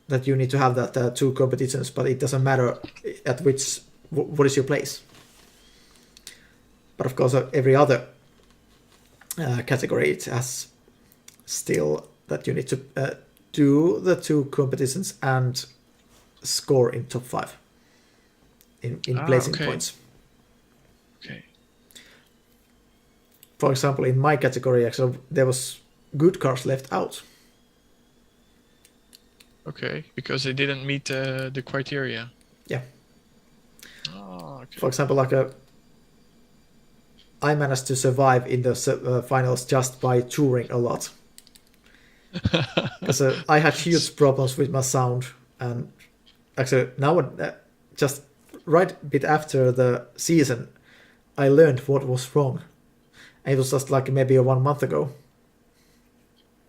that you need to have that 2 competitions, but it doesn't matter at what is your place. But of course, every other category, it has still that you need to do the 2 competitions and score in top 5 in placing points. Okay. For example, in my category, actually, there was good cars left out. Okay, because they didn't meet the criteria. Yeah. Oh, okay. For example, like I managed to survive in the finals just by touring a lot. Because I had huge problems with my sound, and actually now just right a bit after the season, I learned what was wrong. And it was just like maybe 1 month ago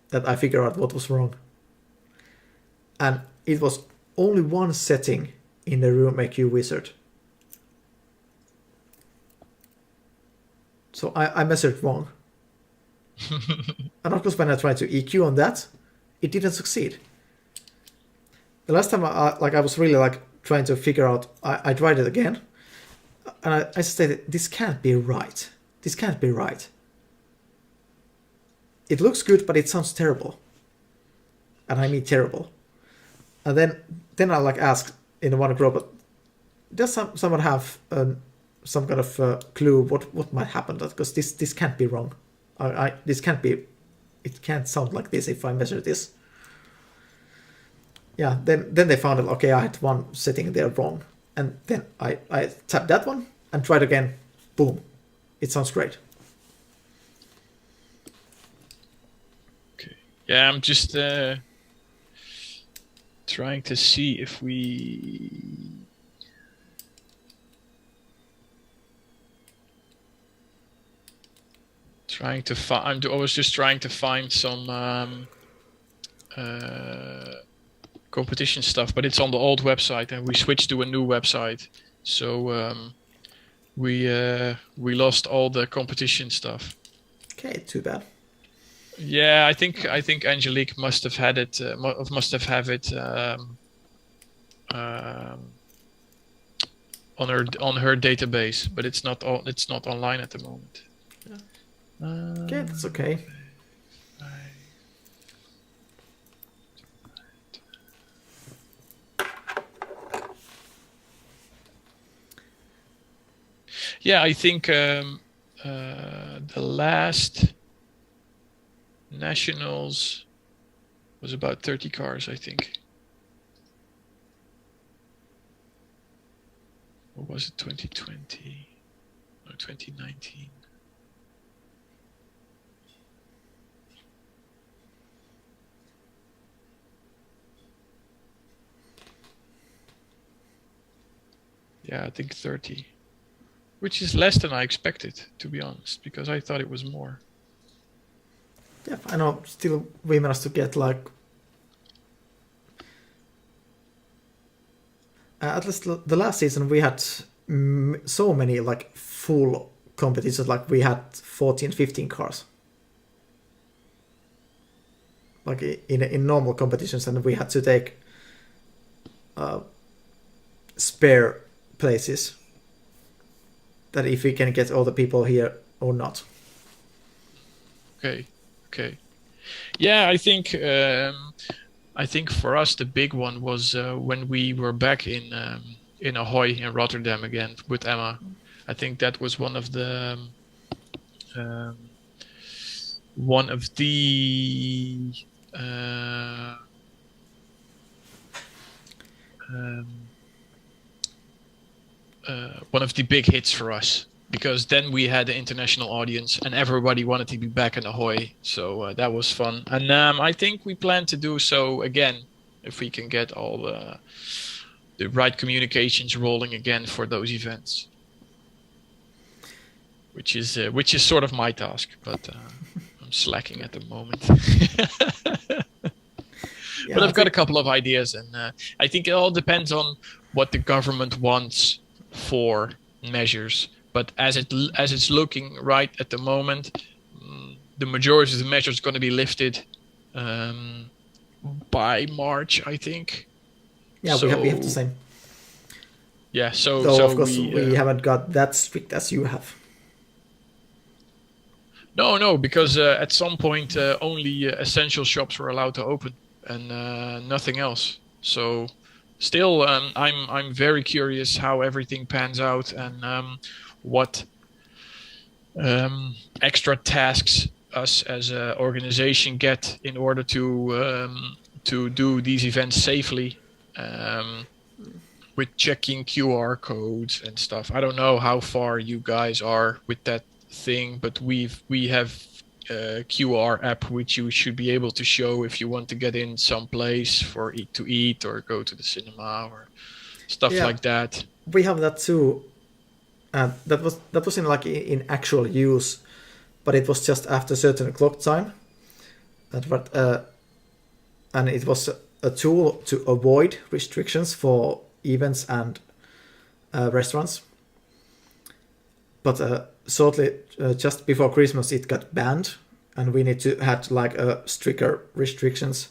that I figured out what was wrong. And it was only one setting in the Room EQ Wizard. So I measured wrong. And of course, when I tried to EQ on that, it didn't succeed. The last time I was really like trying to figure out, I tried it again. And I stated, this can't be right. This can't be right. It looks good, but it sounds terrible. And I mean terrible. And then I like asked in one group, does someone have some kind of clue what might happen? Because this can't be wrong. This can't be. It can't sound like this if I measure this. Yeah. Then they found out. Okay, I had one setting there wrong, and then I tapped that one and tried again. Boom, it sounds great. Okay. Yeah, I'm just trying to see if we Trying to find. I was just trying to find some competition stuff, but it's on the old website, and we switched to a new website. So we lost all the competition stuff. Okay, too bad. Yeah, I think Angelique must have had it. Must have it on her database, but it's not online at the moment. Okay, that's okay. Yeah, I think the last Nationals was about 30 cars, I think. Or was it 2020 or 2019? Yeah, I think 30. Which is less than I expected, to be honest, because I thought it was more. Yeah, I know. Still, we managed to get like at least the last season we had so many like full competitions. Like we had 14, 15 cars. Like in normal competitions, and we had to take spare places. That if we can get all the people here or not. Okay. Yeah, I think for us the big one was when we were back in Ahoy in Rotterdam again with Emma. I think that was one of the big hits for us, because then we had the international audience and everybody wanted to be back in Ahoy. So that was fun. And I think we plan to do so again if we can get all the right communications rolling again for those events. Which is sort of my task, but I'm slacking at the moment. Yeah, but I've got a couple of ideas, and I think it all depends on what the government wants for measures. But as it's looking right at the moment, the majority of the measures is going to be lifted by March, I think. Yeah, so, we have the same. Yeah, so of course we haven't got that strict as you have. No, because at some point only essential shops were allowed to open, and nothing else. So still, I'm very curious how everything pans out, and what extra tasks us as an organization get in order to do these events safely, with checking QR codes and stuff. I don't know how far you guys are with that thing, but we have a QR app which you should be able to show if you want to get in some place to eat or go to the cinema or stuff like that. We have that too. That was in actual use, but it was just after certain clock time. And it was a tool to avoid restrictions for events and restaurants. But shortly, just before Christmas, it got banned, and we need to had like stricter restrictions.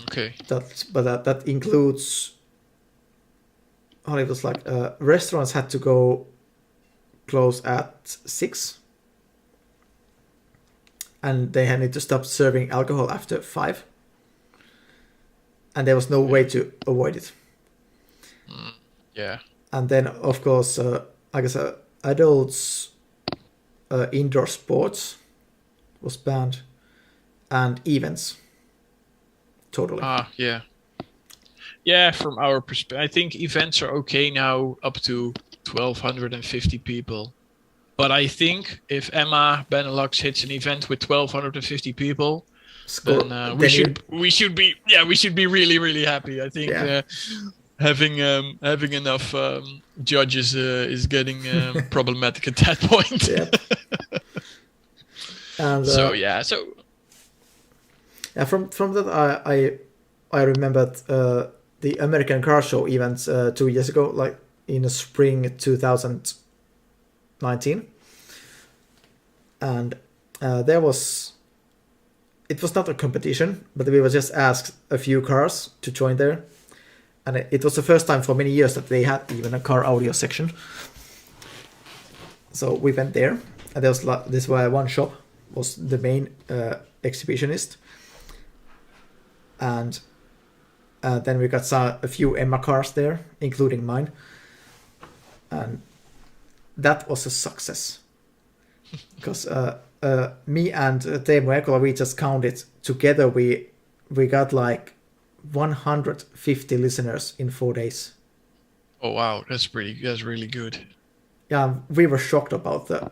Okay. That includes. It was like restaurants had to go close at 6, and they had to stop serving alcohol after 5, and there was no way to avoid it. Yeah. And then of course, I guess adults indoor sports was banned, and events totally. Yeah, from our perspective, I think events are okay now up to 1,250 people. But I think if Emma Benelux hits an event with 1,250 people, then we should be really, really happy. I think having enough judges is getting problematic at that point. Yep. And So from that I remembered the American Car Show events 2 years ago, like in spring 2019, and it was not a competition, but we were just asked a few cars to join there, and it was the first time for many years that they had even a car audio section. So we went there, and there was this one shop was the main exhibitionist, and then we got a few Emma cars there, including mine, and that was a success because me and Teemu Ekola, we just counted together, we got like 150 listeners in 4 days. Oh wow, that's really good. Yeah, we were shocked about that.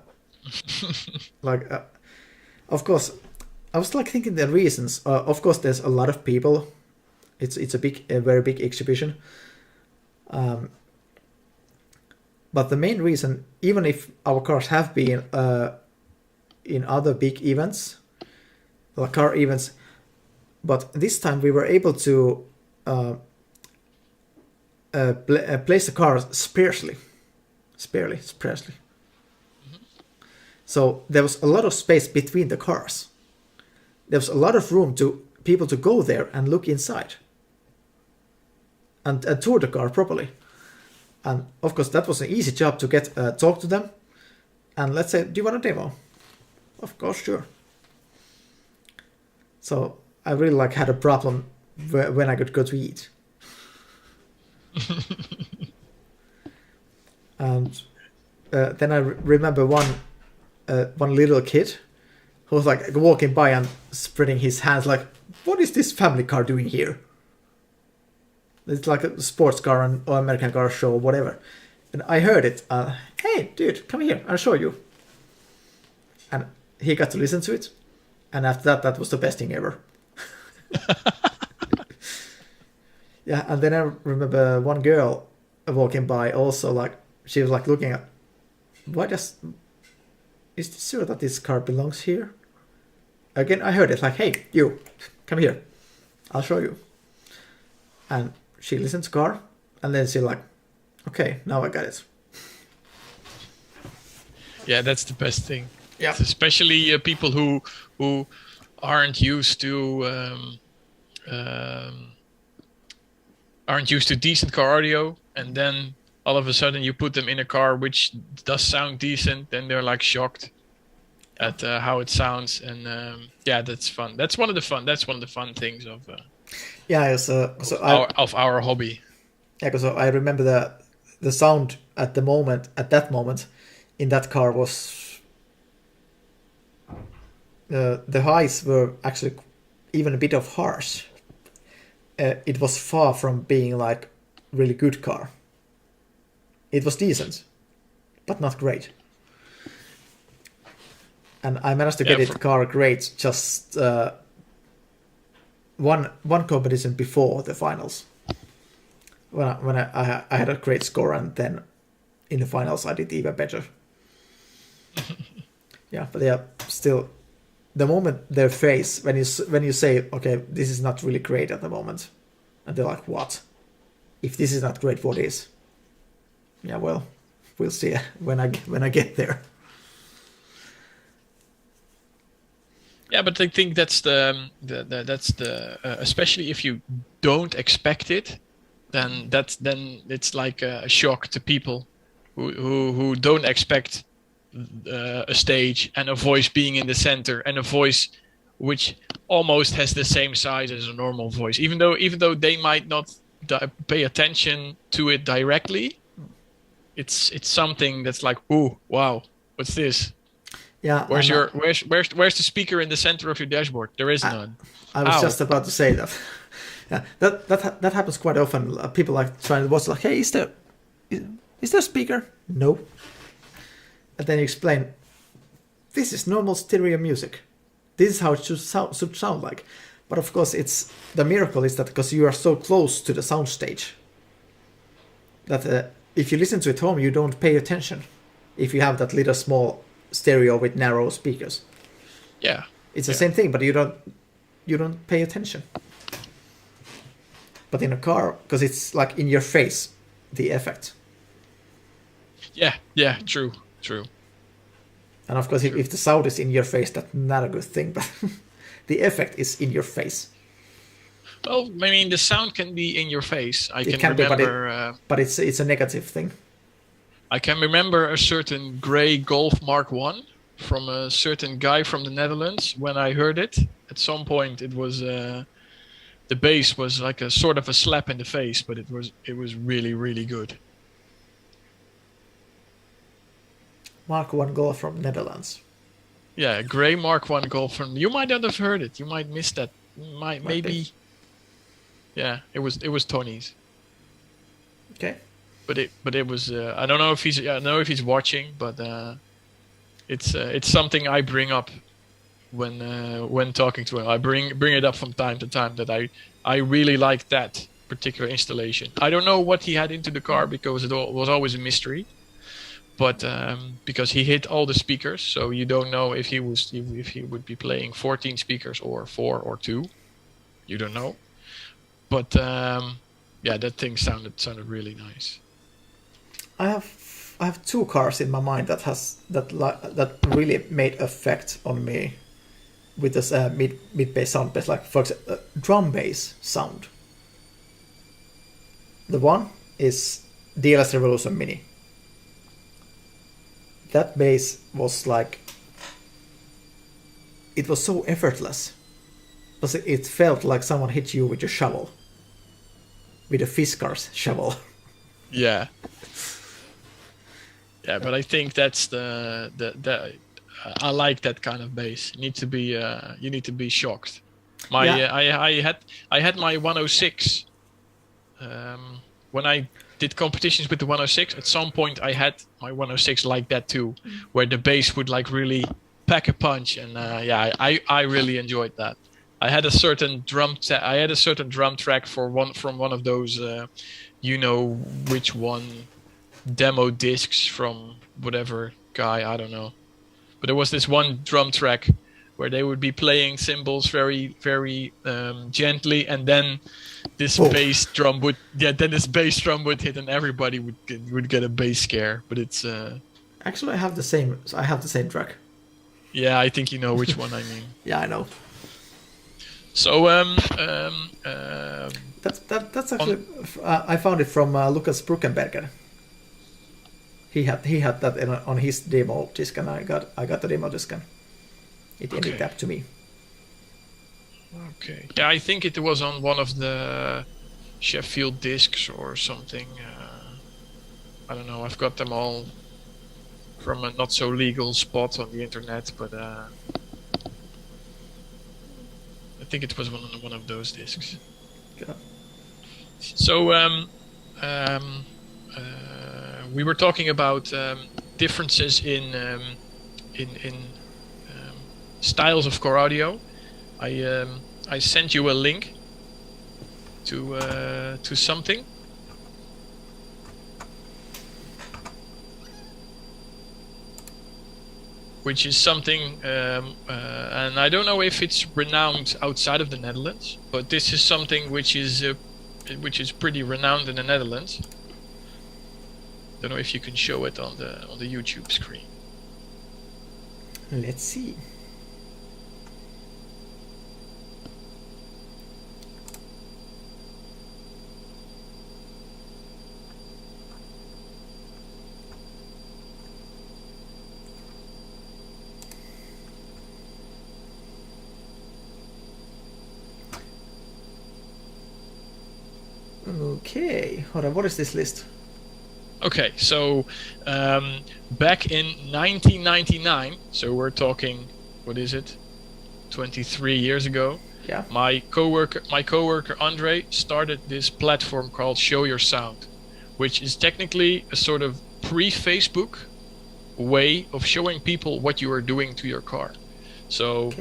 Like, of course, I was like thinking the reasons. Of course, there's a lot of people. It's a very big exhibition. But the main reason, even if our cars have been in other big events, like car events, but this time we were able to place the cars sparely. Mm-hmm. So there was a lot of space between the cars. There was a lot of room to people to go there and look inside and tour the car properly. And of course, that was an easy job to get talk to them. And let's say, do you want a demo? Of course, sure. So I really had a problem when I could go to eat. And then I remember one little kid who was like walking by and spreading his hands like, what is this family car doing here? It's like a sports car or American Car Show or whatever. And I heard it. Hey, dude, come here. I'll show you. And he got to listen to it. And after that was the best thing ever. Yeah, and then I remember one girl walking by also, like, she was like looking at, is this sure that this car belongs here? Again, I heard it like, hey, you, come here. I'll show you. And she listened to car, and then she like, okay, now I got it. Yeah, that's the best thing. Yeah, it's especially people who aren't used to decent car audio, and then all of a sudden you put them in a car which does sound decent, then they're like shocked at how it sounds, and yeah, that's fun. That's one of the fun things of our hobby. Yeah, because I remember the sound at that moment in that car was the highs were actually even a bit of harsh. It was far from being like really good car. It was decent, but not great. And I managed to get it car great just one competition before the finals. When I had a great score, and then in the finals I did even better. Yeah, but yeah, still, the moment their face when you say, okay, this is not really great at the moment, and they're like, what? If this is not great, what is? Yeah, well, we'll see when I get there. Yeah, but I think that's the especially if you don't expect it, then it's like a shock to people who don't expect a stage and a voice being in the center, and a voice which almost has the same size as a normal voice, even though they might not pay attention to it directly. It's something that's like, ooh, wow, what's this? Yeah. Where's the speaker in the center of your dashboard? There is none. I was just about to say that. Yeah, that happens quite often. People like trying to watch, like, hey, is there a speaker? No. And then you explain, this is normal stereo music. This is how it should sound like. But of course, it's the miracle is that because you are so close to the soundstage, that if you listen to it at home, you don't pay attention. If you have that little small stereo with narrow speakers. Yeah. It's the same thing, but you don't pay attention. But in a car, because it's like in your face, the effect. Yeah, true. And of course, if the sound is in your face, that's not a good thing, but the effect is in your face. Well, I mean, the sound can be in your face. I It can can remember... but it's a negative thing. I can remember a certain grey Golf Mark 1 from a certain guy from the Netherlands. When I heard it, at some point it was... the bass was like a sort of a slap in the face, but it was really, really good. Mark 1 Golf from Netherlands. Yeah, grey Mark 1 Golf from... You might not have heard it. You might miss that. Maybe... Yeah, it was Tony's. Okay. But it was... I don't know if he's watching, but it's something I bring up when talking to him. I bring it up from time to time that I really like that particular installation. I don't know what he had into the car because it was always a mystery. But because he hit all the speakers, so you don't know if he would be playing 14 speakers or 4 or 2. You don't know. But yeah, that thing sounded really nice. I have 2 cars in my mind that really made effect on me with this mid bass sound bass, like for example, drum bass sound. The one is DLS Revolution Mini. That bass was like, it was so effortless, but it felt like someone hit you with a shovel, with a Fiskars shovel. Yeah. Yeah, but I think that's the I like that kind of bass. You need to be shocked. I had my 106 when I did competitions with the 106. At some point I had my 106 like that too, where the bass would like really pack a punch, and I really enjoyed that. I had a certain drum track from one of those you know which one, demo discs from whatever guy, I don't know. But there was this one drum track where they would be playing cymbals very, very gently, and then this bass drum would hit, and everybody would get a bass scare. But it's actually I have the same track. Yeah, I think you know which one I mean. Yeah, I know. So that's actually I found it from Lucas Bruckenberger. He had that on his demo disc, and I got the demo disc, and it ended up to me. Okay. Yeah, I think it was on one of the Sheffield discs or something. I don't know. I've got them all from a not so legal spot on the internet, but I think it was one of those discs. Yeah. So we were talking about differences in styles of core audio. I sent you a link to something. Which is something, and I don't know if it's renowned outside of the Netherlands, but this is something which is pretty renowned in the Netherlands. Don't know if you can show it on the YouTube screen. Let's see. Okay, hold on, what is this list? Okay, so back in 1999, so we're talking, what is it, 23 years ago. Yeah. My coworker Andre started this platform called Show Your Sound, which is technically a sort of pre-Facebook way of showing people what you are doing to your car. So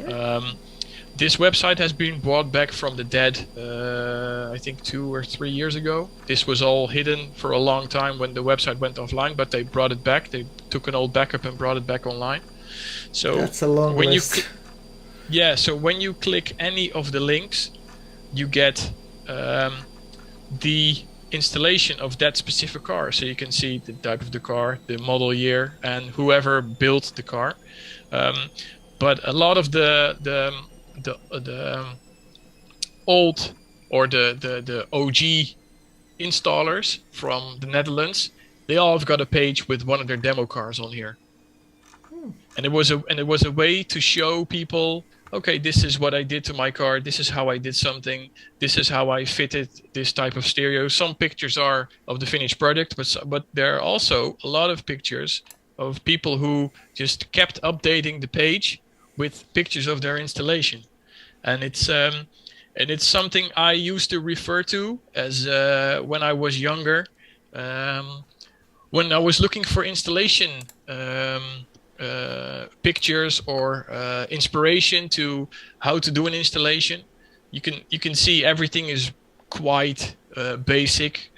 this website has been brought back from the dead, I think 2 or 3 years ago. This was all hidden for a long time when the website went offline, but they brought it back. They took an old backup and brought it back online. So that's a long list. Yeah, so when you click any of the links, you get the installation of that specific car. So you can see the type of the car, the model year, and whoever built the car. But a lot of the old or the OG installers from the Netherlands, they all have got a page with one of their demo cars on here. And it was a way to show people, okay, this is what I did to my car. This is how I did something. This is how I fitted this type of stereo. Some pictures are of the finished product, but there are also a lot of pictures of people who just kept updating the page with pictures of their installation. And it's something I used to refer to as when I was younger, when I was looking for installation pictures or inspiration to how to do an installation. You can see everything is quite basic,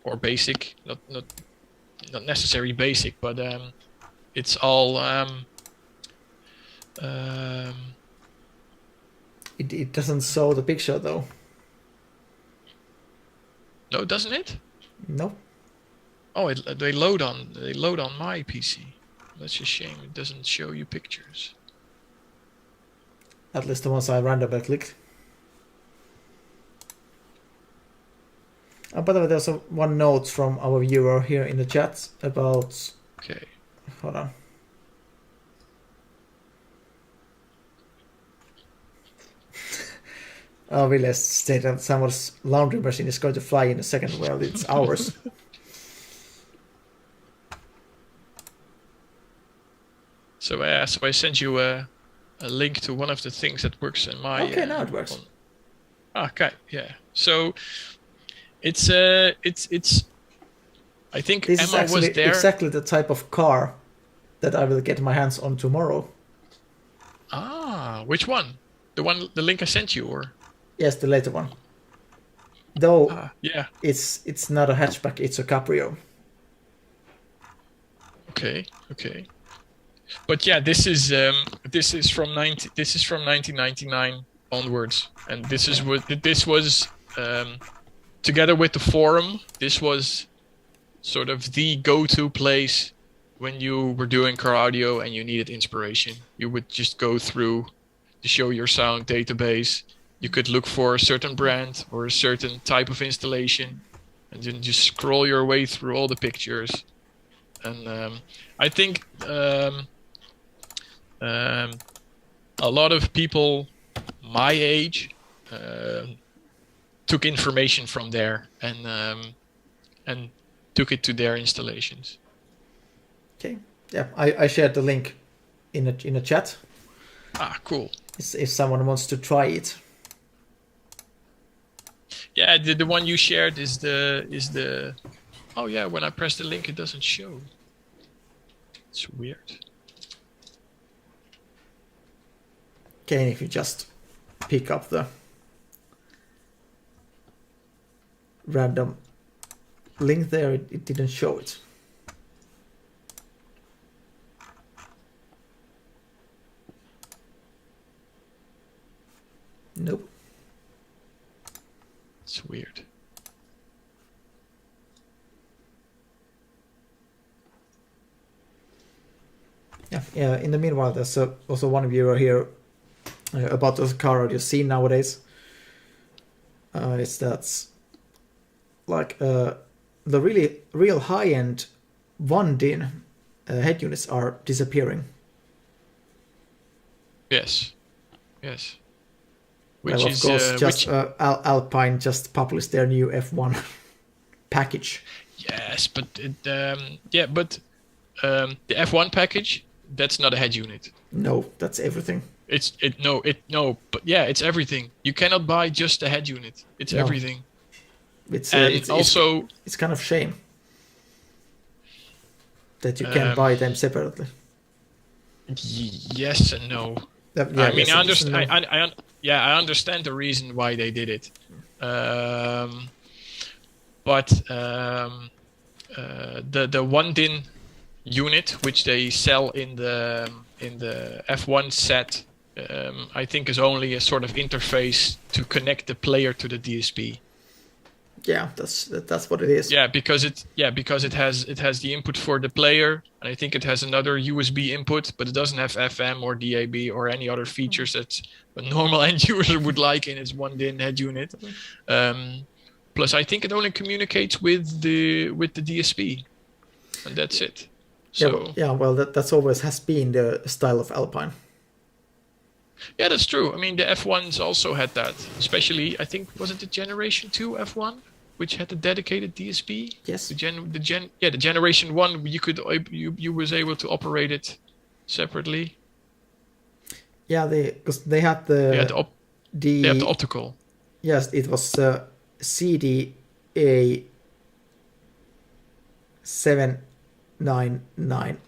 or basic, not necessarily basic, but it's all it doesn't show the picture though. No, doesn't it? No. Oh, they load on my PC. That's a shame. It doesn't show you pictures. At least the ones I randomly clicked. By the way, there's one note from our viewer here in the chat about... Okay. Hold on. Ville stated that someone's laundry machine is going to fly in a second. Well, it's ours. So I sent you a link to one of the things that works in my... Okay, now it works. Okay, yeah. So it's I think this Emma is was actually there. Exactly the type of car that I will get my hands on tomorrow. Ah, which one? The link I sent you, or? Yes, the later one. Though yeah, it's not a hatchback, it's a Caprio. Okay. But yeah, this is from 1999 onwards, and this was together with the forum. This was sort of the go-to place when you were doing car audio and you needed inspiration. You would just go through the Show Your Sound database. You could look for a certain brand or a certain type of installation, and then just scroll your way through all the pictures. And I think a lot of people my age took information from there and took it to their installations. Okay, yeah, I shared the link in a chat. Ah, cool. If someone wants to try it. Yeah, the one you shared is the. Oh yeah, when I press the link, it doesn't show. It's weird. Okay, and if you just pick up the random link there, it didn't show it. Nope. It's weird. Yeah. In the meanwhile, there's also one viewer here about the car audio scene nowadays. It's that like the real high-end 1-DIN head units are disappearing. Yes. Which well, of is course, just Alpine just published their new F1 package. Yes, but the F1 package, that's not a head unit. No, that's everything. But yeah, it's everything. You cannot buy just a head unit. It's everything. It's kind of shame that you can buy them separately. Yes and no. I mean, I understand. I understand the reason why they did it, but the 1-DIN unit which they sell in the F1 set I think is only a sort of interface to connect the player to the DSP. Yeah, that's what it is. Yeah, because it has the input for the player, and I think it has another USB input, but it doesn't have FM or DAB or any other features that a normal end user would like in its one DIN head unit. Plus, I think it only communicates with the DSP, and that's it. So well, that's always has been the style of Alpine. Yeah, that's true. I mean, the F1s also had that. Especially, I think, was it the Generation 2 F1, which had the dedicated DSP? Yes. The Generation 1, you was able to operate it separately. Yeah, because they had the optical. Yes, it was CDA 7990.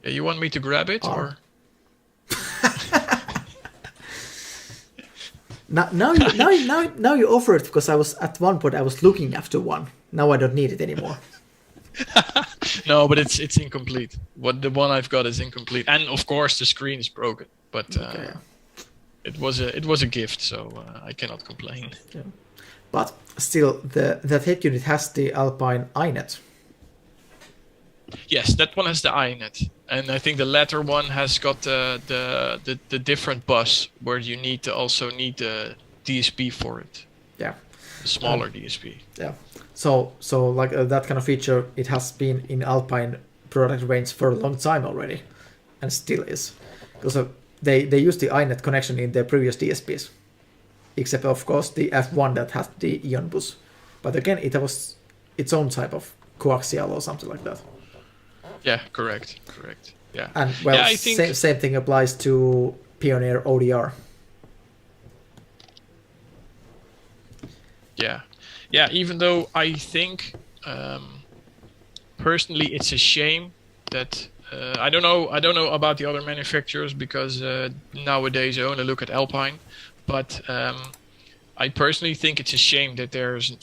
Yeah, you want me to grab it or? now you offer it, because I was at one point I was looking after one. Now I don't need it anymore. No, but it's incomplete. The one I've got is incomplete, and of course the screen is broken. But it was a gift, so I cannot complain. Yeah. But still, that head unit has the Alpine iNet. Yes, that one has the iNet, and I think the latter one has got the different bus where you also need the DSP for it. Yeah, the smaller DSP. Yeah, so like that kind of feature, it has been in Alpine product range for a long time already, and still is, because they use the iNet connection in their previous DSPs, except of course the F1 that had the Ion bus, but again it was its own type of coaxial or something like that. Yeah, correct. Yeah, and well, I think same thing applies to Pioneer ODR. Yeah. Even though I think personally it's a shame that I don't know about the other manufacturers, because nowadays I only look at Alpine, but I personally think it's a shame that there's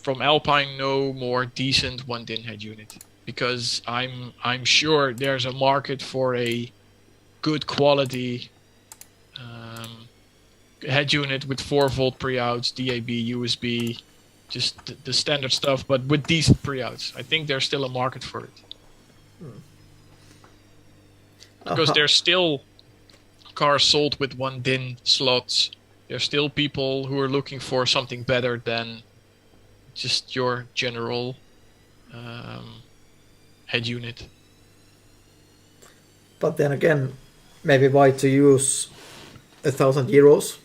from Alpine no more decent one DIN head unit. Because I'm sure there's a market for a good quality head unit with 4-volt pre-outs, DAB, USB, just the standard stuff, but with decent pre-outs. I think there's still a market for it. Because there's still cars sold with one DIN slots. There's still people who are looking for something better than just your general head unit. But then again, maybe why to use €1,000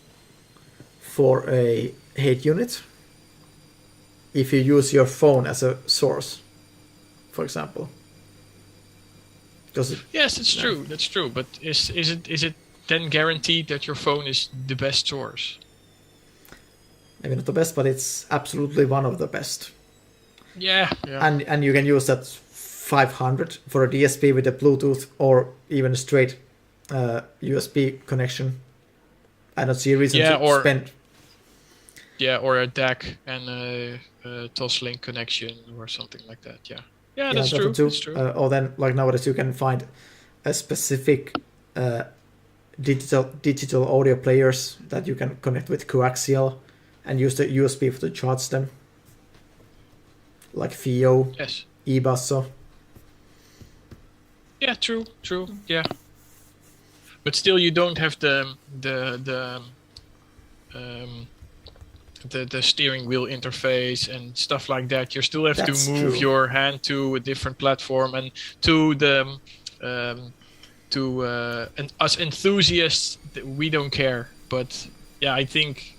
for a head unit if you use your phone as a source, for example? Yes, it's true. That's true. But is it then guaranteed that your phone is the best source? Maybe not the best, but it's absolutely one of the best. Yeah. And you can use that 500 for a DSP with a Bluetooth or even a straight USB connection. I don't see a reason to spend. Yeah, or a DAC and a Toslink connection or something like that. Yeah, that's true. That's true. Or then, like nowadays, you can find a specific digital audio players that you can connect with coaxial and use the USB to charge them, like FIO, yes, eBasso. Yeah, true. Yeah, but still, you don't have the steering wheel interface and stuff like that. You still have to move your hand to a different platform, and to the and us enthusiasts, we don't care. But yeah, I think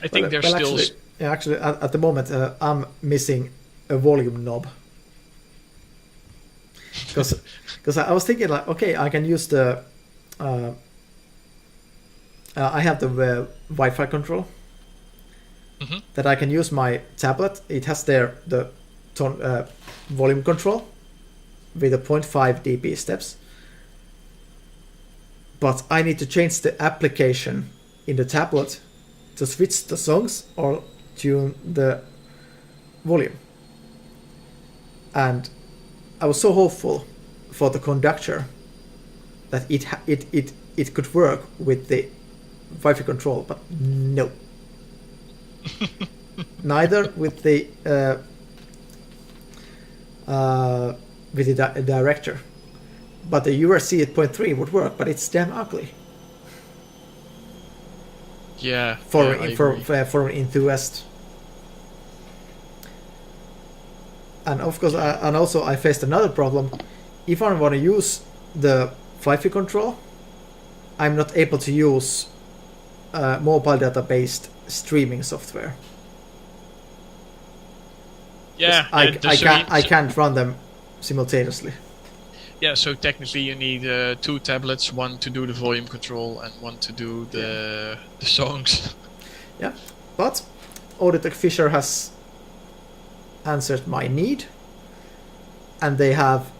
there's still. Actually, at the moment, I'm missing a volume knob. Because I was thinking, like, okay, I can use the I have the Wi-Fi control that I can use my tablet. It has the volume control with a 0.5 dB steps, but I need to change the application in the tablet to switch the songs or tune the volume. And I was so hopeful for the conductor that it could work with the Wi-Fi control, but no. Neither with the director. But the URC at 0.3 would work, but it's damn ugly. Yeah. For an enthusiast. And of course, and also I faced another problem. If I want to use the Wi-Fi control, I'm not able to use mobile data-based streaming software. Yeah, I can't run them simultaneously. Yeah, so technically you need 2 tablets, one to do the volume control and one to do the songs. Yeah, but Auditech Fisher has answered my need, and they have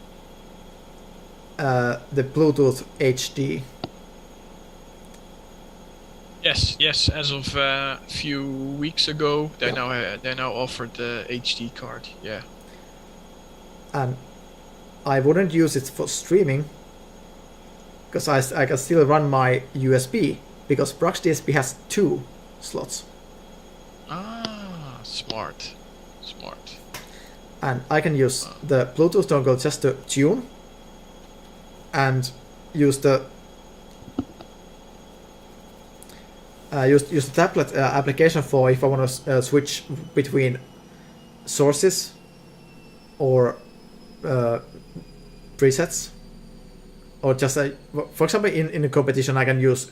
the Bluetooth HD. Yes. As of a few weeks ago, they now offered the HD card. Yeah. And I wouldn't use it for streaming because I can still run my USB because Brux DSP has 2 slots. Ah, smart. And I can use the Bluetooth dongle just to tune and use the use the tablet application for if I want to switch between sources or presets, or just for example in a competition I can use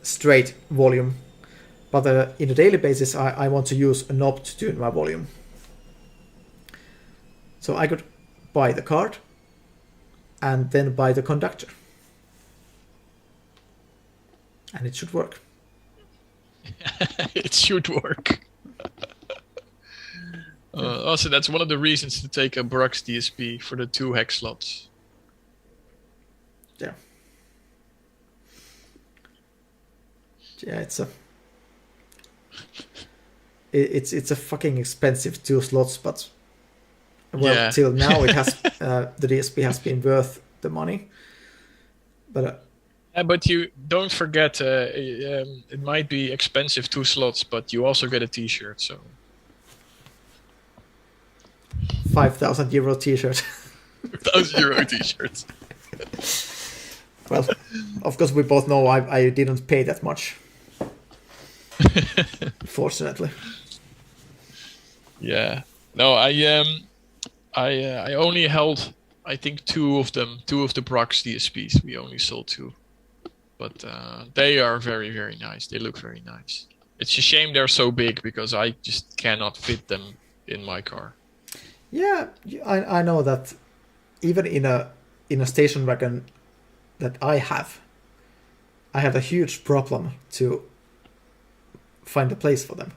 straight volume, but in a daily basis I want to use a knob to tune my volume. So I could buy the card and then buy the conductor, and it should work. It should work. Also, that's one of the reasons to take a Brux DSP for the 2 hex slots. Yeah. Yeah, it's a fucking expensive 2 slots, but till now it has the DSP has been worth the money. But but you don't forget, it might be expensive 2 slots, but you also get a T-shirt. So 5,000 euro T-shirt. 1,000 euro T-shirts. Well, of course we both know I didn't pay that much. Fortunately. Yeah. No, I only held, I think, 2 of them, 2 of the Brux DSPs. We only sold 2, but they are very, very nice. They look very nice. It's a shame they're so big because I just cannot fit them in my car. Yeah, I know that. Even in a station wagon that I have a huge problem to find a place for them.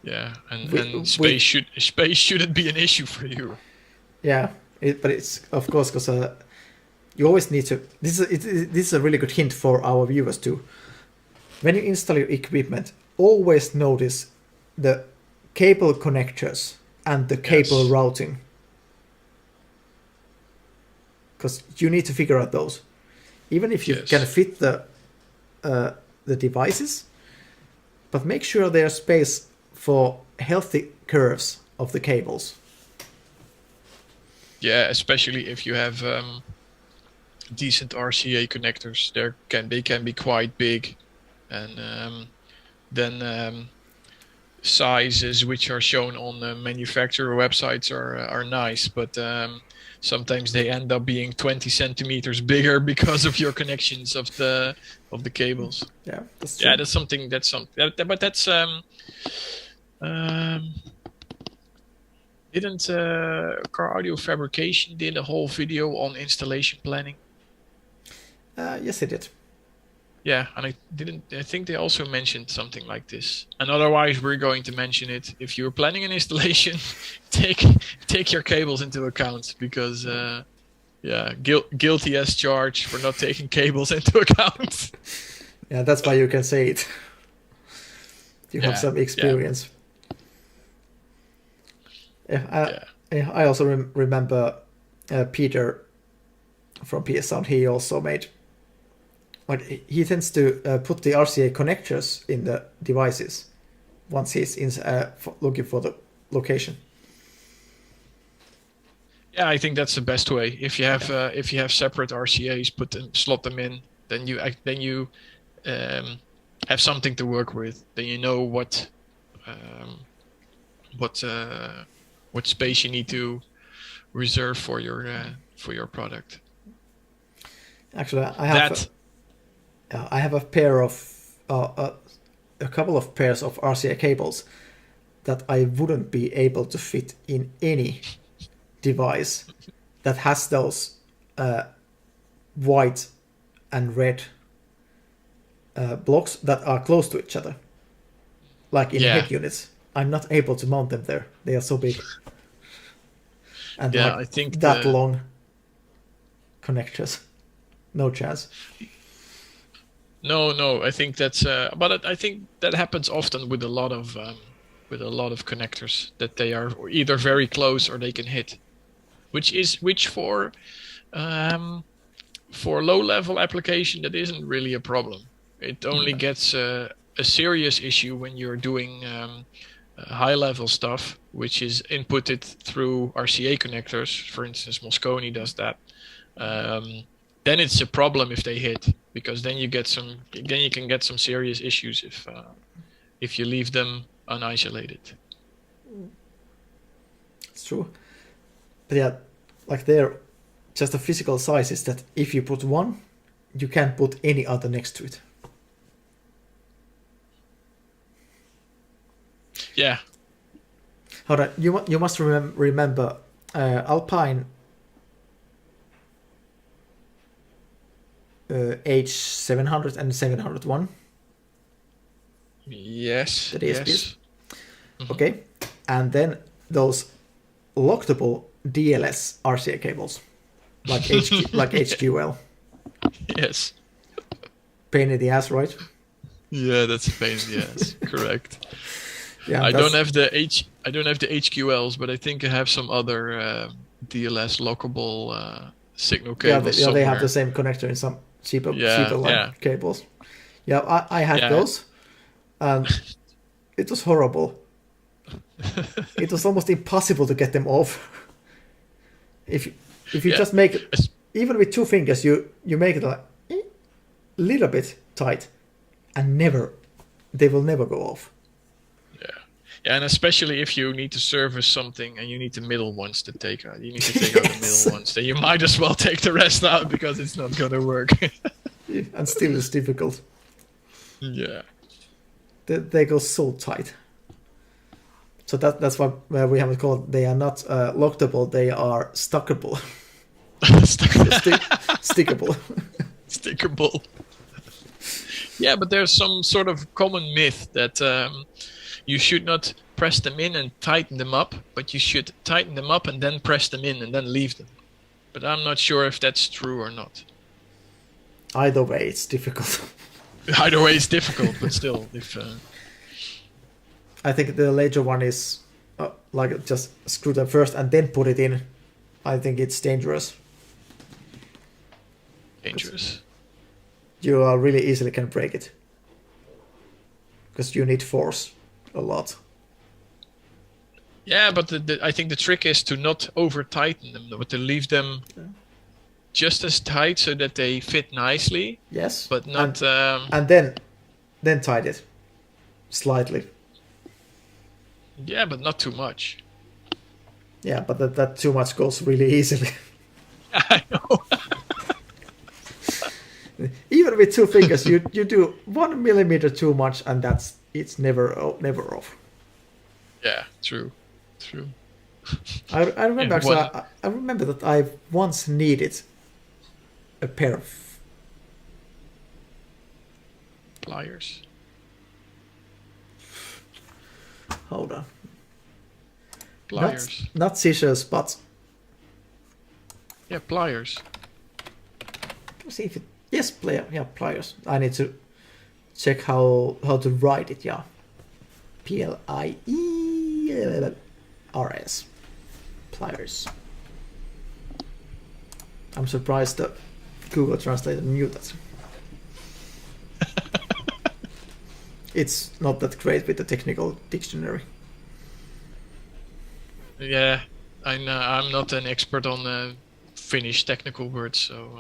Yeah, and space shouldn't be an issue for you. Yeah, but it's of course because you always need to. This is a really good hint for our viewers too. When you install your equipment, always notice the cable connectors and the cable routing, because you need to figure out those. Even if you can fit the devices, but make sure there's space for healthy curves of the cables. Yeah, especially if you have decent RCA connectors, they can be quite big, and then sizes which are shown on the manufacturer websites are nice, but sometimes they end up being 20 centimeters bigger because of your connections of the cables. Yeah, that's true. Yeah, that's something. But that's didn't Car Audio Fabrication did a whole video on installation planning? Yes, it did. Yeah, and I think they also mentioned something like this. And otherwise, we're going to mention it. If you're planning an installation, take your cables into account, because guilty as charged for not taking cables into account. Yeah, that's why you can say it. You have some experience. I also remember Peter from PS Sound, he also made. But he tends to put the RCA connectors in the devices once he's looking for the location. Yeah, I think that's the best way. If you have separate RCAs, slot them in, then you have something to work with. Then you know what space you need to reserve for your product. Actually, I have a pair of a couple of pairs of RCA cables that I wouldn't be able to fit in any device that has those white and red blocks that are close to each other, like in head units. I'm not able to mount them there. They are so big, and I think that long connectors, no chance. No, I think that's. But I think that happens often with a lot of connectors, that they are either very close or they can hit, which for low-level application that isn't really a problem. It only gets a serious issue when you're doing high-level stuff, which is inputted through RCA connectors. For instance, Moscone does that. Then it's a problem if they hit, because then you can get some serious issues if you leave them unisolated. It's true. But yeah, like they're just the physical size is that if you put one, you can't put any other next to it. Yeah. Hold on, you must remember Alpine H700 and 701. Yes. The DSPs. Yes. Mm-hmm. Okay, and then those lockable DLS RCA cables, like HQL. Yes. Pain in the ass, right? Yeah, that's a pain in the ass. Correct. Yeah, I don't have the HQLs, but I think I have some other DLS lockable signal cables. Yeah, they have the same connector in some cheaper line cables. Yeah, I had those, and it was horrible. It was almost impossible to get them off. If you just make it, even with 2 fingers, you make it like a little bit tight, and they will never go off. Yeah, and especially if you need to service something and you need the middle ones to take out. You need to take out the middle ones. Then you might as well take the rest out, because it's not going to work. And still it's difficult. Yeah. They go so tight. So that's why we have it called. They are not lockable. They are stuckable. Stickable. Stickable. Yeah, but there's some sort of common myth that you should not press them in and tighten them up, but you should tighten them up and then press them in and then leave them. But I'm not sure if that's true or not. Either way, it's difficult. Either way, it's difficult, but still, if. I think the later one is like just screw them first and then put it in. I think it's dangerous. Dangerous. You really easily can break it, because you need force a lot. Yeah, but I think the trick is to not over tighten them, but to leave them just as tight so that they fit nicely. Yes, but not. And then tight it slightly. Yeah, but not too much. Yeah, but that too much goes really easily. I know. Even with 2 fingers, you do 1 millimeter too much, and it's never off. Yeah, true. I remember I remember that I once needed a pair of pliers. Hold on. Pliers. Not scissors, but pliers. Let's see if it. Yes, pliers. I need to check how to write it. Yeah, PLIERS. Pliers. I'm surprised that Google Translator knew that. It's not that great with the technical dictionary. Yeah, I know. I'm not an expert on Finnish technical words, so.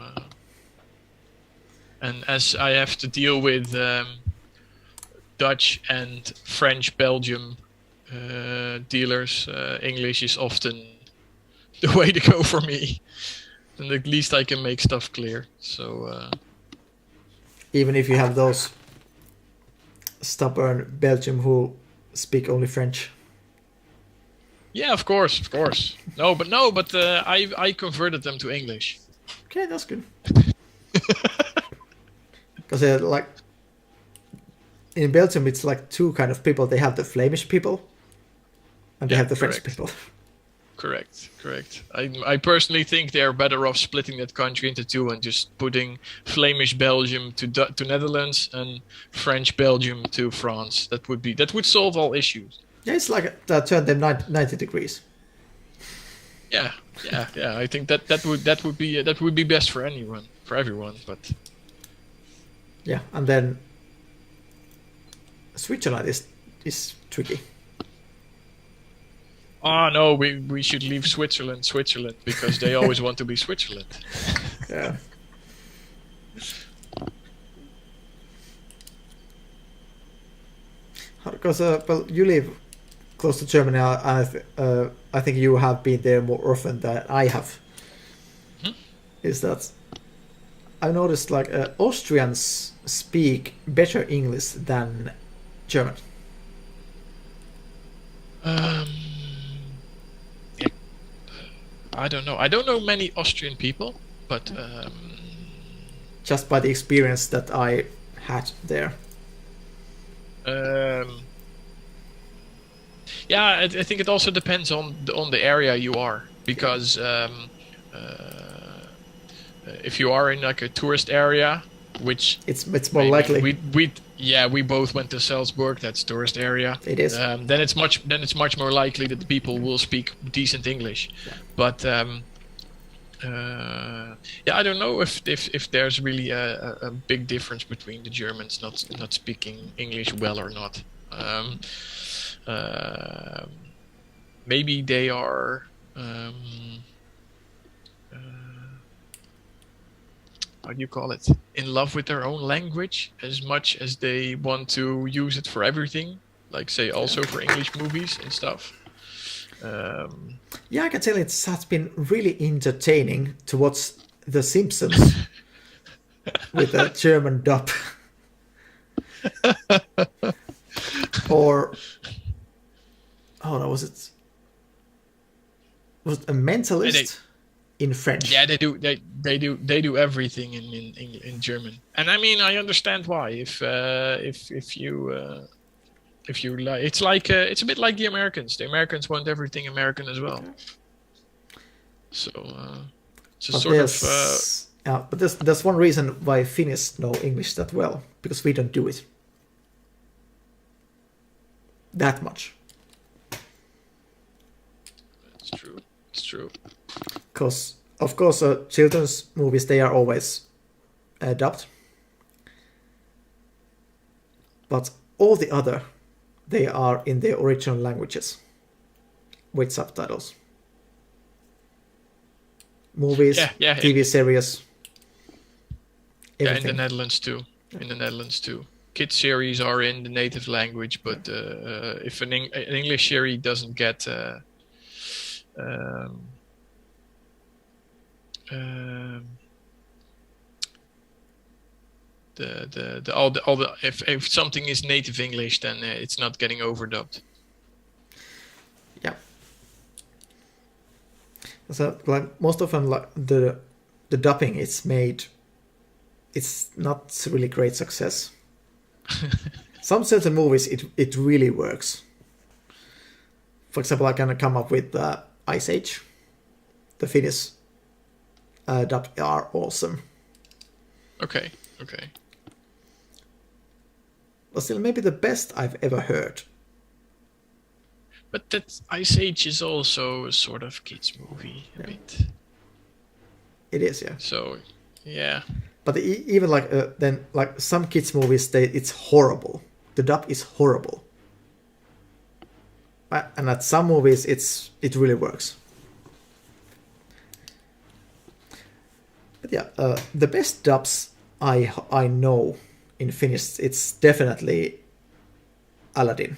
And as I have to deal with Dutch and French, Belgium dealers, English is often the way to go for me. And at least I can make stuff clear. So. Even if you have those stubborn Belgium who speak only French. Yeah, of course. No, but I converted them to English. Okay, that's good. Because like in Belgium, it's like two kind of people. They have the Flemish people, and they have the French people. Correct. I personally think they're better off splitting that country into two and just putting Flemish Belgium to Netherlands and French Belgium to France. That would solve all issues. Yeah, it's like turn them 90 degrees. Yeah. I think that would be best for everyone. But yeah, and then Switzerland is tricky. Oh no, we should leave Switzerland because they always want to be Switzerland. Yeah. Because well, you live close to Germany. I think you have been there more often than I have. Is that I noticed like Austrians speak better English than German. I don't know. I don't know many Austrian people, but just by the experience that I had there. Yeah, I think it also depends on the area you are, because if you are in like a tourist area, which it's more likely. We both went to Salzburg. That's tourist area. It is. Then it's much more likely that the people will speak decent English. Yeah. But I don't know if there's really a big difference between the Germans not speaking English well or not. Maybe they are. How do you call it? In love with their own language as much as they want to use it for everything, like say also for English movies and stuff. Yeah, I can tell it has been really entertaining to watch The Simpsons with a German dub. Or that was it. Was it A Mentalist? In French. Yeah, they do everything in German, and I mean I understand why. If you like, it's a bit like the Americans. The Americans want everything American as well. So it's a sort of. Yeah, but there's one reason why Finns know English that well, because we don't do it that much. It's true. Because, of course, children's movies, they are always dubbed. But all the other, they are in their original languages with subtitles. Movies, TV series, everything. Yeah, in the Netherlands too. Kids series are in the native language, but if an English series doesn't get if something is native English, then it's not getting overdubbed. Yeah. So like most often, like the dubbing is made, it's not really great success. Some certain movies it really works. For example, I can come up with Ice Age. The Finnish dub are awesome. Okay. But still, maybe the best I've ever heard. But that Ice Age is also a sort of kids movie, a bit. It is, yeah. So, yeah. But even like then like some kids movies, it's horrible. The dub is horrible. And at some movies, it really works. But yeah, the best dubs I know in Finnish, it's definitely Aladdin.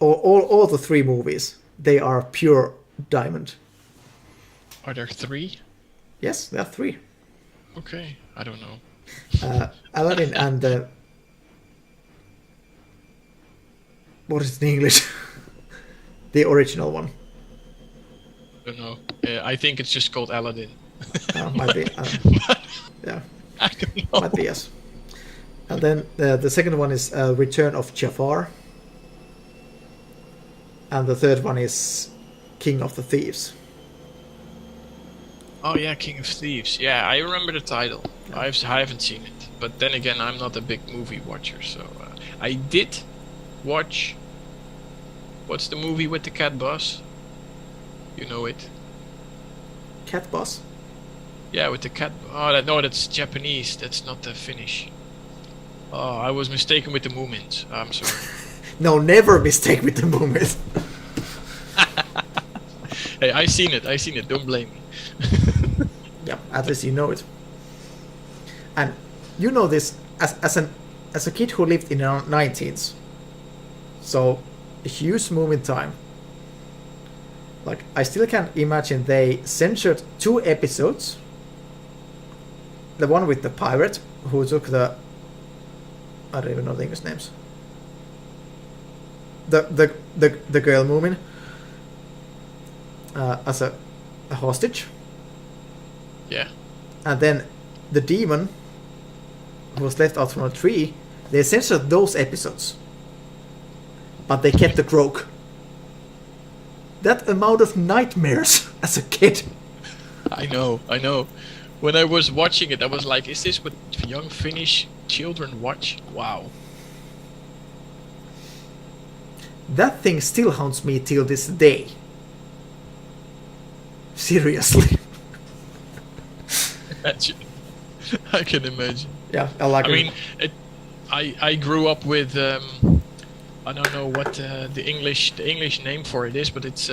all the 3 movies, they are pure diamond. Are there 3? Yes, there are 3. Okay, I don't know. Aladdin and the... What is it in English? The original one. I don't know. I think it's just called Aladdin. Might be. Yeah. I don't know. Might be, yes. And then the second one is Return of Jafar. And the third one is King of the Thieves. Oh yeah, King of Thieves. Yeah, I remember the title. I haven't seen it. But then again, I'm not a big movie watcher, so... I did watch... What's the movie with the cat boss? You know it. Cat Boss? Yeah, with the cat... Oh, no, that's Japanese. That's not the Finnish. Oh, I was mistaken with the Moomins. I'm sorry. No, never mistake with the Moomins. Hey, I seen it. Don't blame me. Yeah, at least you know it. And you know this as a kid who lived in the 19s. So, a huge move in time. Like, I still can't imagine they censored 2 episodes. The one with the pirate who took the... I don't even know the English names. The girl Moomin as a hostage. Yeah. And then the demon who was left out from a tree, they censored those episodes. But they kept the croak. That amount of nightmares as a kid. I know. When I was watching it, I was like, is this what young Finnish children watch? Wow. That thing still haunts me till this day. Seriously. Imagine. I can imagine. Yeah, I like I mean, I grew up with I don't know what the English name for it is, but it's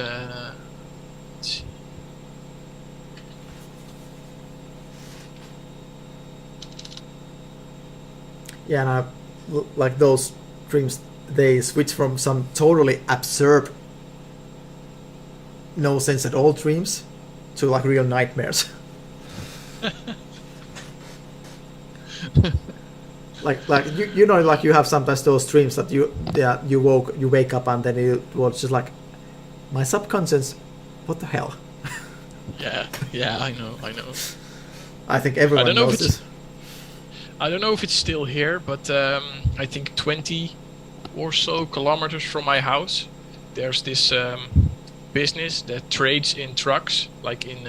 yeah, and I like those dreams. They switch from some totally absurd, no sense at all dreams to like real nightmares. like you know, like you have sometimes those dreams that you wake up and then it was just like my subconscious, what the hell? yeah, I know. I think everyone knows this. I don't know if it's still here, but I think 20 or so kilometers from my house, there's this business that trades in trucks, like in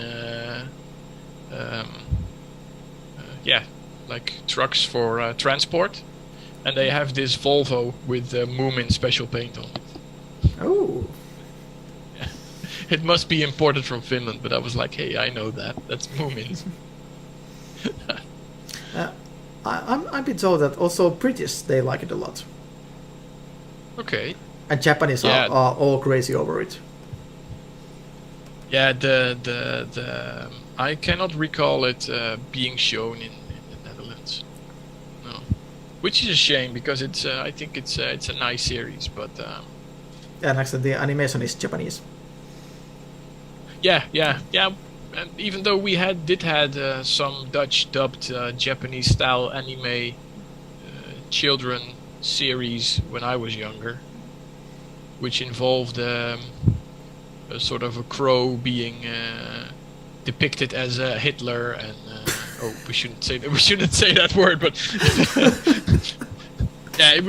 like trucks for transport, and they have this Volvo with Moomin special paint on it. Oh. Yeah. It must be imported from Finland, but I was like, hey, I know that's Moomin. I've been told that also British, they like it a lot. Okay. And Japanese are all crazy over it. Yeah, the I cannot recall it being shown in the Netherlands. No, which is a shame because it's I think it's a nice series, but and actually the animation is Japanese. Yeah. And even though we did had some Dutch dubbed Japanese style anime children series when I was younger, which involved a sort of a crow being depicted as Hitler, and oh, we shouldn't say that word, but yeah, it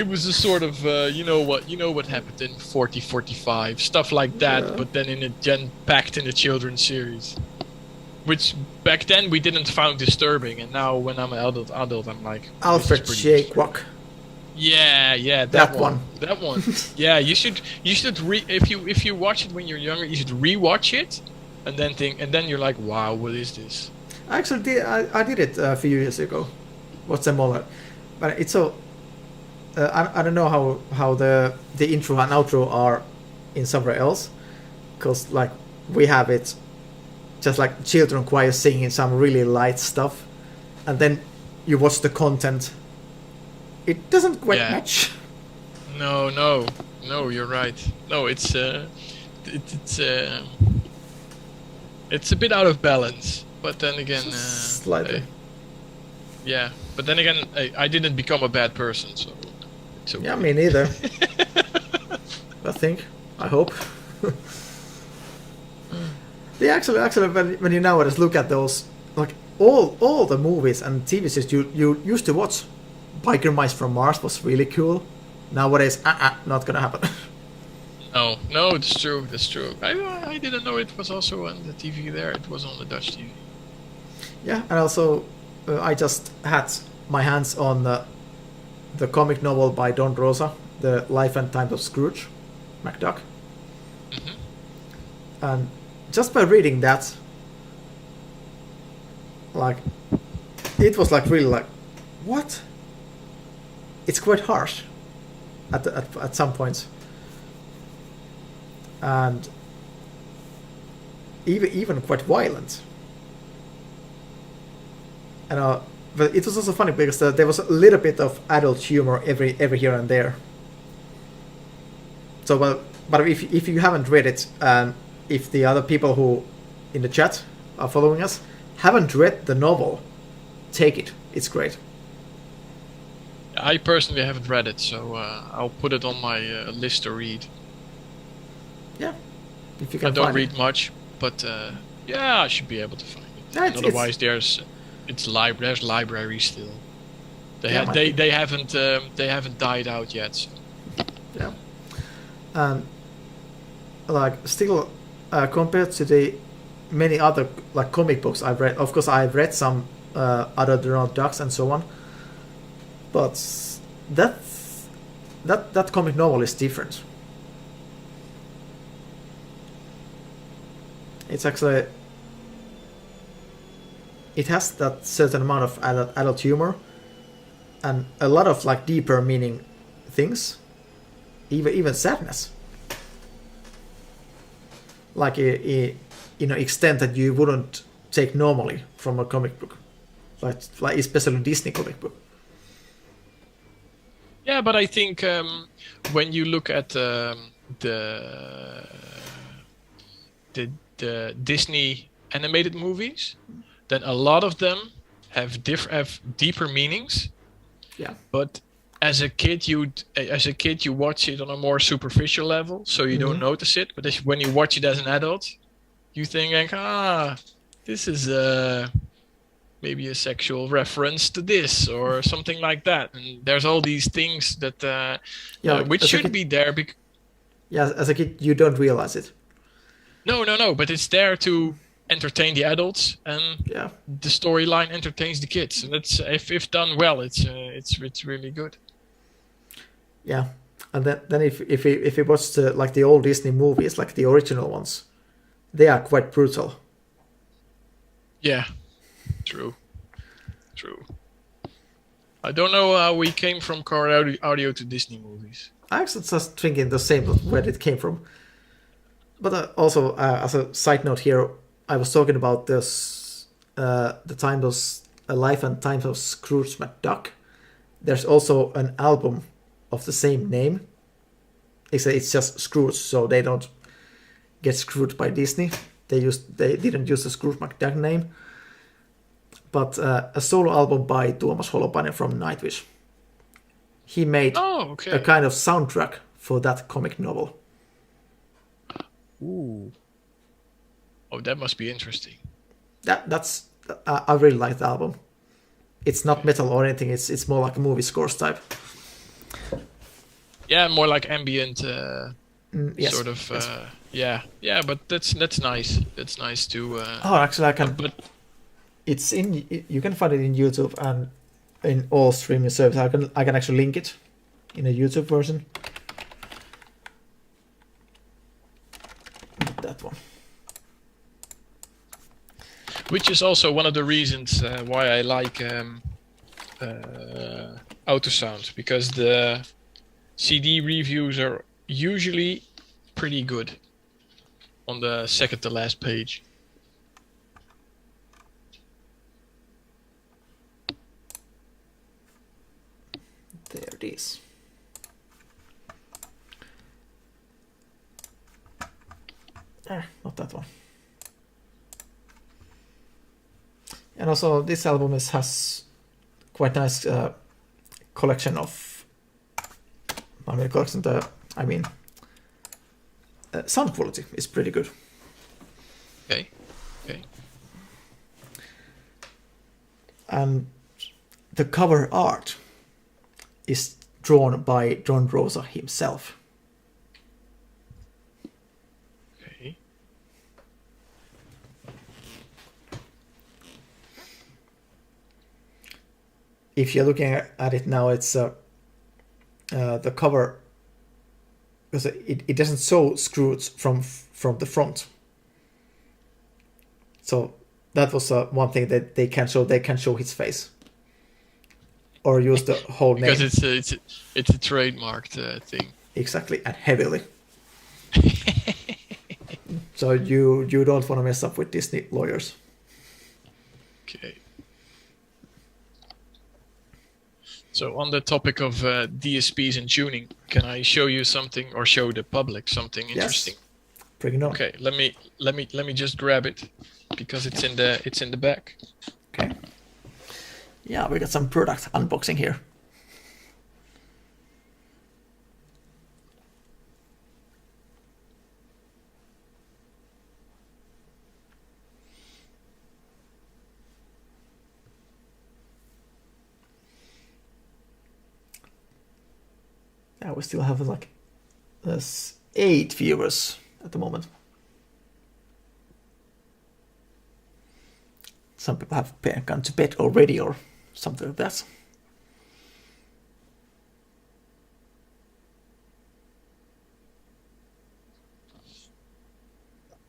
was a sort of you know what happened in 40-45 stuff like that, yeah. But then packed in a children's series, which back then we didn't find disturbing, and now when I'm an adult I'm like, Alfred J. Kwok. Yeah, that one. That one. Yeah, you should if you watch it when you're younger, you should rewatch it and then you're like, wow, what is this? I did it a few years ago. What's the more? But it's so. I don't know how the intro and outro are in somewhere else, because like we have it, just like children choir singing some really light stuff, and then you watch the content. It doesn't quite match. No, you're right. No, it's a bit out of balance. But then again, slightly. Yeah, but then again, I didn't become a bad person, so it's okay. Yeah, me neither. I hope. Yeah, actually, when you nowadays look at those, like all the movies and TV series you used to watch, Biker Mice from Mars was really cool. Nowadays, not gonna happen. No, it's true. That's true. I didn't know it was also on the TV there. It was on the Dutch TV. Yeah, and also I just had my hands on the comic novel by Don Rosa, The Life and Times of Scrooge McDuck. Mm-hmm. And just by reading that, like, it was like really like, what? It's quite harsh at some points, and even quite violent. And but it was also funny because there was a little bit of adult humor every here and there. So, but if you haven't read it, and if the other people who in the chat are following us haven't read the novel, take it. It's great. I personally haven't read it, so I'll put it on my list to read. Yeah, if you can. I don't read much, but yeah, I should be able to find it. Yeah, otherwise, there's libraries still. They haven't died out yet. So. Yeah, and like still compared to the many other like comic books I've read. Of course, I've read some other Donald Ducks and so on, but that comic novel is different. It's actually, it has that certain amount of adult humor and a lot of like deeper meaning things, even sadness, like a extent that you wouldn't take normally from a comic book, like especially Disney comic book. Yeah, but I think when you look at the Disney animated movies, then a lot of them have deeper meanings. Yeah. But as a kid, you watch it on a more superficial level, so you don't notice it. But when you watch it as an adult, you think like, this is maybe a sexual reference to this or something like that. And there's all these things that which should be there. Yeah, as a kid, you don't realize it. No, but it's there to entertain the adults, and the storyline entertains the kids. And that's if done well, it's really good. Yeah, and then if you watch the old Disney movies, like the original ones, they are quite brutal. Yeah, true. I don't know how we came from car audio to Disney movies. I was just thinking the same, where it came from. But also, as a side note here, I was talking about this, the times, Life and Times of Scrooge McDuck. There's also an album of the same name. It's just Scrooge, so they don't get screwed by Disney. They didn't use the Scrooge McDuck name. But a solo album by Tuomas Holopainen from Nightwish. He made a kind of soundtrack for that comic novel. Ooh. Oh, that must be interesting. That's I really like the album. It's not metal or anything. It's more like a movie scores type. Yeah, more like ambient yes, sort of. Yes. Yeah, but that's nice. That's nice to. Actually, I can. But it's in. You can find it in YouTube and in all streaming services. I can actually link it in a YouTube version. That one. Which is also one of the reasons why I like AutoSound, because the CD reviews are usually pretty good on the second to last page. There it is. Not that one. And also this album has quite nice collection of, sound quality is pretty good. Okay. And the cover art is drawn by John Rosa himself. Okay. If you're looking at it now, it's the cover, because it doesn't show screws from the front. So that was one thing that they can show. They can show his face, or use the whole name. Because it's a trademarked thing. Exactly, and heavily. So you don't want to mess up with Disney lawyers. Okay. So on the topic of DSPs and tuning, can I show you something, or show the public something interesting? Yes. Bring it on. Okay, let me just grab it, because it's in the back. Okay. Yeah, we got some product unboxing here. Yeah, we still have like 8 viewers at the moment. Some people have gone to bed already or something like that.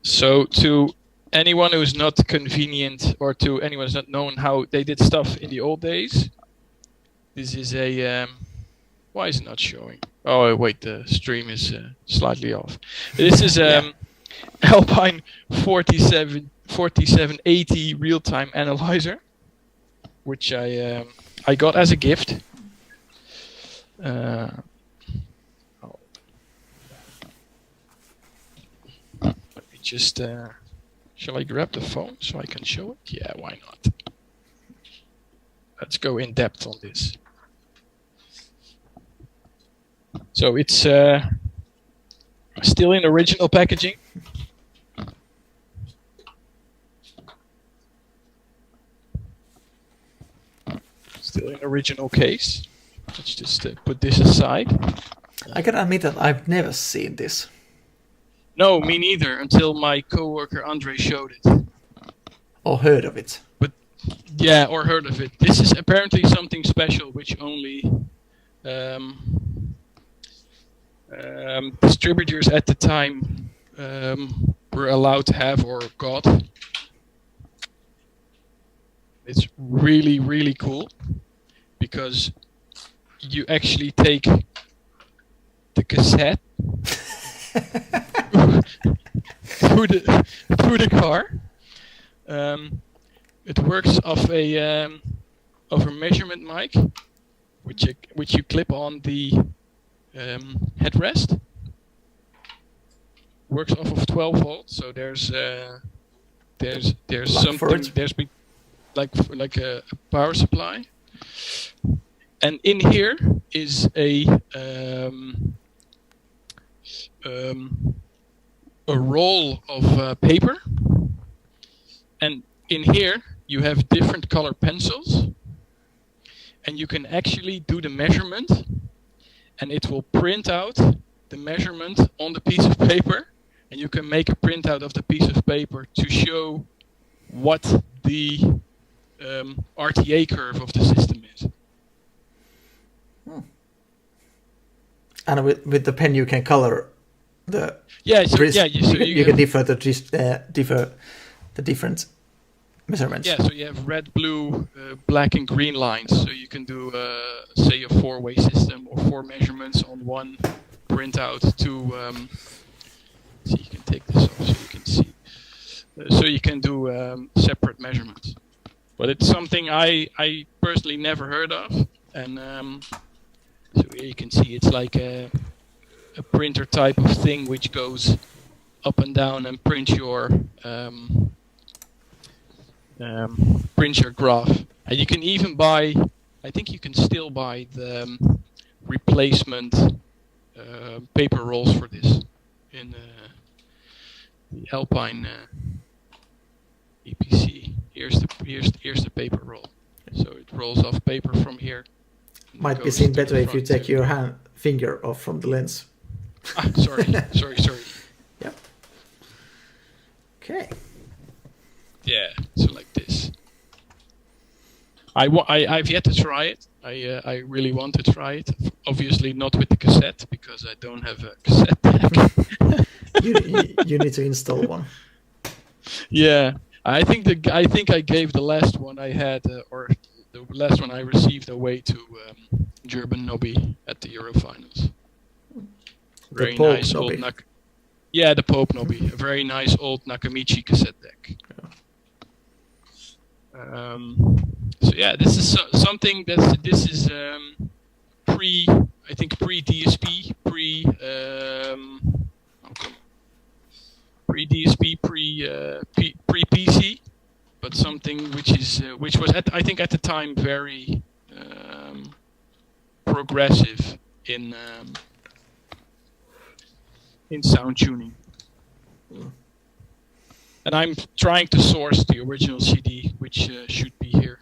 So to anyone who's not convenient, or to anyone who's not known how they did stuff in the old days, this is a... why is it not showing? Oh, wait, the stream is slightly off. This is Alpine 4780 real-time analyzer, which I got as a gift. Let me just... shall I grab the phone so I can show it? Yeah, why not? Let's go in depth on this. So it's still in original packaging. Still in original case. Let's just put this aside. I gotta admit that I've never seen this. No, me neither, until my coworker Andre showed it. Or heard of it. But yeah, or heard of it. This is apparently something special, which only distributors at the time were allowed to have or got. It's really, really cool, because you actually take the cassette through the car. It works off a measurement mic, which you clip on the headrest. Works off of 12 volts, so there's something, there's been like a power supply, and in here is a roll of paper, and in here you have different color pencils, and you can actually do the measurement, and it will print out the measurement on the piece of paper, and you can make a printout of the piece of paper to show what the RTA curve of the system is. And with the pen you can color the you can differ the different measurements. Yeah, so you have red, blue, black, and green lines. So you can do, say, a 4-way system or 4 measurements on one printout to. So you can take this off so you can see. So you can do separate measurements. But it's something I personally never heard of, and so here you can see it's like a printer type of thing which goes up and down and prints your graph. And you can even buy, I think you can still buy the replacement paper rolls for this in the Alpine EPC. Here's the paper roll. So it rolls off paper from here. Might be seen better if you take your finger off from the lens. Sorry. Yeah. Okay. Yeah, so like this. I've yet to try it. I really want to try it. Obviously not with the cassette because I don't have a cassette deck. you need to install one. Yeah, I think I gave the last one I had, or the last one I received away to German Nobby at the Eurofinals. Very nice old the Pope Nobby, a very nice old Nakamichi cassette deck. Yeah. So yeah, this is something this is pre DSP, pre DSP, pre PC, but something which was I think at the time very progressive in sound tuning. And I'm trying to source the original CD, which should be here,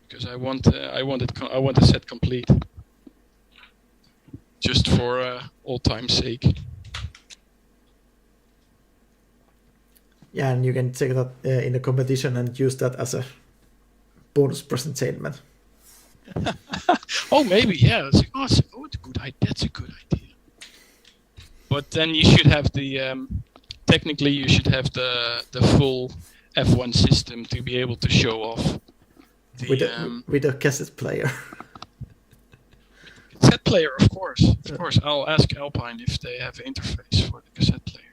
because I want the set complete, just for old time's sake. Yeah, and you can take that in a competition and use that as a bonus presentation. Oh, maybe, yeah. It's like, that's a good idea. But then you should have the technically you should have the full F1 system to be able to show off with a cassette player. Cassette player, of course. Of course, I'll ask Alpine if they have an interface for the cassette player.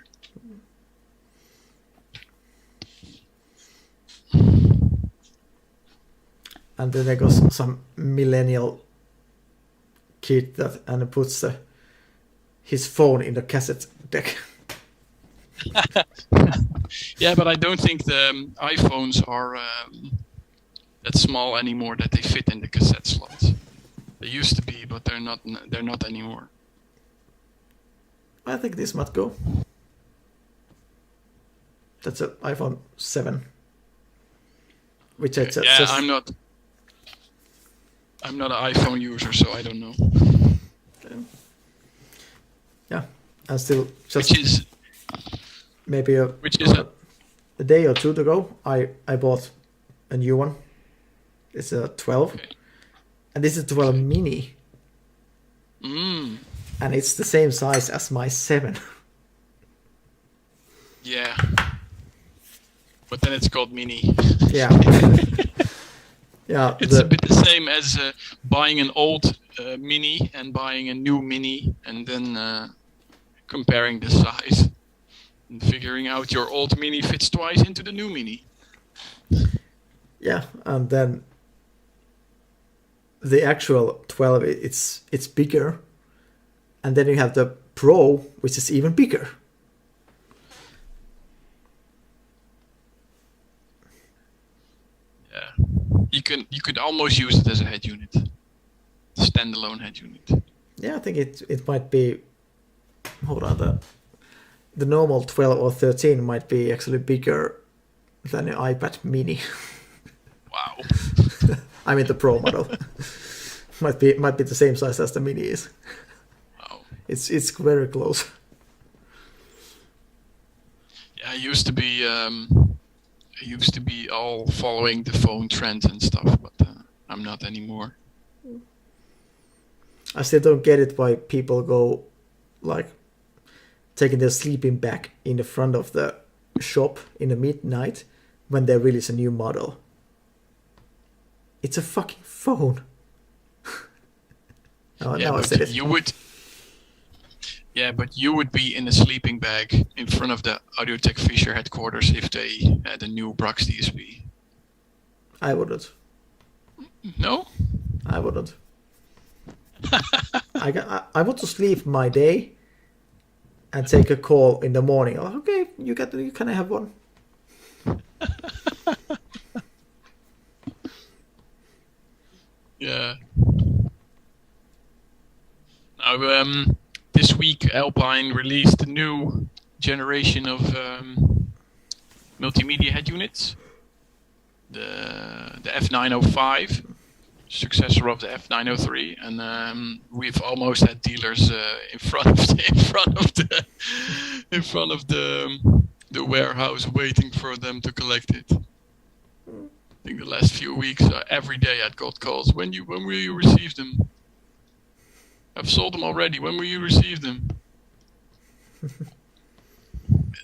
And then there goes some millennial kid and puts his phone in the cassette deck. Yeah, but I don't think the iPhones are that small anymore that they fit in the cassette slots. They used to be, but they're not anymore. I think this might go. That's an iPhone 7. Which yeah, I'm not an iPhone user, so I don't know. Yeah, and still just which is maybe a day or two ago, I bought a new one. It's a 12, okay. And this is 12 mini. And it's the same size as my 7. Yeah, but then it's called mini. Yeah. Yeah, it's a bit the same as buying an old mini and buying a new mini, and then comparing the size and figuring out your old mini fits twice into the new mini. Yeah, and then the actual 12 it's bigger, and then you have the Pro, which is even bigger. Yeah. You could almost use it as a head unit, standalone head unit. Yeah, I think it might be. Hold on, the normal 12 or 13 might be actually bigger than an iPad Mini. Wow. I mean the Pro model might be the same size as the Mini is. Wow. It's very close. Yeah, I used to be all following the phone trends and stuff, but I'm not anymore. I still don't get it why people go like taking their sleeping bag in the front of the shop in the midnight when they release a new model. It's a fucking phone. Now I said it. You would. Yeah, but you would be in a sleeping bag in front of the Audiotech Fisher headquarters if they had a new Brax DSP. I wouldn't. No? I wouldn't. I want to sleep my day and take a call in the morning. Like, okay, you can have one. Yeah. Now, this week Alpine released a new generation of multimedia head units. The F905, successor of the F903, and we've almost had dealers in front of the warehouse waiting for them to collect it. I think the last few weeks, every day I'd got calls. When will you receive them? I've sold them already. When will you receive them?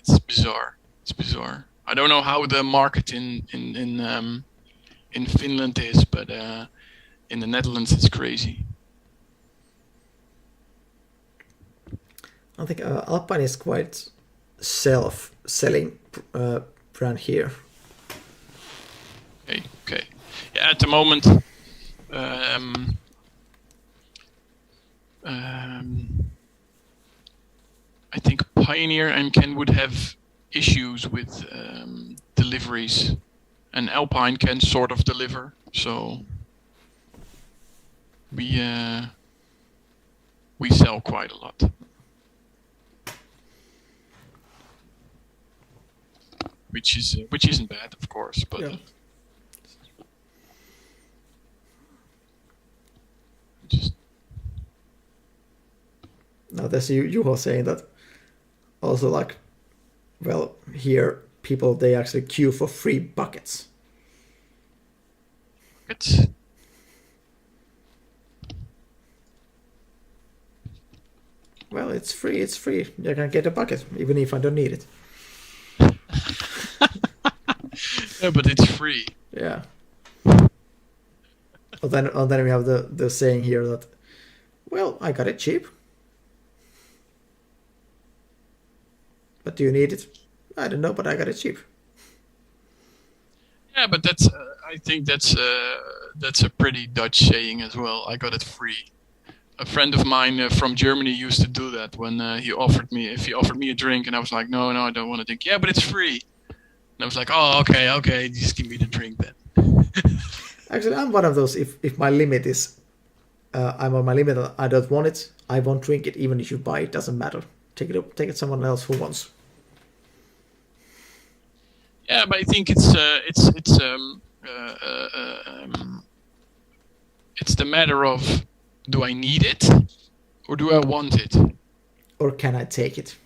It's bizarre. It's bizarre. I don't know how the market in Finland is, but in the Netherlands it's crazy. I think Alpine is quite self-selling brand here. Okay. Yeah, at the moment, I think Pioneer and Kenwood have issues with deliveries, and Alpine can sort of deliver. So we sell quite a lot. Which isn't bad, of course, but. Yeah. Now there's Juho saying that also, like, well, here people, they actually queue for free buckets. Buckets? Well, it's free. You can get a bucket even if I don't need it. Yeah, but it's free. Yeah. Then we have the saying here that, well, I got it cheap. But do you need it? I don't know, but I got it cheap. Yeah, but that's I think that's a pretty Dutch saying as well. I got it free. A friend of mine from Germany used to do that when he offered me a drink, and I was like, no, I don't want a drink. Yeah, but it's free. And I was like, oh, okay, just give me the drink then. Actually, I'm one of those. If my limit is, I'm on my limit, I don't want it. I won't drink it, even if you buy it. Doesn't matter. Take it someone else who wants. Yeah, but I think it's the matter of, do I need it or do I want it? Or can I take it?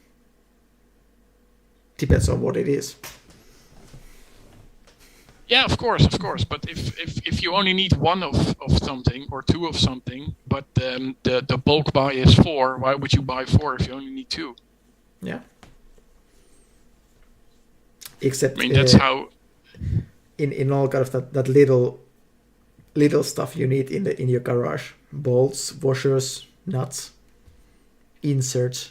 Depends on what it is. Yeah, of course. But if you only need one of something or two of something, but the bulk buy is 4, why would you buy 4 if you only need 2? Yeah. Except I mean, that's how. In all kind of that little stuff you need in your garage: bolts, washers, nuts, inserts.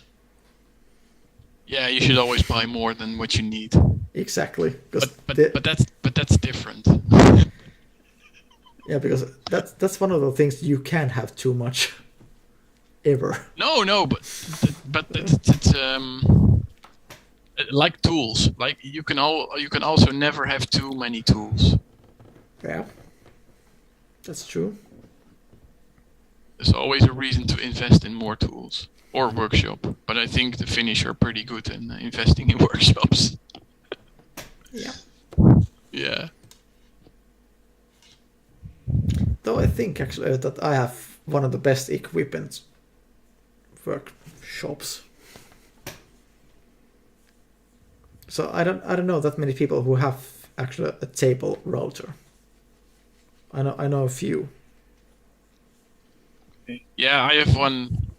Yeah, you should always buy more than what you need. Exactly. But that's different. Yeah, because that's one of the things you can't have too much. Ever. No, but it's like tools. Like you can also never have too many tools. Yeah, that's true. There's always a reason to invest in more tools or workshop. But I think the Finnish are pretty good in investing in workshops. Yeah. Yeah. Though I think actually that I have one of the best equipment workshops. So I don't know that many people who have actually a table router. I know a few. Yeah, I have one,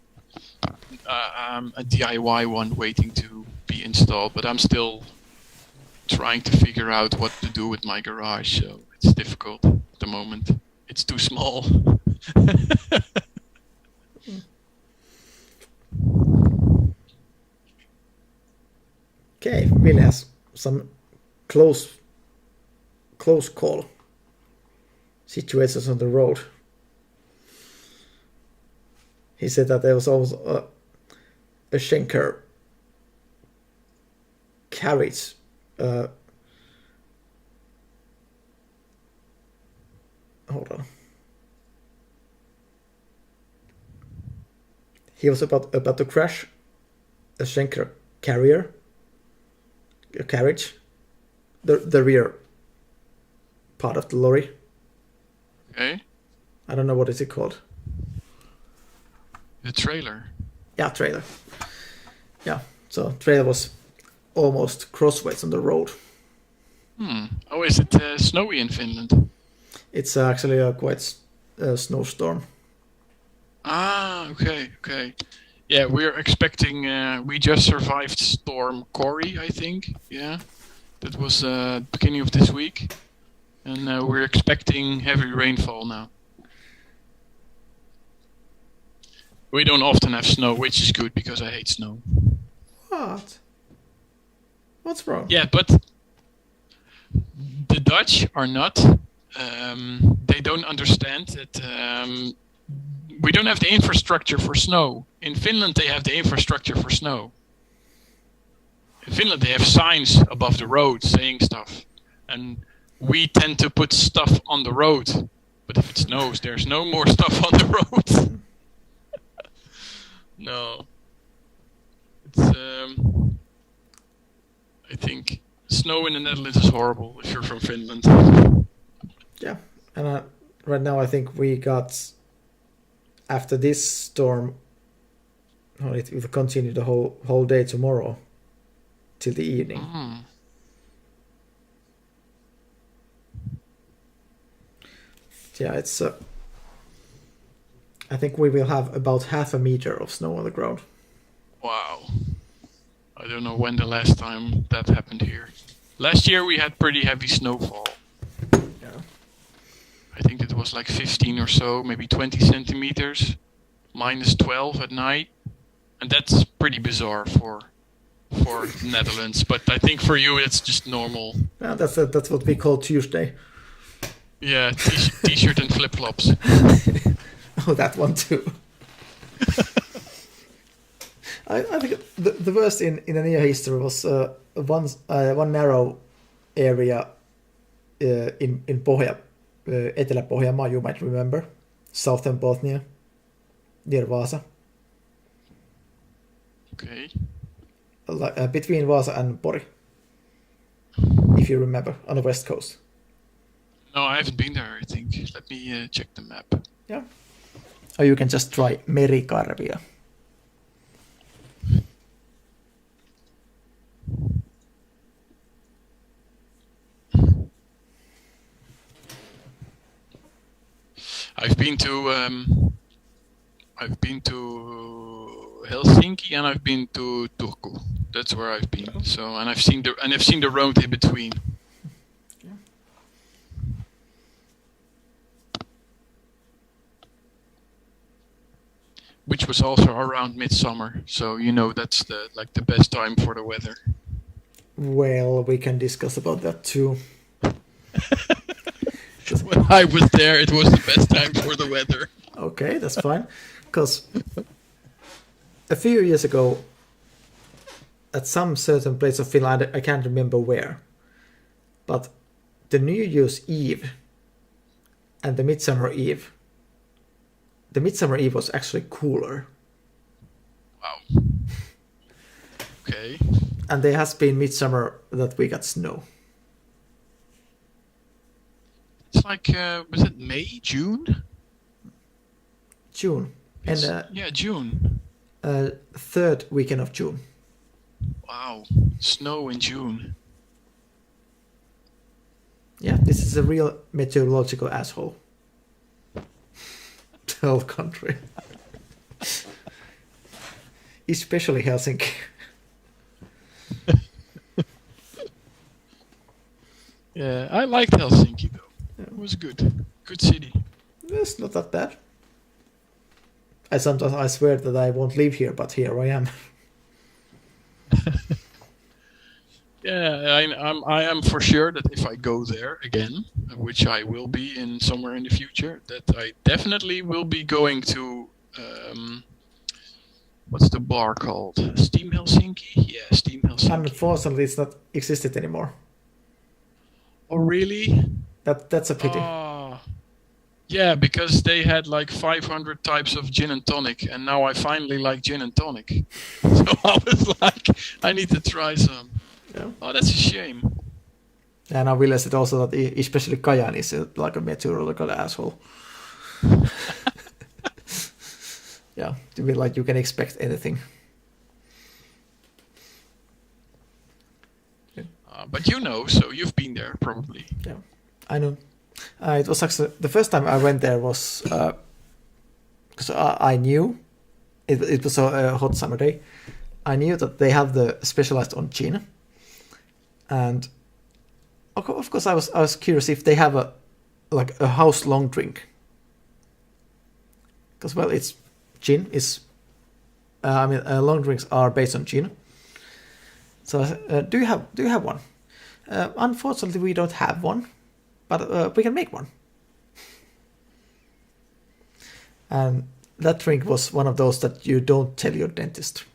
a DIY one waiting to be installed, but I'm still trying to figure out what to do with my garage, so it's difficult at the moment. It's too small. Okay, Ville has some close call situations on the road. He said that there was also a Schenker carriage. Hold on. He was about to crash a Schenker carrier, a carriage, the rear part of the lorry. Okay. I don't know what is it called. The trailer. Yeah, trailer. Yeah, so trailer was almost crossways on the road. Oh, is it snowy in Finland? It's actually a quite snowstorm. Ah, okay. Yeah, we're expecting. We just survived Storm Corey, I think. Yeah, that was beginning of this week, and we're expecting heavy rainfall now. We don't often have snow, which is good because I hate snow. What? What's wrong? Yeah, but the Dutch are not. They don't understand that we don't have the infrastructure for snow. In Finland, they have the infrastructure for snow. In Finland, they have signs above the road saying stuff. And we tend to put stuff on the road. But if it snows, there's no more stuff on the road. No. It's, I think snow in the Netherlands is horrible if you're from Finland. Yeah, and right now I think we got, after this storm, it will continue the whole day tomorrow till the evening. Yeah, it's I think we will have about 0.5 meter of snow on the ground. Wow. I don't know when the last time that happened here. Last year we had pretty heavy snowfall. Yeah. I think it was like 15 or so, maybe 20 centimeters, minus 12 at night. And that's pretty bizarre for the Netherlands. But I think for you it's just normal. Yeah, that's what we call Tuesday. Yeah, t-shirt and flip-flops. Oh, that one too. I think the worst in the near history was one narrow area in Pohja, Etelä-Pohjanmaa, you might remember, southern Bosnia, near Vaasa. Okay. Between Vaasa and Pori, if you remember, on the west coast. No, I haven't been there, I think. Let me check the map. Yeah. Or you can just try Merikarvia. I've been to Helsinki and I've been to Turku. That's where I've been. So and I've seen the road in between. Yeah. Which was also around midsummer. So you know that's the best time for the weather. Well, we can discuss about that too. When I was there, it was the best time for the weather. Okay, that's fine. Because a few years ago, at some certain place of Finland, I can't remember where, but the New Year's Eve and the Midsummer Eve was actually cooler. Wow. Okay. And there has been midsummer that we got snow. It's like, was it May, June? June. Yeah, June. Third weekend of June. Wow. Snow in June. Yeah, this is a real meteorological asshole. The whole country. Especially Helsinki. Yeah, I liked Helsinki though. It was good. Good city. It's not that bad. Sometimes I swear that I won't live here, but here I am. Yeah, I am for sure that if I go there again, which I will be in somewhere in the future, that I definitely will be going to what's the bar called? Steam Helsinki? Yeah, Steam Helsinki. Unfortunately, it's not existed anymore. Oh, really? That's a pity. Yeah, because they had like 500 types of gin and tonic, and now I finally like gin and tonic. So I was like, I need to try some. Yeah. Oh, that's a shame. And I realized also that especially Kajan is like a meteorological asshole. Yeah, to be like you can expect anything. But so you've been there probably. Yeah, I know. It was actually the first time I went there was because I knew it was a hot summer day. I knew that they have the specialized on gin, and of course I was curious if they have a house long drink. Because well, it's gin is. Long drinks are based on gin. So do you have one? Unfortunately, we don't have one. But we can make one. And that drink was one of those that you don't tell your dentist.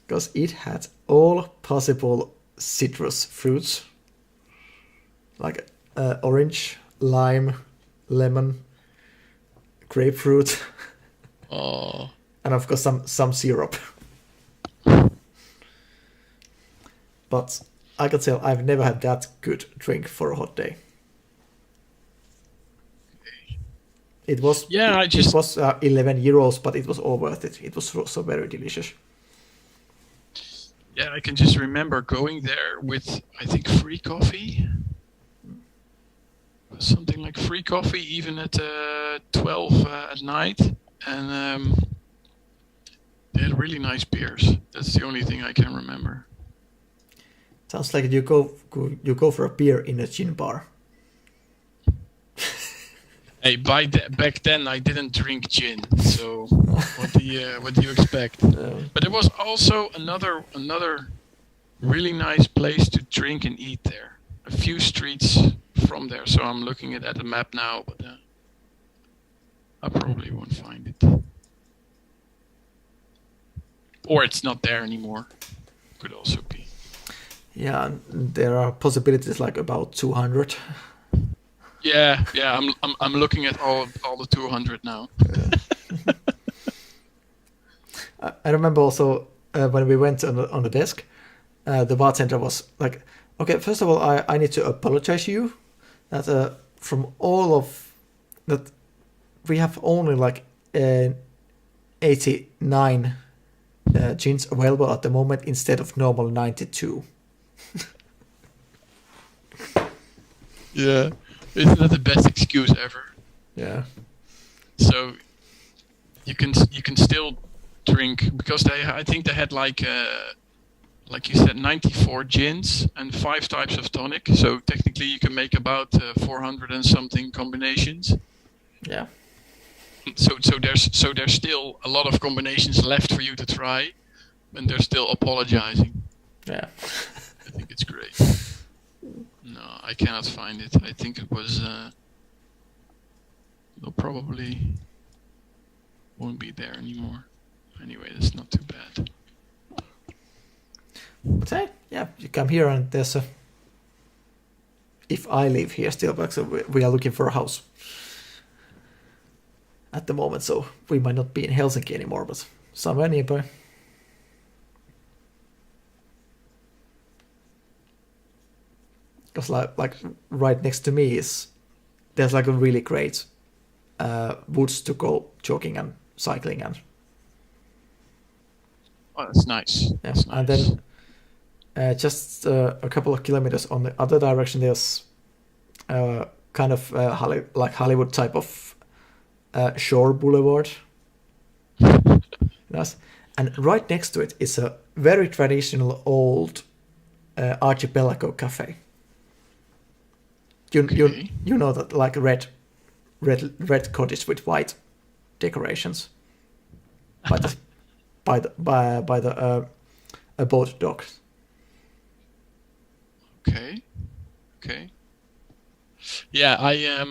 Because it had all possible citrus fruits. Like orange, lime, lemon, grapefruit. Oh. And of course some syrup. But I can tell I've never had that good drink for a hot day. It was it was 11 euros, but it was all worth it. It was so very delicious. Yeah, I can just remember going there with I think free coffee. Something like free coffee, even at 12 at night, and they had really nice beers. That's the only thing I can remember. Sounds like you go for a beer in a gin bar. Hey, back then I didn't drink gin, so what do you expect? But there was also another really nice place to drink and eat there. A few streets from there, so I'm looking at the map now, but I probably won't find it, or it's not there anymore. Could also be. Yeah, there are possibilities like about 200. Yeah. I'm looking at all the 200 now. I remember also when we went on the desk, the bartender was like, "Okay, first of all, I need to apologize to you that from all of that we have only like 89 gins available at the moment instead of normal 92." Yeah, isn't that the best excuse ever? Yeah. So you can still drink because I think they had like you said 94 gins and 5 types of tonic. So technically you can make about 400 and something combinations. Yeah. So there's still a lot of combinations left for you to try, and they're still apologizing. Yeah. I think it's great. No, I cannot find it. I think it was. They'll probably won't be there anymore. Anyway, that's not too bad. But hey, yeah, you come here and there's a. If I live here still, but so we are looking for a house at the moment, so we might not be in Helsinki anymore, but somewhere nearby. Because like right next to me there's like a really great woods to go jogging and cycling and. Oh, that's nice. Yeah, that's nice. And then just a couple of kilometers on the other direction, there's kind of like Hollywood type of shore boulevard. Nice. and right next to it is a very traditional old archipelago cafe. You know that, like red cottage with white decorations by the boat docks. Okay. Yeah, I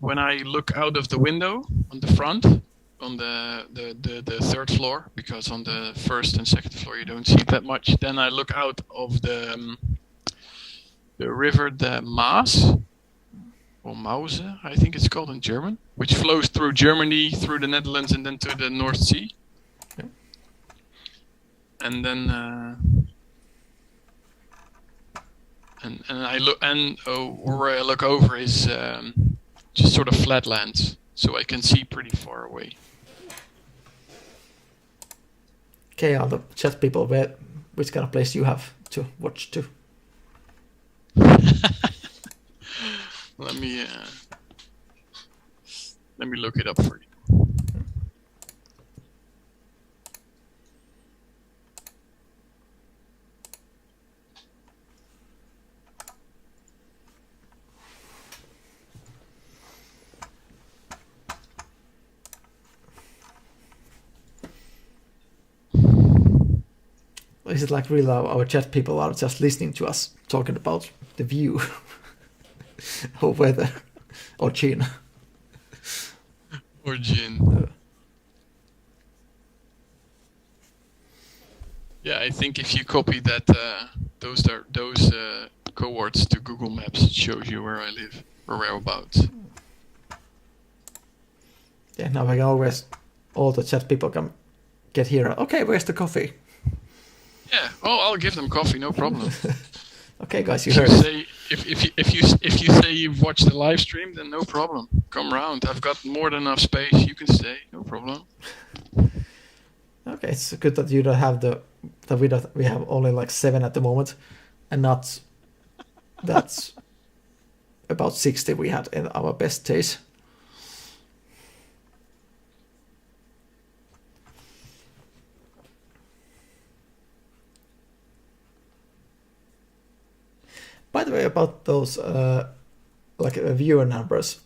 when I look out of the window on the front, on the third floor, because on the first and second floor you don't see that much. Then I look out of the river, the Maas, or Mause, I think it's called in German, which flows through Germany, through the Netherlands, and then to the North Sea. Okay. And then and I look, and where I look over is just sort of flatlands, so I can see pretty far away. Okay, are the chat people, which kind of place you have to watch to? Let me look it up for you. Is it like really our chat people are just listening to us talking about the view or weather or gin? Or gin. Yeah, I think if you copy that those cohorts to Google Maps, it shows you where I live or whereabouts. Yeah, now we can always, all the chat people can get here. Okay, where's the coffee? Yeah. Oh, I'll give them coffee, no problem. Okay, guys, you heard it. If you say you've watched the live stream, then no problem. Come round. I've got more than enough space. You can stay, no problem. Okay, it's good that you don't have we have only like 7 at the moment, and not that's about 60 we had in our best days. By the way, about those viewer numbers,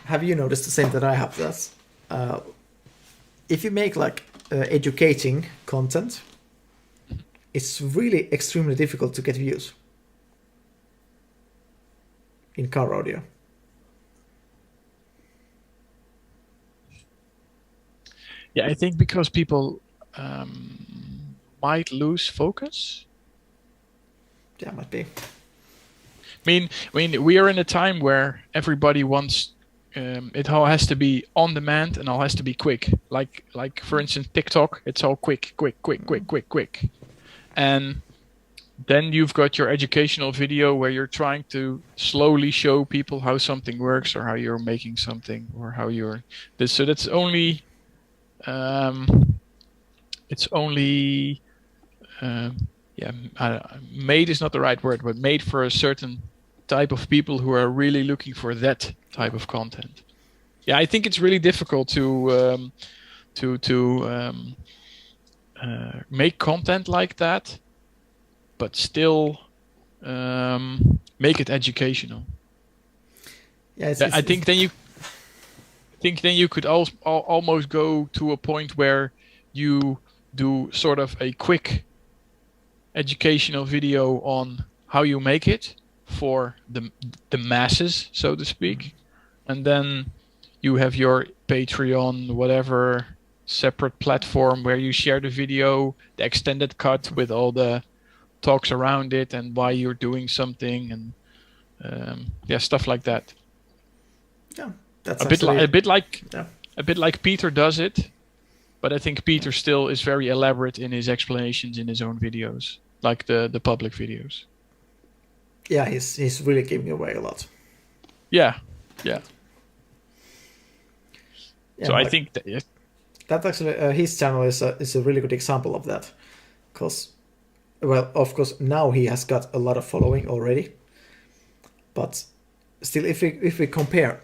have you noticed the same that I have? That if you make educating content, it's really extremely difficult to get views in car audio. Yeah, I think because people might lose focus. Yeah, might be. I mean, we are in a time where everybody wants it all has to be on demand and all has to be quick. Like for instance, TikTok, it's all quick. And then you've got your educational video where you're trying to slowly show people how something works or how you're making something or how you're this. So that's only made is not the right word, but made for a certain type of people who are really looking for that type of content. Yeah, I think it's really difficult to make content like that, but still make it educational. Yeah, I think then you could almost go to a point where you do sort of a quick educational video on how you make it for the masses, so to speak, and then you have your Patreon, whatever separate platform where you share the video, the extended cut with all the talks around it and why you're doing something, and stuff like that. Yeah, that's a bit like Peter does it, but I think Peter still is very elaborate in his explanations in his own videos, like the public videos. Yeah, he's really giving away a lot. Yeah. So I think that actually his channel is a really good example of that, because, well, of course now he has got a lot of following already, but still, if we compare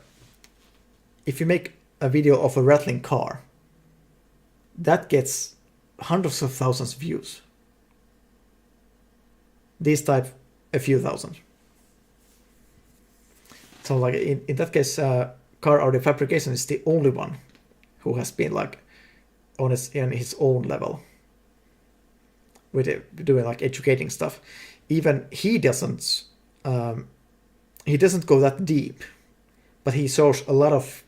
if you make a video of a rattling car, that gets hundreds of thousands of views. This type, a few thousand. So like in that case, car audio fabrication is the only one who has been like on his own level with doing like educating stuff. Even he doesn't go that deep, but he shows a lot of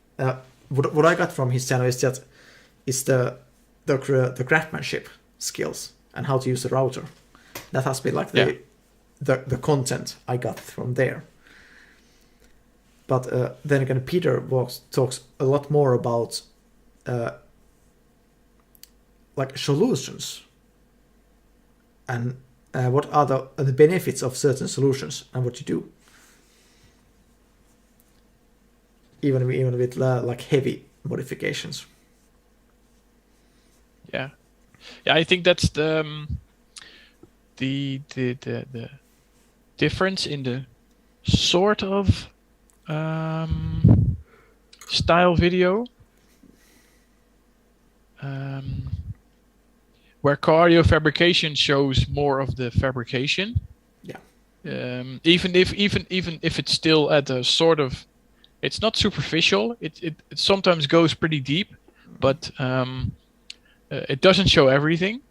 what I got from his channel is the craftsmanship skills and how to use a router. That has been like the content I got from there. But then again, Peter talks a lot more about like solutions and what are the benefits of certain solutions and what you do. Even with like heavy modifications. Yeah, I think that's the difference in the sort of style video, where car fabrication shows more of the fabrication. Yeah. Even if it's still at a sort of, it's not superficial. It sometimes goes pretty deep, but it doesn't show everything.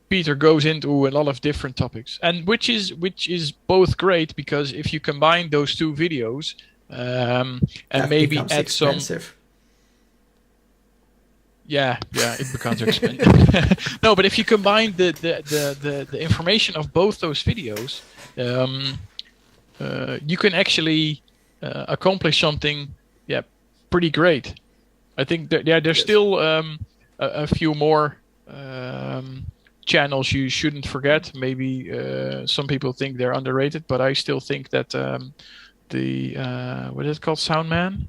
Peter goes into a lot of different topics, and which is both great, because if you combine those two videos and that maybe add expensive. some, it becomes expensive. No, but if you combine the information of both those videos, you can actually accomplish something pretty great. I think that there's still a few more channels you shouldn't forget. Maybe some people think they're underrated, but I still think that what is it called, Soundman,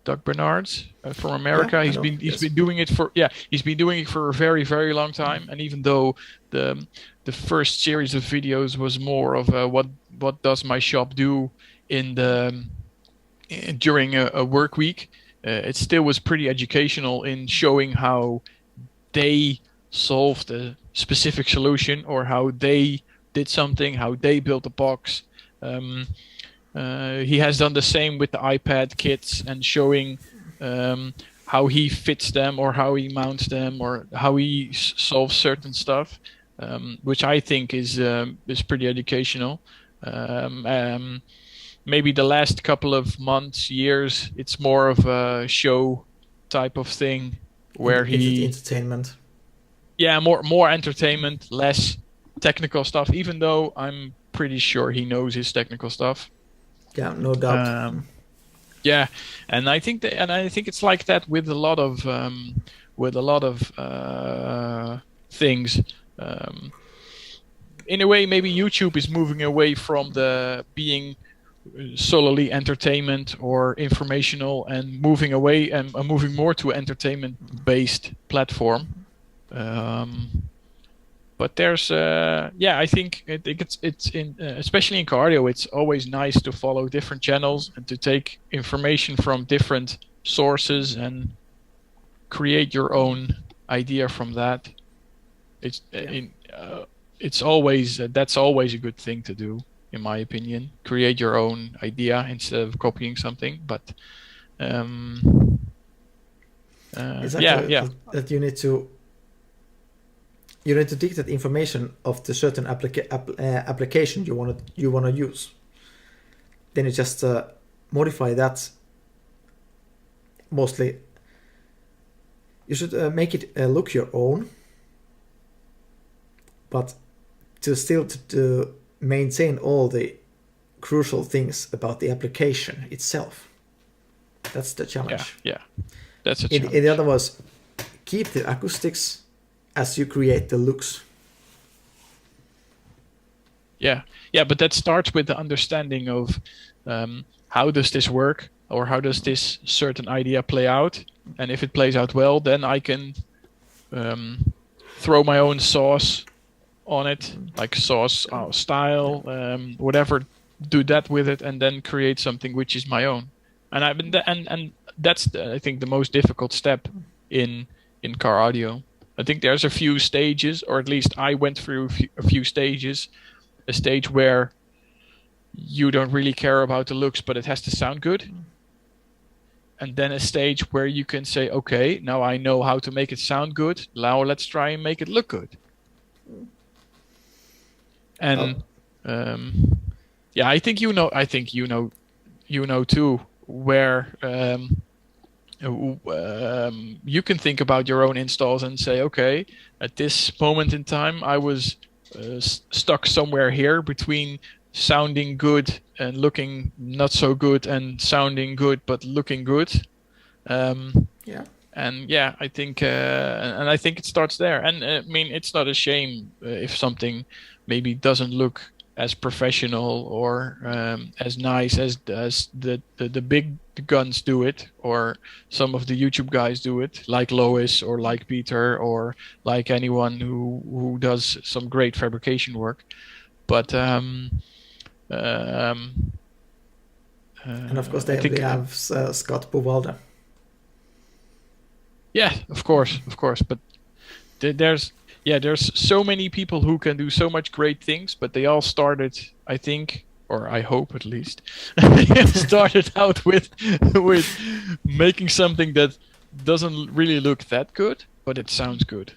Doug Bernards from America. He's been doing it for a very, very long time. And even though the first series of videos was more of what does my shop do during a work week, it still was pretty educational in showing how they solved a specific solution, or how they did something, how they built a box. He has done the same with the iPad kits and showing how he fits them, or how he mounts them, or how he solves certain stuff, which I think is pretty educational. Maybe the last couple of months, years, it's more of a show type of thing where entertainment. Yeah, more entertainment, less technical stuff. Even though I'm pretty sure he knows his technical stuff. Yeah, no doubt. Yeah, and I think it's like that with a lot of things. In a way, maybe YouTube is moving away from the being solely entertainment or informational, and moving away and moving more to an entertainment-based platform. But there's I think it's in especially in cardio, it's always nice to follow different channels and to take information from different sources and create your own idea from that. It's always that's always a good thing to do, in my opinion. Create your own idea instead of copying something. But that you need to dig that information of the certain application you want to use. Then you just modify that. Mostly, you should make it look your own, but to maintain all the crucial things about the application itself. That's the challenge. Yeah. That's a challenge. In other words, keep the acoustics as you create the looks. Yeah, but that starts with the understanding of how does this work, or how does this certain idea play out, and if it plays out well, then I can throw my own sauce on it, like sauce style, whatever, do that with it, and then create something which is my own. And that's I think the most difficult step in car audio. I think there's a few stages, or at least I went through a few stages. A stage where you don't really care about the looks, but it has to sound good. And then a stage where you can say, okay, now I know how to make it sound good. Now let's try and make it look good. And I think you know too, where you can think about your own installs and say, okay, at this moment in time, I was stuck somewhere here between sounding good and looking not so good, and sounding good but looking good. And I think I think it starts there. And I mean, it's not a shame if something maybe doesn't look as professional or as nice as the big guns do it, or some of the YouTube guys do it, like Lois or like Peter or like anyone who does some great fabrication work. But and of course they have Scott Buvalda. Yeah, of course. But there's so many people who can do so much great things, but they all started, I think, or I hope at least, started out with making something that doesn't really look that good, but it sounds good.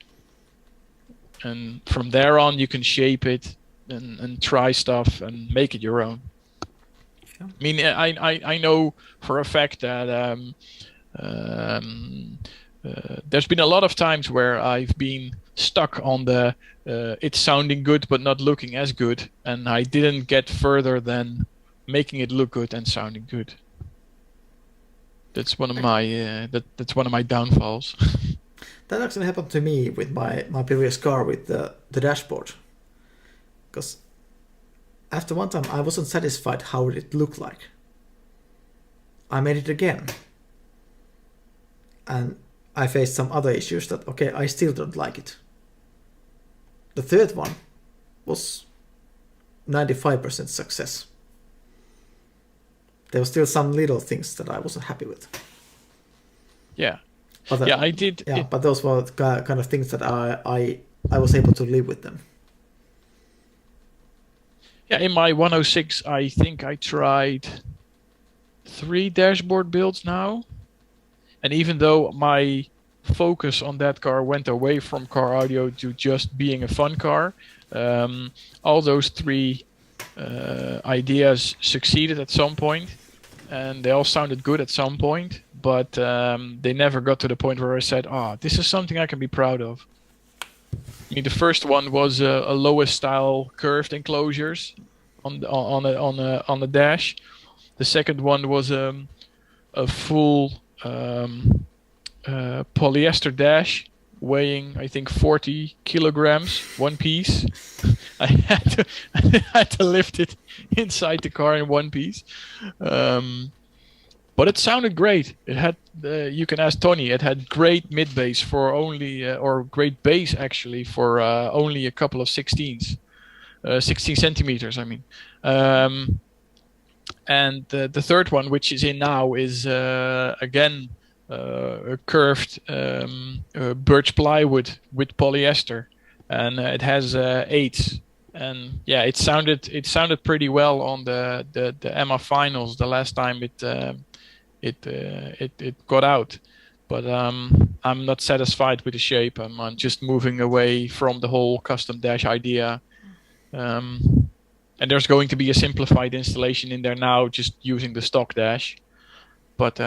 And from there on, you can shape it and try stuff and make it your own. Yeah. I mean, I know for a fact that there's been a lot of times where I've been stuck on the it's sounding good but not looking as good, and I didn't get further than making it look good and sounding good. That's one of my that's one of my downfalls. That actually happened to me with my previous car with the dashboard, because after one time I wasn't satisfied how it looked like. I made it again, and I faced some other issues that, okay, I still don't like it. The third one was 95% success. There were still some little things that I wasn't happy with. Yeah. But I did. Yeah, but those were kind of things that I was able to live with them. Yeah, in my 106, I think I tried 3 dashboard builds now. And even though my focus on that car went away from car audio to just being a fun car, all those 3 ideas succeeded at some point, and they all sounded good at some point, but they never got to the point where I said, this is something I can be proud of. I mean, the first one was a Lois style curved enclosures on the dash. The second one was a full polyester dash weighing, I think, 40 kilograms, one piece. I had to lift it inside the car in one piece, but it sounded great. It had you can ask Tony. It had great mid bass for only, or great bass actually for only a couple of 16 centimeters. I mean. And the third one, which is in now, is again a curved birch plywood with polyester, and it has 8s. And yeah, it sounded pretty well on the Emma finals the last time it got out. But I'm not satisfied with the shape. I'm just moving away from the whole custom dash idea. And there's going to be a simplified installation in there now, just using the stock dash. But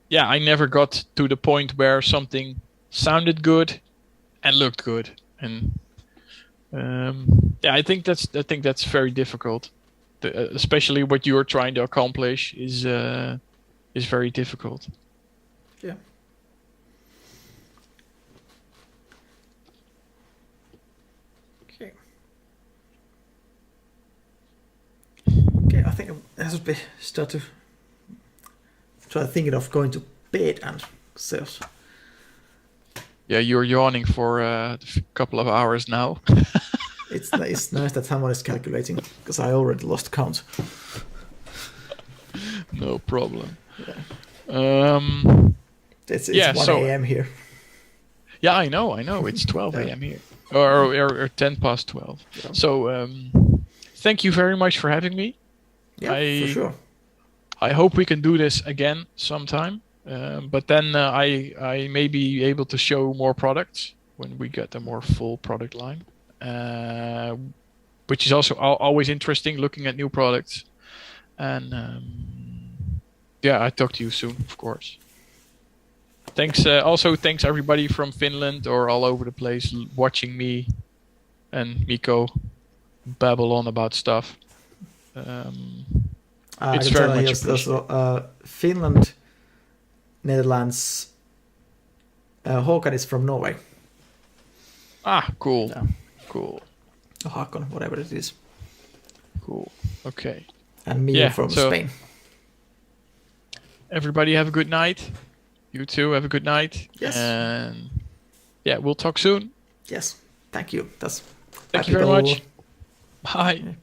yeah, I never got to the point where something sounded good and looked good. And yeah, I think that's very difficult. Especially what you're trying to accomplish is very difficult. Yeah. Okay, I think I should start to try thinking of going to bed and so. Yeah, you're yawning for a couple of hours now. It's nice that someone is calculating, because I already lost count. No problem. Yeah. It's 1 a.m. here. Yeah, I know. It's 12 a.m. here, or 10 past 12. Yeah. So thank you very much for having me. Yeah, for sure. I hope we can do this again sometime. But then I may be able to show more products when we get a more full product line, which is also always interesting, looking at new products. And I talk to you soon, of course. Thanks. Also, thanks everybody from Finland or all over the place watching me and Mikko babble on about stuff. It's very much appreciated. Finland, Netherlands. Håkan is from Norway. Ah, cool. Yeah. Cool. Hakon, whatever it is. Cool. Okay. And me from Spain. Everybody have a good night. You too have a good night. Yes. And we'll talk soon. Yes. Thank you. Thank you very much. Bye.